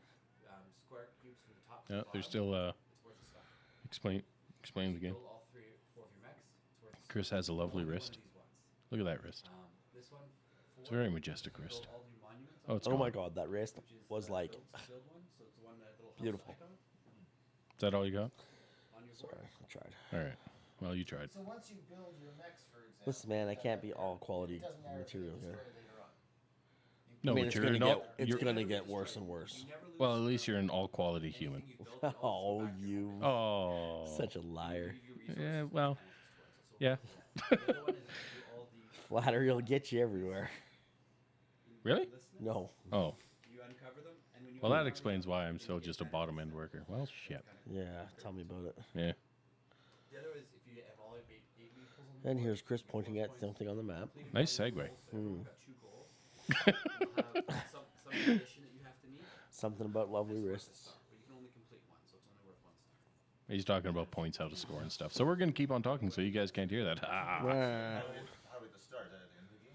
Square cubes from the top to Yeah. the There's bottom. still It's worth the stuff. explain the game. Build all 3 or 4 of your mechs. It's worth the Chris has a lovely wrist. these ones. Look at that wrist. This one, It's a very majestic wrist. build all new monuments. Oh, it's Oh my gone. god, that wrist which is was the like build one, so it's the one that little house beautiful. icon Is that all you got? on your Sorry, board. I tried. All right. Well, you tried. So once you build your mechs, for example, Listen, man, I can't be all it quality doesn't matter if you material get here. destroyed later on. No, I mean, but it's you're gonna not. get it's you're- gonna get worse and worse. You never lose Well, at least you're an all quality human. anything you built, you Oh, also back your you Oh. such a liar. give you resources Yeah. and Well. penalties towards it. So Yeah. the other one is if you do all the Flattery will get you everywhere. Really? listeners, No. Oh. you uncover them, and when you Well, that uncover explains them, why I'm still just a bottom end worker. Well, shit. Yeah, tell me about it. Yeah. The other is if you have all 8 vehicles on And here's Chris pointing at something on the map. Nice segue. Got 2 goals. You'll have some condition that you have to meet. Something about lovely This one's a wrists. star, but you can only complete 1, so it's only worth 1 star. He's talking about points, how to score and stuff. So we're gonna keep on talking, so you guys can't hear that. Ah. How do we get the start? At the end of the game?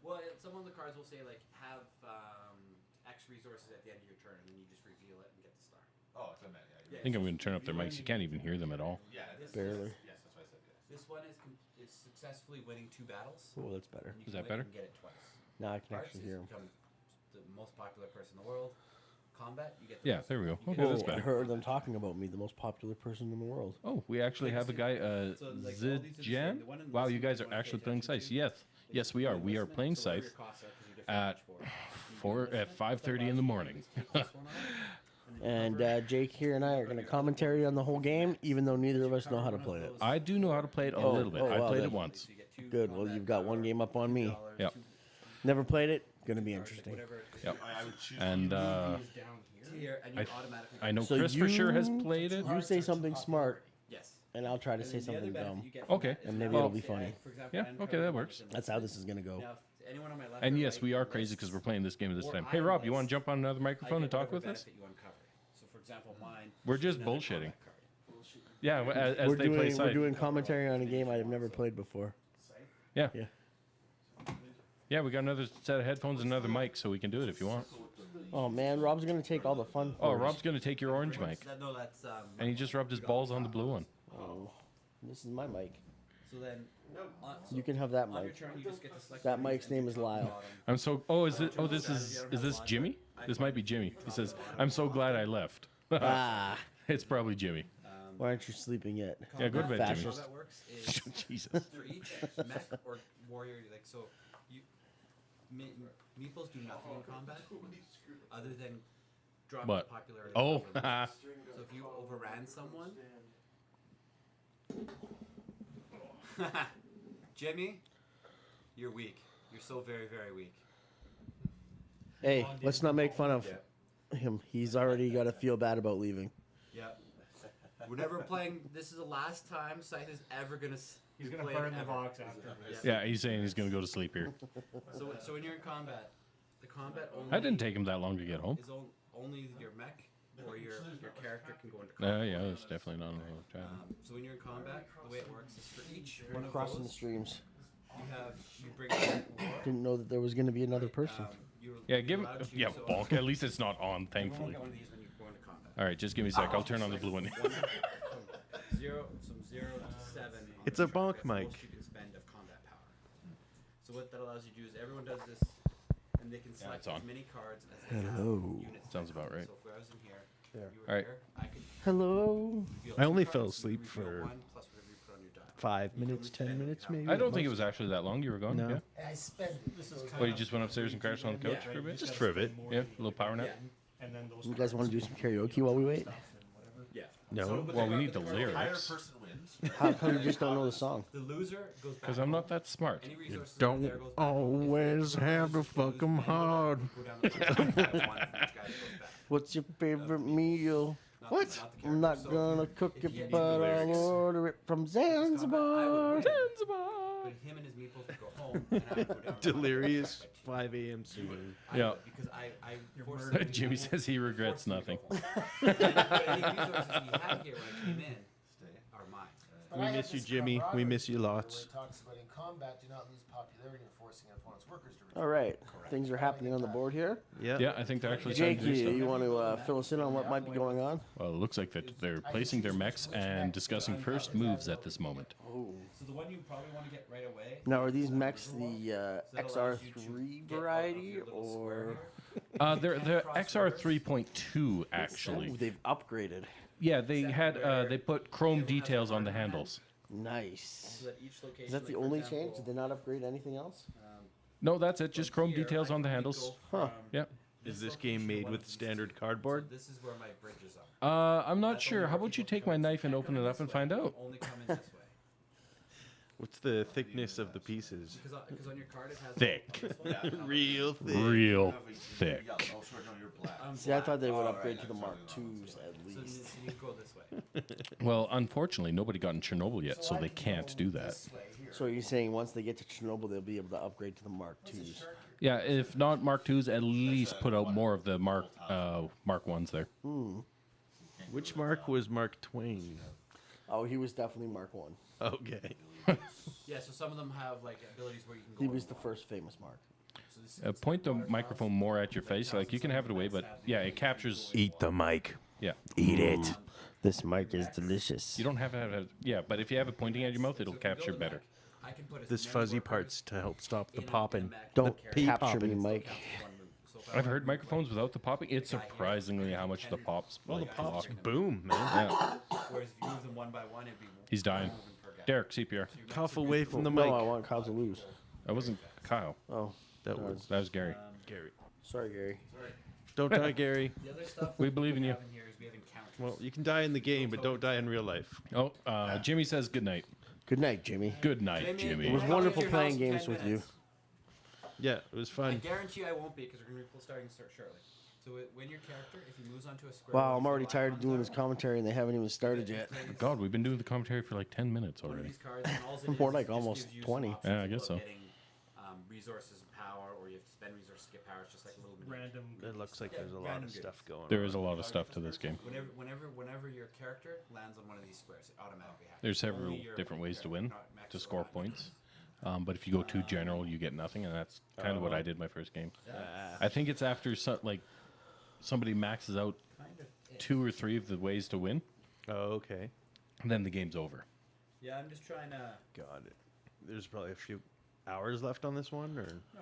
Well, some of the cards will say like have X resources at the end of your turn, and then you just reveal it and get the star. Oh, it's a man. Yeah. I think I'm gonna turn up their mics. You can't even hear them at all. Yeah. Barely. Yes, that's what I said. Yes. This one is successfully winning 2 battles. Oh, that's better. and you Is can that win better? and get it twice. Now I can Arts actually is hear him. become the most popular person in the world. Combat, you get. Yeah, most- there we go. you Okay, get that's Oh, I better. heard them talking about me, the most popular person in the world. Oh, we actually have a guy, So, like, all these are the same. Zijan. The one in Wow, this you one guys you are wanna pay actually playing attention Scythe. to. Yes, yes, we are. We are playing So whatever Scythe your costs are, 'cause you're different at match board. You 4 do at this one, 5:30 in the morning. take this one off, and then you And cover. Jake here and I are going to commentary on the whole game, even though neither of us know how to play it. I do know how to play it a Oh, little bit. oh, I wow, played then. it once. So you get 2 Good. Well, combat you've got one power, game up on me. $2, Yep. 2 Never played it. Going to be stars, like, interesting. whatever it is. Yep. I would choose. And These down here. Here, and you automatically. I know So Chris for sure has you- played it. You say something smart, Yes. and I'll try to And say then the other something benefit dumb. you get from Okay. that is And maybe now, it'll be say funny. for example, Yeah, I'm okay, covered that one works. in That's this. how this is going to go. Now, if anyone on my left And or yes, right we are crazy because lists we're playing this game at this or time. I Hey, Rob, you want list, to jump on another I microphone and get talk whatever with us? benefit you uncover. So, for example, mine. We're just another bullshitting. combat card. Yeah, as We're they play doing, Scythe. we're doing commentary on a game I've never played before. Yeah. Yeah. Yeah, we got another set of headphones and another mic, so we can do it if you want. Oh man, Rob's going to take all the fun. Oh, for us. Rob's gonna take your orange mic, No, that's and he just rubbed his balls on the blue one. Oh, this is my mic. So then, You can have that on your mic. turn, you just get to select That one of mic's these and name do is top and Lyle. bottom. I'm so. Oh, is it? Oh, is this Jimmy? This might be Jimmy. He says, "I'm so glad I left." Ah, It's probably Jimmy. why aren't you sleeping yet? Yeah, go to bed, Jimmy. Fascist. How that works is Jesus. for each mech or warrior, like so, you meeples do nothing in combat other than drop What? the popularity. Oh, of the list. So if you overran someone, Jimmy, you're weak. You're so very very weak. Hey, let's not make fun of him. He's already got to feel bad about leaving. Yep. We're never playing. This is the last time Scythe is ever gonna. He's gonna play burn the ever. box after this. yeah, he's saying he's gonna go to sleep here. So when you're in combat, the combat only. I didn't take him that long to get home. Is only your mech or your character can go into combat. Yeah, it's definitely not on the chat. So when you're in combat, the way it works is for each one of Crossing the those, streams. you bring in war. Didn't know that there was going to be another person. Yeah, give him. Yeah, bulk. At least it's not on, thankfully. One of these when you go into combat. All right, just give me a sec. I'll turn on the blue one. From 0 to 7. It's a bonk That's the mic. most you can spend of combat power. So what that allows you to do is everyone does this, and they can select it's on. as many cards as they Hello. have units. Sounds about right. So if I was in here, There. you were All right. here, I could Hello. reveal I two only cards, fell you asleep could reveal for one plus whatever you put on your die. 5 You can minutes, only 10 spend minutes, how- maybe. I don't at think it most. was actually that long. You were gone. No. Yeah. And I spent Well, you just went upstairs and crashed on the couch for a bit. Just for a bit. Yeah, a little power nap. And then those You guys want to do some karaoke while we wait? Yeah. No. Well, we need the Higher lyrics. person wins. How come you just don't know the song? The loser goes back. Because I'm not that smart. Any resources Don't there goes back. always If have to lose, fuck you 'em lose, hard. go down the list, one from each guy goes back. What's your favorite meal? Not- What? not the I'm not character. So gonna if cook if it, you need but the I'll lyrics, order it from this combat, I would Zanzibar. win. Zanzibar. But him and his meeples would go home, and I would go down. Delirious 5 a.m. singing. Yeah. Because I forced the Jimmy meeples- says he regrets forced them to nothing. go home. But any resources he had here when I came in are mine. We miss you, Jimmy. We miss you lots. Where it talks about in combat, do not lose popularity in forcing an opponent's workers to retreat. All right, things are happening on the board here. Yeah. Yeah, I think they're actually Jake, starting to do you stuff. want to fill us in on what might be going on? Well, it looks like that they're placing their mechs and discussing first moves at this moment. Oh. So the one you probably want to get right away. Now, are these mechs the So that allows you to XR3 get out of variety, your little square or here. They're XR 3.2 oh, actually. they've upgraded? Yeah, they had they put chrome details on the handles. Nice. So that each location, Is that the like, for only example, change? Did they not upgrade anything else? No, that's it. Just from chrome here, details I on the could handles. go Huh. from Yeah. Is this this game location to made one with of these standard two. cardboard? So this is where my bridges are. I'm not sure. How about you take my knife and open it up and find out? Only come in this way. What's the thickness of the pieces? Because on your card it has Thick. this one. Real thick. Real thick. Oh, sorry, no, you're black. See, I thought they would Oh, upgrade right, to the yeah, Mark sorry, IIs at So you least. go this way. Well, unfortunately, nobody got in Chernobyl yet, so they can't do that. This way here. So you're saying once they get to Chernobyl, they'll be able to upgrade to the Mark IIs? Yeah, if not Mark IIs, at least put out more of the Mark 1s there. Which Mark was Mark Twain? Oh, he was definitely Mark One. Okay. Yeah, so some of them have like abilities where you can go. He was the first famous Mark. So this is Point the microphone more at your face. Like you can have it away, but yeah, it captures. Eat the mic. Yeah, Eat it. This mic is delicious. you don't have to have it. Yeah, but if you have it pointing at your mouth, it'll capture better. I can put as This many fuzzy workers part's to help stop the in a popping. mech Don't carry capture me, popping. Mike. counts as one move. So if I I've want heard to microphones without the popping. It's surprisingly how much the pops. Well, the like, pops block. boom, man. Yeah, whereas if you move them one by one, it'd be he's dying. one movement per guy. Derek, CPR. Cough away from the No, mic. I want Kyle to lose. That wasn't Kyle. Oh, That was That was Gary. Gary. sorry, Gary. Don't die, Gary. The other stuff We believe in you. have in here is we have encounters. Well, you can die in the game, but don't die in real life. Oh, Jimmy says good night. Good night, Jimmy. Good night, It Jimmy. was I'll be at wonderful your playing house in games 10 with you. minutes. Yeah, it was I fun. guarantee I won't be because we're going to be starting shortly. So when your character, if he moves onto a square. Wow, where I'm you already see tired of icons doing are, this commentary and they haven't even started yet. plays God, we've been doing the commentary for like 10 minutes one of already. these cards, and all it More is like just almost gives you 20. some options Yeah, I guess about so. getting, resources and power, or you have to spend resources to get power. It's just like a little mini. Random. It looks like there's a lot of stuff going on. There is a lot of stuff to this game. Whenever your character lands on one of these squares, it automatically happens. There's several Only your different ways to character, win, not max to or score max. points. But if you go too general, you get nothing, and that's kind of what I did my first game. I think it's after somebody maxes out Kind of it. 2 or 3 of the ways to win, Oh, okay. then the game's over. Yeah, I'm just trying to. Got it. There's probably a few hours left on this one, or No.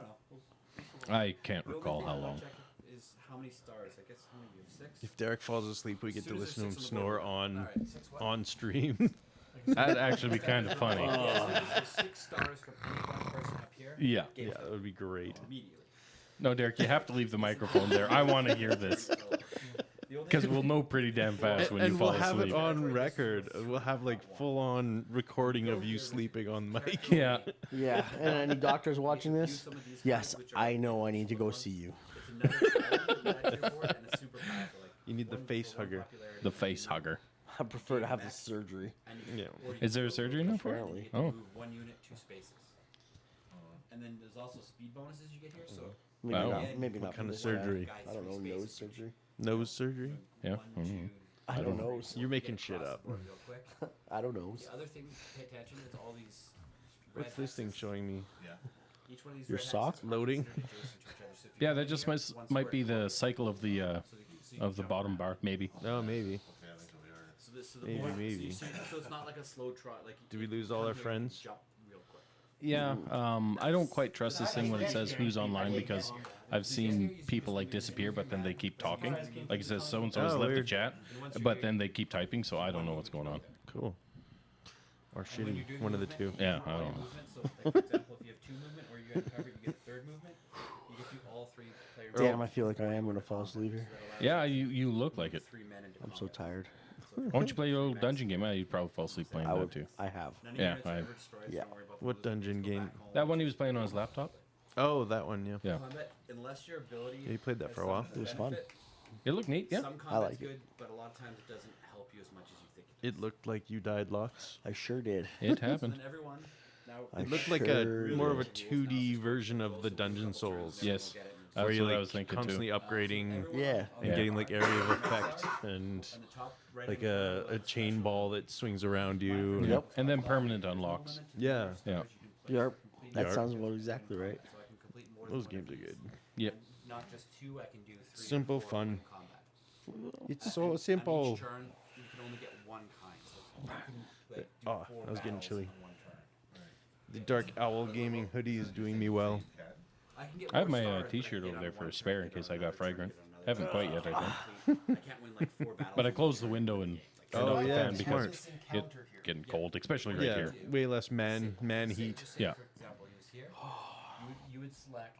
I can't The only recall thing how I wanna long. check is how many stars. I guess how many do you have? 6. if Derek falls asleep, we get to Soon as listen to him there's 6 on the snore board. on Alright, 6 what? on stream. That'd actually be kind of funny. Yeah, as soon as there's 6 stars for any one person up here. Yeah. game's Yeah, that would be great. immediately. No, Derek, you have to leave the microphone there. I want to hear this. The only Because we'll know pretty damn fast when you And fall we'll have asleep. it on record. We'll have like full on recording of you sleeping on mic. Yeah. Yeah, and any doctors watching use this? some of these Yes, cards, which are I know I need to go see you. It's another style to add to your board, and it's super powerful. Like You need the one face for one hugger. popularity, The face hugger. I prefer to have the surgery. and you can- Yeah. or you Is there a can surgery now for it? Apparently. You get to Oh. move 1 unit, 2 spaces. And then there's also speed bonuses you get here. So Maybe Wow. not. Maybe What not. kind for of this guy. surgery? I don't know. Nose surgery. Nose surgery? Yeah. 1, Mhm. 2, I don't know. You're making get shit across up. the board real quick. I don't know. The other thing to pay attention is all these. What's red this thing X's. showing me? Each one of these Your red sock? X's are Loading? considered adjacent to each other. So if you Yeah, go that in just here, might one be square the cycle of the so you can jump bottom around. bar, maybe. Oh, maybe. So the Maybe, board, maybe. So it's not like a slow trot. Like Do we you lose come all our here, you friends? Jump real quick. Yeah, I don't quite trust this thing when it says who's online because I've seen people like disappear, but then they keep talking. Like it says so and so has Oh, left the weird. chat, but then they keep typing, so I don't know what's going on. Cool. Or And when you're shitty. doing One of the movement, two. Yeah, all I your don't know. movement, so like, for example, if you have 2 movement or you have covered, you get a 3rd movement. You get to all 3 players. Damn, I feel like I am gonna fall asleep here. Yeah, you look like it. 3 men into I'm so combat. tired. So Why don't you play your little dungeon game? You'd probably fall asleep playing I that would. too. I have. none of Yeah, your units are I- ever destroyed, so yeah. don't worry about What losing. dungeon Just go game? back home. That one he was playing on his laptop. Oh, that one, yeah. Yeah, Combat, unless your ability. Yeah, you played that has for a while. something It was to fun. benefit, it looked neat. Yeah, Some I combat's like it. good, but a lot of times it doesn't help you as much as you think it does. It looked like you died lots. I sure did. it So happened. then everyone. Now, I It looked like sure a more of a did. 2D version of the Dungeon Souls. Yes. Where That's you're what I like was thinking constantly too. upgrading Yeah. and Yeah. getting like area of effect and like a chain ball that swings around you. and- Yep. And then permanent unlocks. Yeah. Yeah. Yep. That Yarp. sounds about exactly right. Those games are good. Yep. Not just 2, I can do 3. Simple or 4 fun. in combat. It's so On simple. each turn, you can only get 1 kind. So you can, like, do Oh, 4 that was getting battles chilly. in 1 turn. The Dark Owl Gaming hoodie is doing me well. I can get I have more my stars, but I T-shirt can get over on there for one a spare in turn, case get I on got another turn, fragrant. get on another Haven't turn. quite yet, I think. I can't win like 4 battles. But I in closed the one window and turned Oh, off the yeah, fan smart. because it's getting cold, especially right Yeah, here. way less man Say- heat. just say, Yeah. For example, he was here. You would select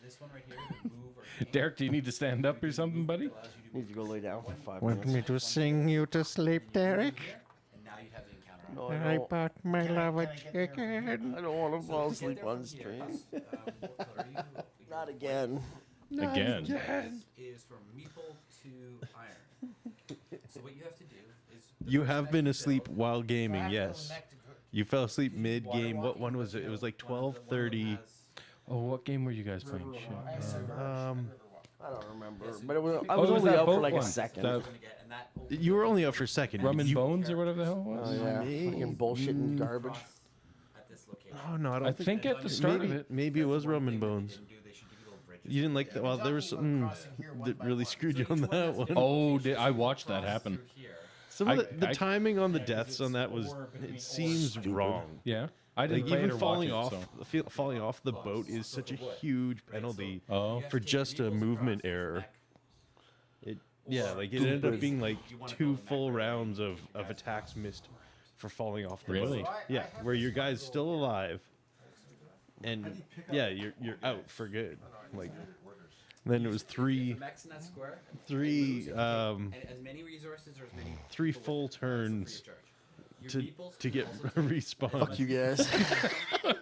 this one right here, to move or gain. Derek, do you need to stand up or something, buddy? It allows you to Need to go lay down for 5 Want minutes. me to sing you to sleep, Derek? and now you'd have the encounter on. No, I I don't. bought my love a chicken. I don't want to So fall to get asleep there on from stream. here, what color are you? Not again. Again. This is from meeple to iron. So what you have to do is. the You first have mech been you asleep build- while gaming, yes. You fell asleep mid game. What one was it? It was like 12:30. Oh, what game were you guys playing? Shit. I don't remember, but it was, I Oh, was it was only that out for boat like one. a second. That You were only out for a second. Rum and You- Bones or whatever the hell it was. Oh yeah, fucking bullshit and garbage. At this location. Oh no, I don't I think at the start of it. Maybe it was Rum and Bones. You didn't like that? Well, there was something that really screwed you on that one. Oh, I watched that happen. Some of I- the I- timing on the deaths on that was, it seems wrong. Yeah, I didn't Like play even it or falling watch off, it, so. falling off the boat is such a huge penalty Oh, for just a movement error. Yeah, like it ended up being like 2 full rounds of attacks missed for falling off the Really? boat. Yeah, where your guy's still alive, and yeah, you're out for good. Like then it was three Max in that square. um, And as many resources or as many 3 full turns to get respawn. Fuck you guys.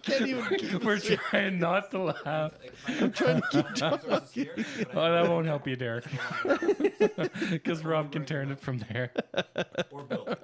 Can't even keep we're trying not to laugh. I'm trying to keep talking. Oh, that won't help you, Derek. Because Rob can turn it from there. or buildings.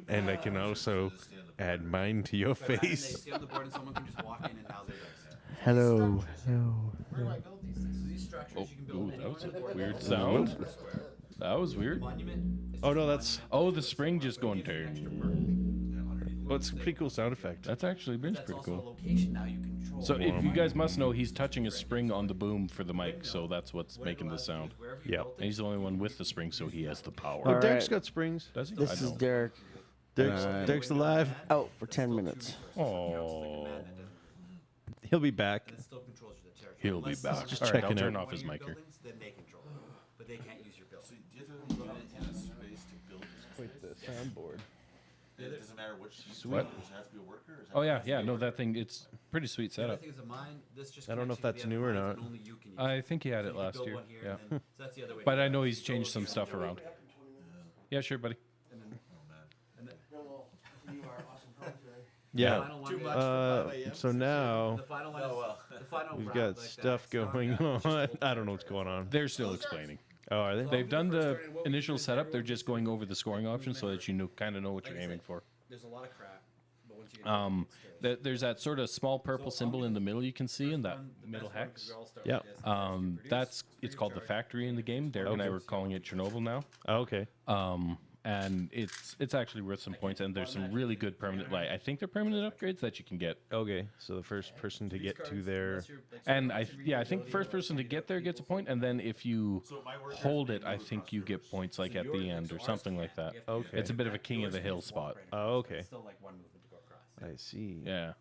And I can also add mine to your And they face. stay on the board and someone can just walk in and now they're like. Hello. Hello. Where do I build these things? So these structures Oh, you can build ooh, any that was on the a board. weird That sound. square. That was weird. Monument is Oh just no, a that's Oh, the spring just going turn. well, it's a pretty cool sound effect. That's actually been That's pretty also a cool. location now you control. So if you guys must know, he's touching a spring on the boom for the mic, so that's what's making the sound. Yep. And he's the only one with the spring, so he has the power. Oh, All Derek's right. got springs. Does he? I This is don't. Derek. Derek's alive. Out for 10 minutes. Oh, He'll be back. And it still controls your territory. he'll be Unless back. Just All right, I'll checking turn out. off his mic here. buildings, then they control it. But they can't use your building. So do you have to put it in a space to build this? Wait, the soundboard. It doesn't matter which. Sweet. Does it have to be a worker? Or is it Oh have yeah, to yeah. be a No, worker? that thing, it's pretty sweet The other setup. thing is a mine, this just I don't know if connects that's you to the new or other mines not. and only you can use I think he had So it you can last build year. one here Yeah, and then- so that's the other way but to I do know it. he's changed some stuff around. Yeah, sure, buddy. And then, and then Yeah. the final one Too is- much for 5 a.m. So now the final one is the final we've round, got like stuff that, going it's not- on. it's just I don't know what's going on. They're still explaining. Oh, are they? They've done the initial setup. They're just going over the scoring options so that you kind of know what you're aiming for. There's a lot of crap, but once you get There's that sort of small purple symbol in the middle you can see in that middle hex. Yeah. It's called the factory in the game. Derek and I were calling it Chernobyl now. Oh, okay. And it's actually worth some points, and there's some really good permanent. Like I think they're permanent upgrades that you can get. Okay. So the first person to get to there. And I think first person to get there gets a point, and then if you hold it, I think you get points like at the end or something like that. Okay. It's a bit of a king of the hill spot. Oh, okay. It's still like one movement to go across. I see. Yeah.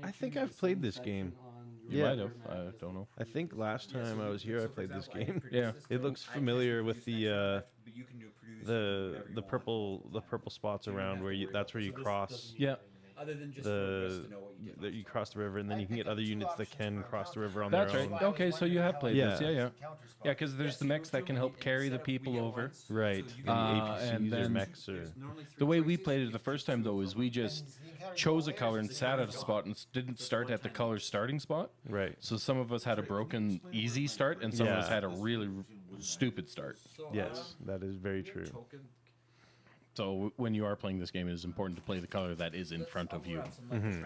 I think I've played this game. You Yeah. might have. I don't know. I think last time I was here, I played this game. Yeah. It looks familiar with the But you can do produce whatever you want. the purple spots around where that's where you cross Yeah. Other than just for us the to know what you get. that you cross the river, and then you can get other units that can cross the river on That's their right. own. Okay, so you have played this. Yeah. Yeah, yeah. Yeah, because there's the mechs that can help carry the people over. Right. So you And can- the APCs and or then- mechs or There's normally three The way we choices. played it the first time, though, is we just chose a color and sat at a spot and didn't start at the color's starting spot. right. So some of us had a broken easy start, and some of us Yeah. had a really stupid start. So, Yes, that is very true. token. So when you are playing this game, it is important to play the color that is in front of you,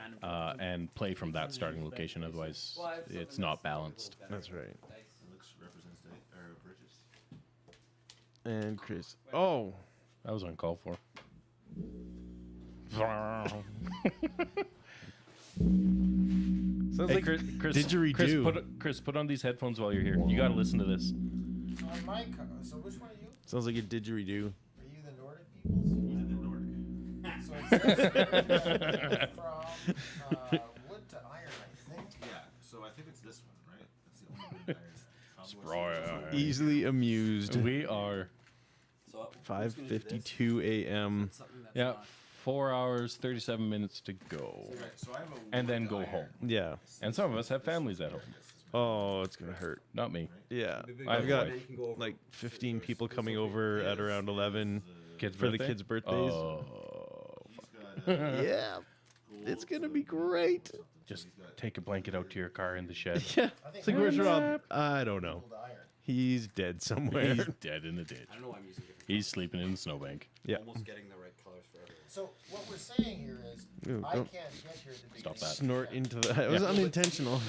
and play from that starting location. Otherwise, it's not balanced. That's right. It looks represents or bridges. And Chris. Oh, That was uncalled for. sounds Hey, like Chris, didgeridoo. Chris, put on these headphones while you're here. You got to listen to this. On my so which one are you? Sounds like a didgeridoo. Are you the Nordic peoples? He's in the Nordic. So it says from wood to iron, I think. Yeah. So I think it's this one, right? That's the only wood iron. Easily amused. We are, So 5:52 a.m. something that's yeah, not- 4 hours, 37 minutes to go. Right, so I have a And wood then to go iron. home. Yeah. And some of us have families at home. Oh, it's gonna hurt. Not me. Yeah. I've I've got You can go over like 15 people coming over at around 11 Kids' for the birthday? kids' birthdays. Oh, He's got Yeah. It's gonna be great. just take a blanket out to your car in the shed. Yeah. It's like, where's Rob? I don't know. Wood to iron. He's dead somewhere. He's dead in the ditch. I don't know why I'm using different He's sleeping in the snowbank. Yeah. Almost getting the right colors for everyone. So what we're saying here is, Ooh, I don't can't get here at the Stop beginning. that. snort into the. It was Yeah. unintentional.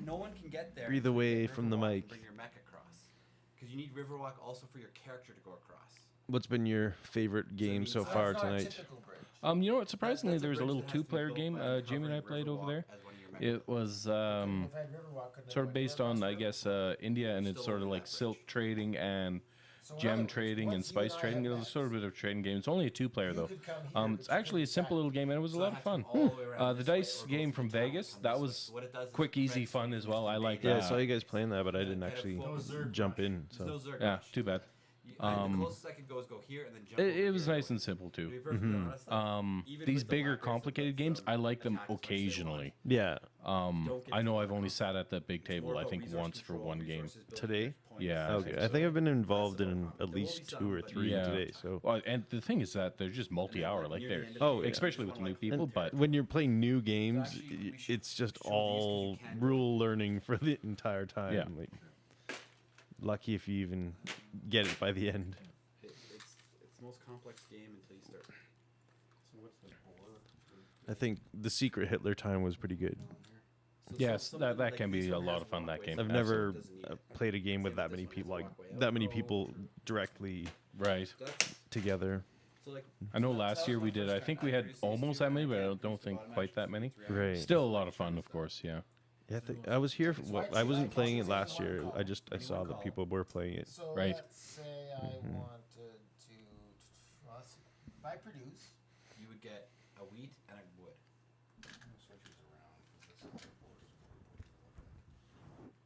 No one can get there. Breathe until you away get from the Riverwalk and mic. Bring your mech across, because you need Riverwalk also for your character to go across. What's been your favorite game so So far that's not a tonight? typical bridge. You know what? Surprisingly, That's a there was a bridge little that has to be two-player built game. by Jamie and I covering played over Riverwalk there. as one of your mech It was If I had Riverwalk, couldn't I sort go of based across on, I there? guess, India, and it's Still sort of over like that silk bridge. trading and So in other gem words, trading and once you and spice I trading. have It was sort of a bit of a trading game. It's only a two-player You though. could come here, It's but you actually a couldn't simple back. little game, and it was a So lot I of have to fun. go all the way around The this way dice or go game through from town and Vegas, come that this way. was So what it does is quick, it easy prevents fun you as from well. just I like invading. Yeah, I that. saw you guys playing that, but I Yeah, didn't kind of actually focus. jump in. There's So no Zerg Yeah, rush. too bad. The closest I could go is go here and then jump. It over was here. nice and simple To be too. perfectly honest, like, even These with the bigger, lack of complicated some games, I like them attacks as much as they want, occasionally. yeah, don't get I know too I've far only across. sat at that big It's more table, I about think, resource once for control, one game. resources built Today? in points. Yeah, I okay. think I think I've been involved That's in no at problem. There will least be 2 or some, 3 Yeah. today. So Well, and the thing is that they're just multi-hour, like near they're the end of the Oh, day, especially you with just new wanna, like, people. there. But when you're playing new games, actually, we should it's just show these 'cause you all can go rule learning for the entire time. Yeah. Like, lucky if you even get it by the end. It's the most complex game until you start. So what's the board? I think the Secret Hitler time was pretty good. yes, something that like can this be a one lot has of fun. That walkways. game. I've Absolutely. never doesn't need it. played a game with Same that with many this one, people, it's a like walkway out. that many people directly Right. That's together. so like. I know last year we did. I think we had almost that many, but I don't think quite that many. Right. Still a lot of fun, of course. Yeah. Yeah, I was here. I wasn't playing it last year. I saw that people were playing it. So Right. let's say I wanted to, let's see, if I produce, You would get a wheat and a wood.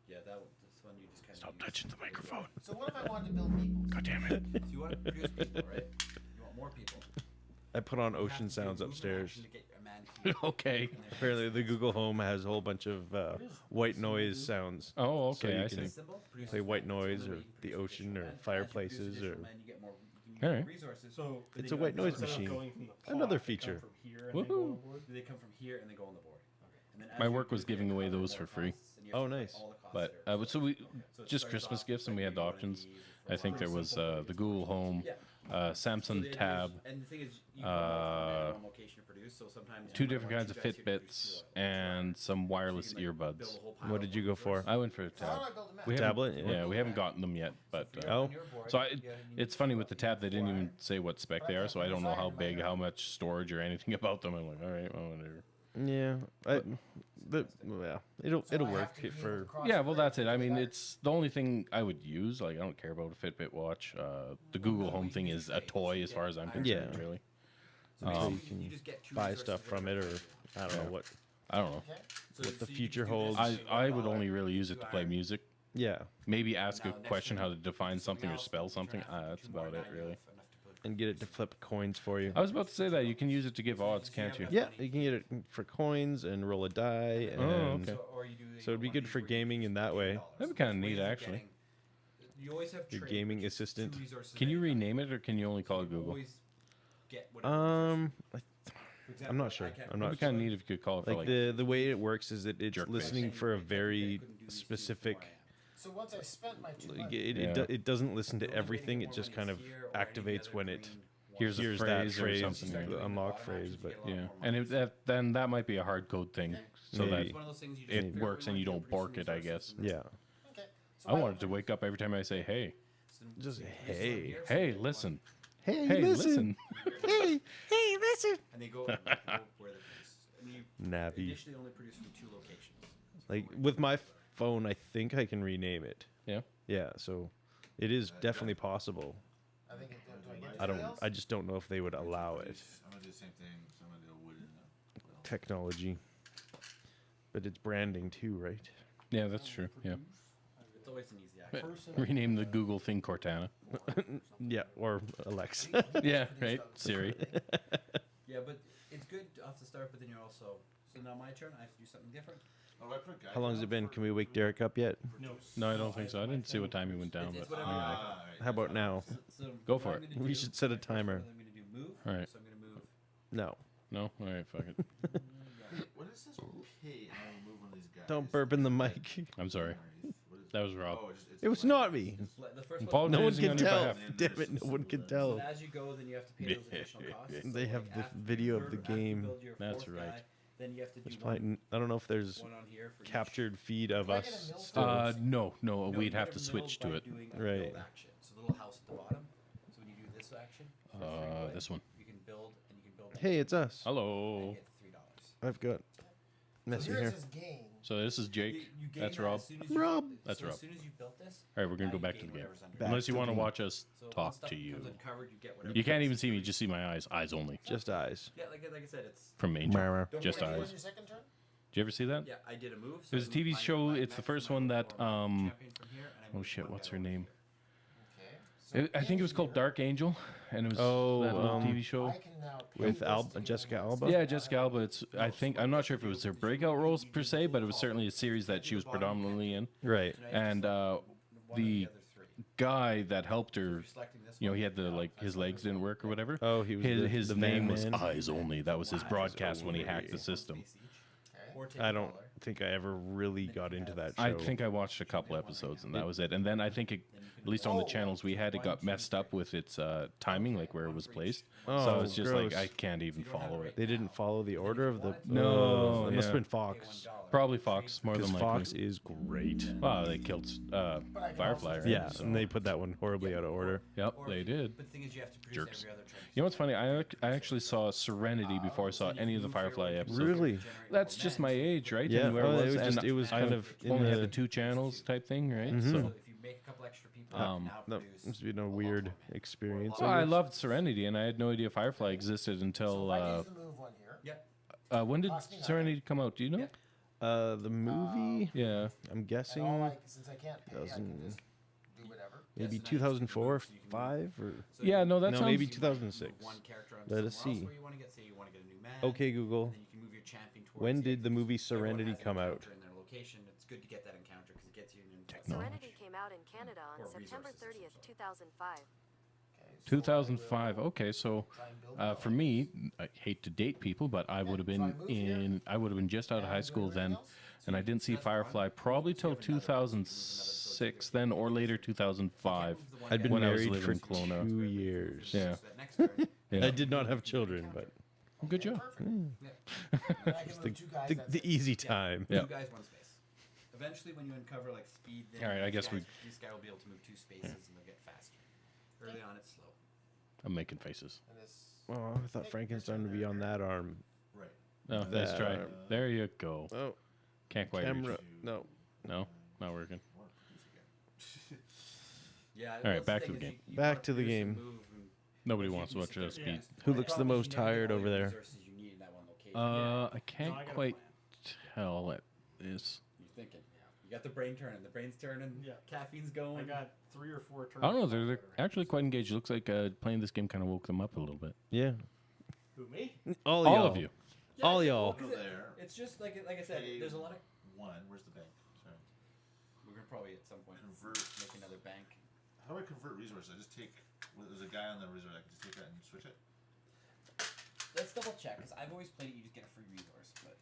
Yeah, that's one you just kind of. Stop touching the microphone. so what if I wanted to build peoples? God damn it. So you want to produce people, right? You want more people. I put on You have ocean to do sounds movement upstairs. action to get a man key. Okay. And there's Apparently, the Google Home has a whole bunch of white noise sounds. Oh, So okay. you I can see. symbol, produces play white men. So noise the way or you can the produce ocean additional or men. As you produce fireplaces additional or- men, you get more Alright. resources. So It's a white noise instead of machine. going from the Another pot, they come feature. from here and they go Woohoo. on board? They come from here and they go on the board. And then as My you work was produce, they giving away cover those more for free. costs, and you have Oh, to pay nice. all the costs But there. so we So it just starts Christmas off gifts, and like we had the maybe one of options. these I or think there was the Google Home, Yeah. So Samsung the idea is- Tab, and the thing is, you don't know from one location to produce, so sometimes two you might different want kinds of two guys here to produce Fitbits, two at once. and some wireless So you can, like, build earbuds. a whole pile What of did you go for? I went for a So how tab. do I build a map? We haven't- Tablet? Yeah, we haven't gotten them yet, but Oh. so it's funny with the tab. They didn't even say what spec they are, so I don't know how big, how much storage, or anything about them. I'm like, all right, well, whatever. Yeah, it'll So I have work to be able to for. cross Yeah, the well, bridge that's it. I to mean, get it's the only thing I would use. Like, I don't care about a Fitbit watch. The Google Home thing is a toy as far as I'm concerned, Yeah. really. So basically, you can just get two buy resources stuff from it, or I don't know what. I don't know. Okay. So what the you future can do this, holds. so you I get would dollar, only really use it to play iron. music. Yeah, Maybe ask a Now, next question turn, how to define do something or else, spell you something. turn after That's two more, about now it, you really. have enough to put- and get it to flip coins for you. I was about to say that you can use it to give odds, can't you? Yeah, you can get it for coins and roll a die, and Oh, okay. or you do, So it'd be one good of these for where you gaming use in that way. $80. That'd be kinda Ways neat, of actually. getting- You always have Your trade, gaming which is two assistant. resources Can that you got. rename it, or can you only call So it you Google? always get whatever resource. I For example, I'm not I sure. can't I'm It'd not be kind of neat if you could call it for like like. the way it works is that it's Jerk face. listening for a very specific. So once I spent my Like, 200, it doesn't listen to everything. It just kind of activates when it Here's a hears that phrase or phrase, something, the yeah. unlock phrase. But Yeah, and then that might be a hard code thing, so Maybe. that It's one of those things you just it figure out works what and you want don't to do, bark produce it, I some guess. resources, yeah, okay. So I wanted to wake up every time I say, "Hey, just and hey, here, so hey, they go listen, on- hey, hey, listen, hey, listen. And they go where they produce. And you Navi. initially only produce from 2 locations. Like with my phone, I think I can rename it. yeah." Yeah, so it is definitely possible. I think do I get I don't. anything else? I just don't know if they would allow it. I'm gonna do the same thing. So I'm gonna do a wooden. Technology, but it's branding too, right? Yeah, that's true. Yeah, It's always an easy action. rename the Google thing Cortana. Yeah, or Alexa. Yeah, right. Siri. Yeah, but it's good off the start, but then you're also. So now my turn, I have to do something different. Oh, I put a guy How long has down it been? for- Can we wake Derek up yet? No, I don't think so. I didn't see what time he went down, It's but whatever. anyway. How about now? So Go what for I'm it. gonna We do- should set a first one timer. I'm gonna do move. All right. So I'm gonna move. No. No, all right, fuck it. What is this P? And I remove one of these guys. Don't burp in the mic. I'm sorry. What is That was Rob. Oh, It was not me. The first one. No one Apologizing can on your tell. behalf. Damn it, no one can So tell. then as you go, then you have to pay those additional costs. They So, have like, the after you video of third- the after you game. build your That's fourth right. guy, then you have to do It's one, probably, I don't know if there's one on here for each. captured feed of Can I us get a milk still. No, No, we'd you have get to a switch middle to by it. doing a Right. build action. So the little house at the bottom. So when you do this action, for free play, This one. you can build and you can build. Hey, it's us. And Hello. you get $3. I've got So messy here's hair. his game. So this is Jake. You gain That's that Rob. as soon as you- Rob. That's so Rob. As soon as you built this. All right, we're gonna now go you back gain to the game. whatever's under it. Back Unless you to want to the- watch us So when talk stuff to you. comes uncovered, you get whatever You can't comes. even see me. Just see my eyes. Eyes only. Just eyes. Yeah, like I said, it's. From Angel. Don't Just worry, Did you eyes. win your second turn? Did you ever see that? Yeah, I did a move. There's a I TV moved show. my It's the max first amount one of that power champion from here, and I Oh moved shit! one What's guy her over name? Okay. So I think it was in called here, Dark Angel, and it was Oh, that little TV show. I can now With put Al- this to Jessica you. Alba? Yeah, Jessica Alba. It's I'm not sure if it was her breakout roles per se, but it was certainly a series that she was predominantly in. Right. And one of the other three. guy that helped her, If you're selecting this you know, one, he had the like his legs didn't work or whatever. Oh, he was His the name van was man. Eyes Only. That was his broadcast when he hacked the system. space each, Okay. or take I a don't dollar, think I ever really got into that show. I think I watched a couple episodes and that was it. And then I think, at least on the channels we had, it got messed up with its timing, like where it was placed. So Oh, it's just gross. like I can't even follow it. They didn't follow the order of the. No, Oh, it must have yeah. been Fox. Probably Fox, more Because than likely. Fox is great. Well, they killed Firefly, right? Yeah, So- and they put that one horribly out of order. Yep, or they if you- did. But the thing is, you have to produce Jerks. every other turn. You know what's funny? I actually saw Serenity before I saw any of the Firefly episodes. Really? That's just my age, right? Yeah, And where oh, it it was and just- it was I kind of in only had the- the 2 channels type thing, right? Mhm. So, So if you make a couple extra people, you can now That produce must have been a lot weird more. experience. well, I loved Serenity, and I had no idea Firefly existed until So I use the move one here. Yep. when did Cost me nothing. Serenity come out? Do you know? The movie, Yeah. I'm And guessing all I, since I can't pay, I can doesn't- just do whatever. maybe so now you just 2004, move, so you can move. 5, or So Yeah, no, that no, sounds. maybe you might 2006. move one character on Let us somewhere else see. where you want to get, say you want to get a new man. Okay, Google. And then you can move your champion towards When it. did the movie Everyone Serenity has an come out? encounter in their location. It's good to get that encounter because it gets you an info. Serenity came out in Canada on Or September resources, 30th, 2005. Okay, so 2005. Okay, so try and build for me, I hate to date people, but I would have been I would have been just out of high school then, and I didn't see Firefly probably till 2006 then, or later 2005. I'd been when I was married living for in Kelowna. 2 years. Yeah. So that next turn, Yeah. I did not have children, but Good job. Perfect. And I can move two guys, the, that's the it. easy time. Yeah. two guys, one space. Eventually, when you uncover like speed, then All right, I these guess guys, we- this guy will be able to move 2 spaces and they'll get faster. Early on, it's slow. I'm making faces. And this, Oh, I thought Frankenstein would be on that arm. Right. Oh, let's That try. arm. There you go. Oh, Can't quite camera. reach. No. No, not working. Yeah. All right, back to the game. Back to the game. Nobody wants to watch us speed. Who looks the most tired over there? I can't I got a quite plan. tell at this. You're thinking. You got the brain turning. The brain's turning. Yeah. Caffeine's going. I got 3 or 4 turns. I don't know. They're actually quite engaged. It looks like playing this game kind of woke them up a little bit. Yeah. Who, me? All All y'all. of you. All y'all. Because it's just like I said. There's a lot of. Where's the bank? Sorry. We're gonna probably at some point Convert. make another bank. How do I convert resources? I just take. There's a guy on the resource. I can just take that and switch it. Let's double check because I've always played it. You just get a free resource, but.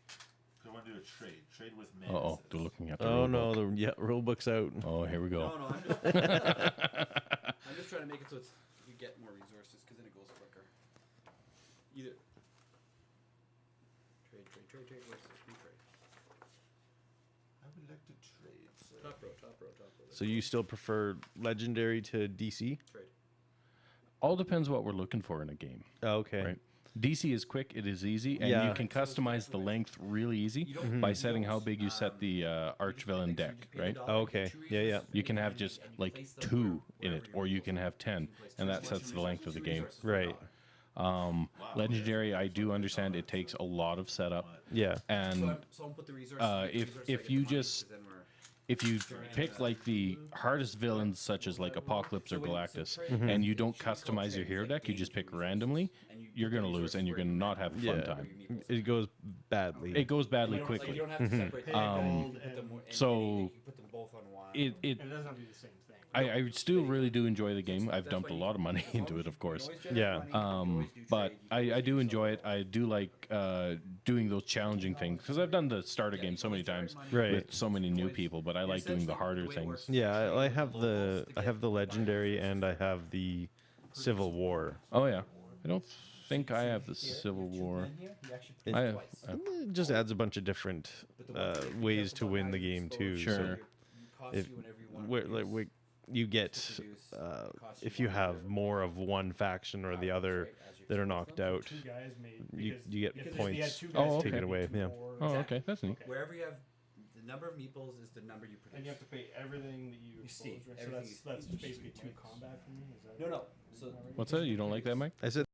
I want to do a trade. Trade with me. Oh, they're looking at the Oh rule no, book. the rule book's out. Oh, here we go. No, I'm just. I'm just trying to make it so it's you get more resources because then it goes quicker. Either. Trade. Where's the free trade? I would like to trade. So. Top row. So you still prefer legendary to DC? Trade. All depends what we're looking for in a game. Oh, okay. Right. DC is quick, it is easy, and Yeah. you can customize the length really easy by setting how big you set the arch villain deck, right? Oh, okay. Yeah, yeah. You can have just like 2 in it, or you can have 10, and that sets the length of the game. Right. Legendary, I do understand it takes a lot of setup, Yeah. and So I'm put the resources. if you just if you pick like the hardest villains such as like Apocalypse or Galactus, and you don't customize your hero deck, you just pick randomly, you're gonna lose and you're gonna not have a fun Yeah. time. It goes badly. It goes badly You quickly. don't have to separate. Gold You put them and- in, So you put them both on one. it It doesn't have to be the same thing. I still really do enjoy the game. I've dumped a lot of money into it, of course. Yeah. But I do enjoy it. I do like doing those challenging things because I've done the starter game so many times Right. with so many new people. But I like doing the harder things. Yeah, I have the legendary and I have the Civil War. Oh yeah, I don't think I have the Civil War. It, I have, it just adds a bunch of different ways to win the game too. Sure. So if you get if you have more of one faction or the other that are knocked out, you get points taken away. Yeah. Oh, okay, that's neat. Wherever you have the number of meeples is the number you produce. And you have to pay everything that you see, expose, right? So everything that's you basically 2 combat for me. Is that No. So What's that? You don't like that, Mike? I said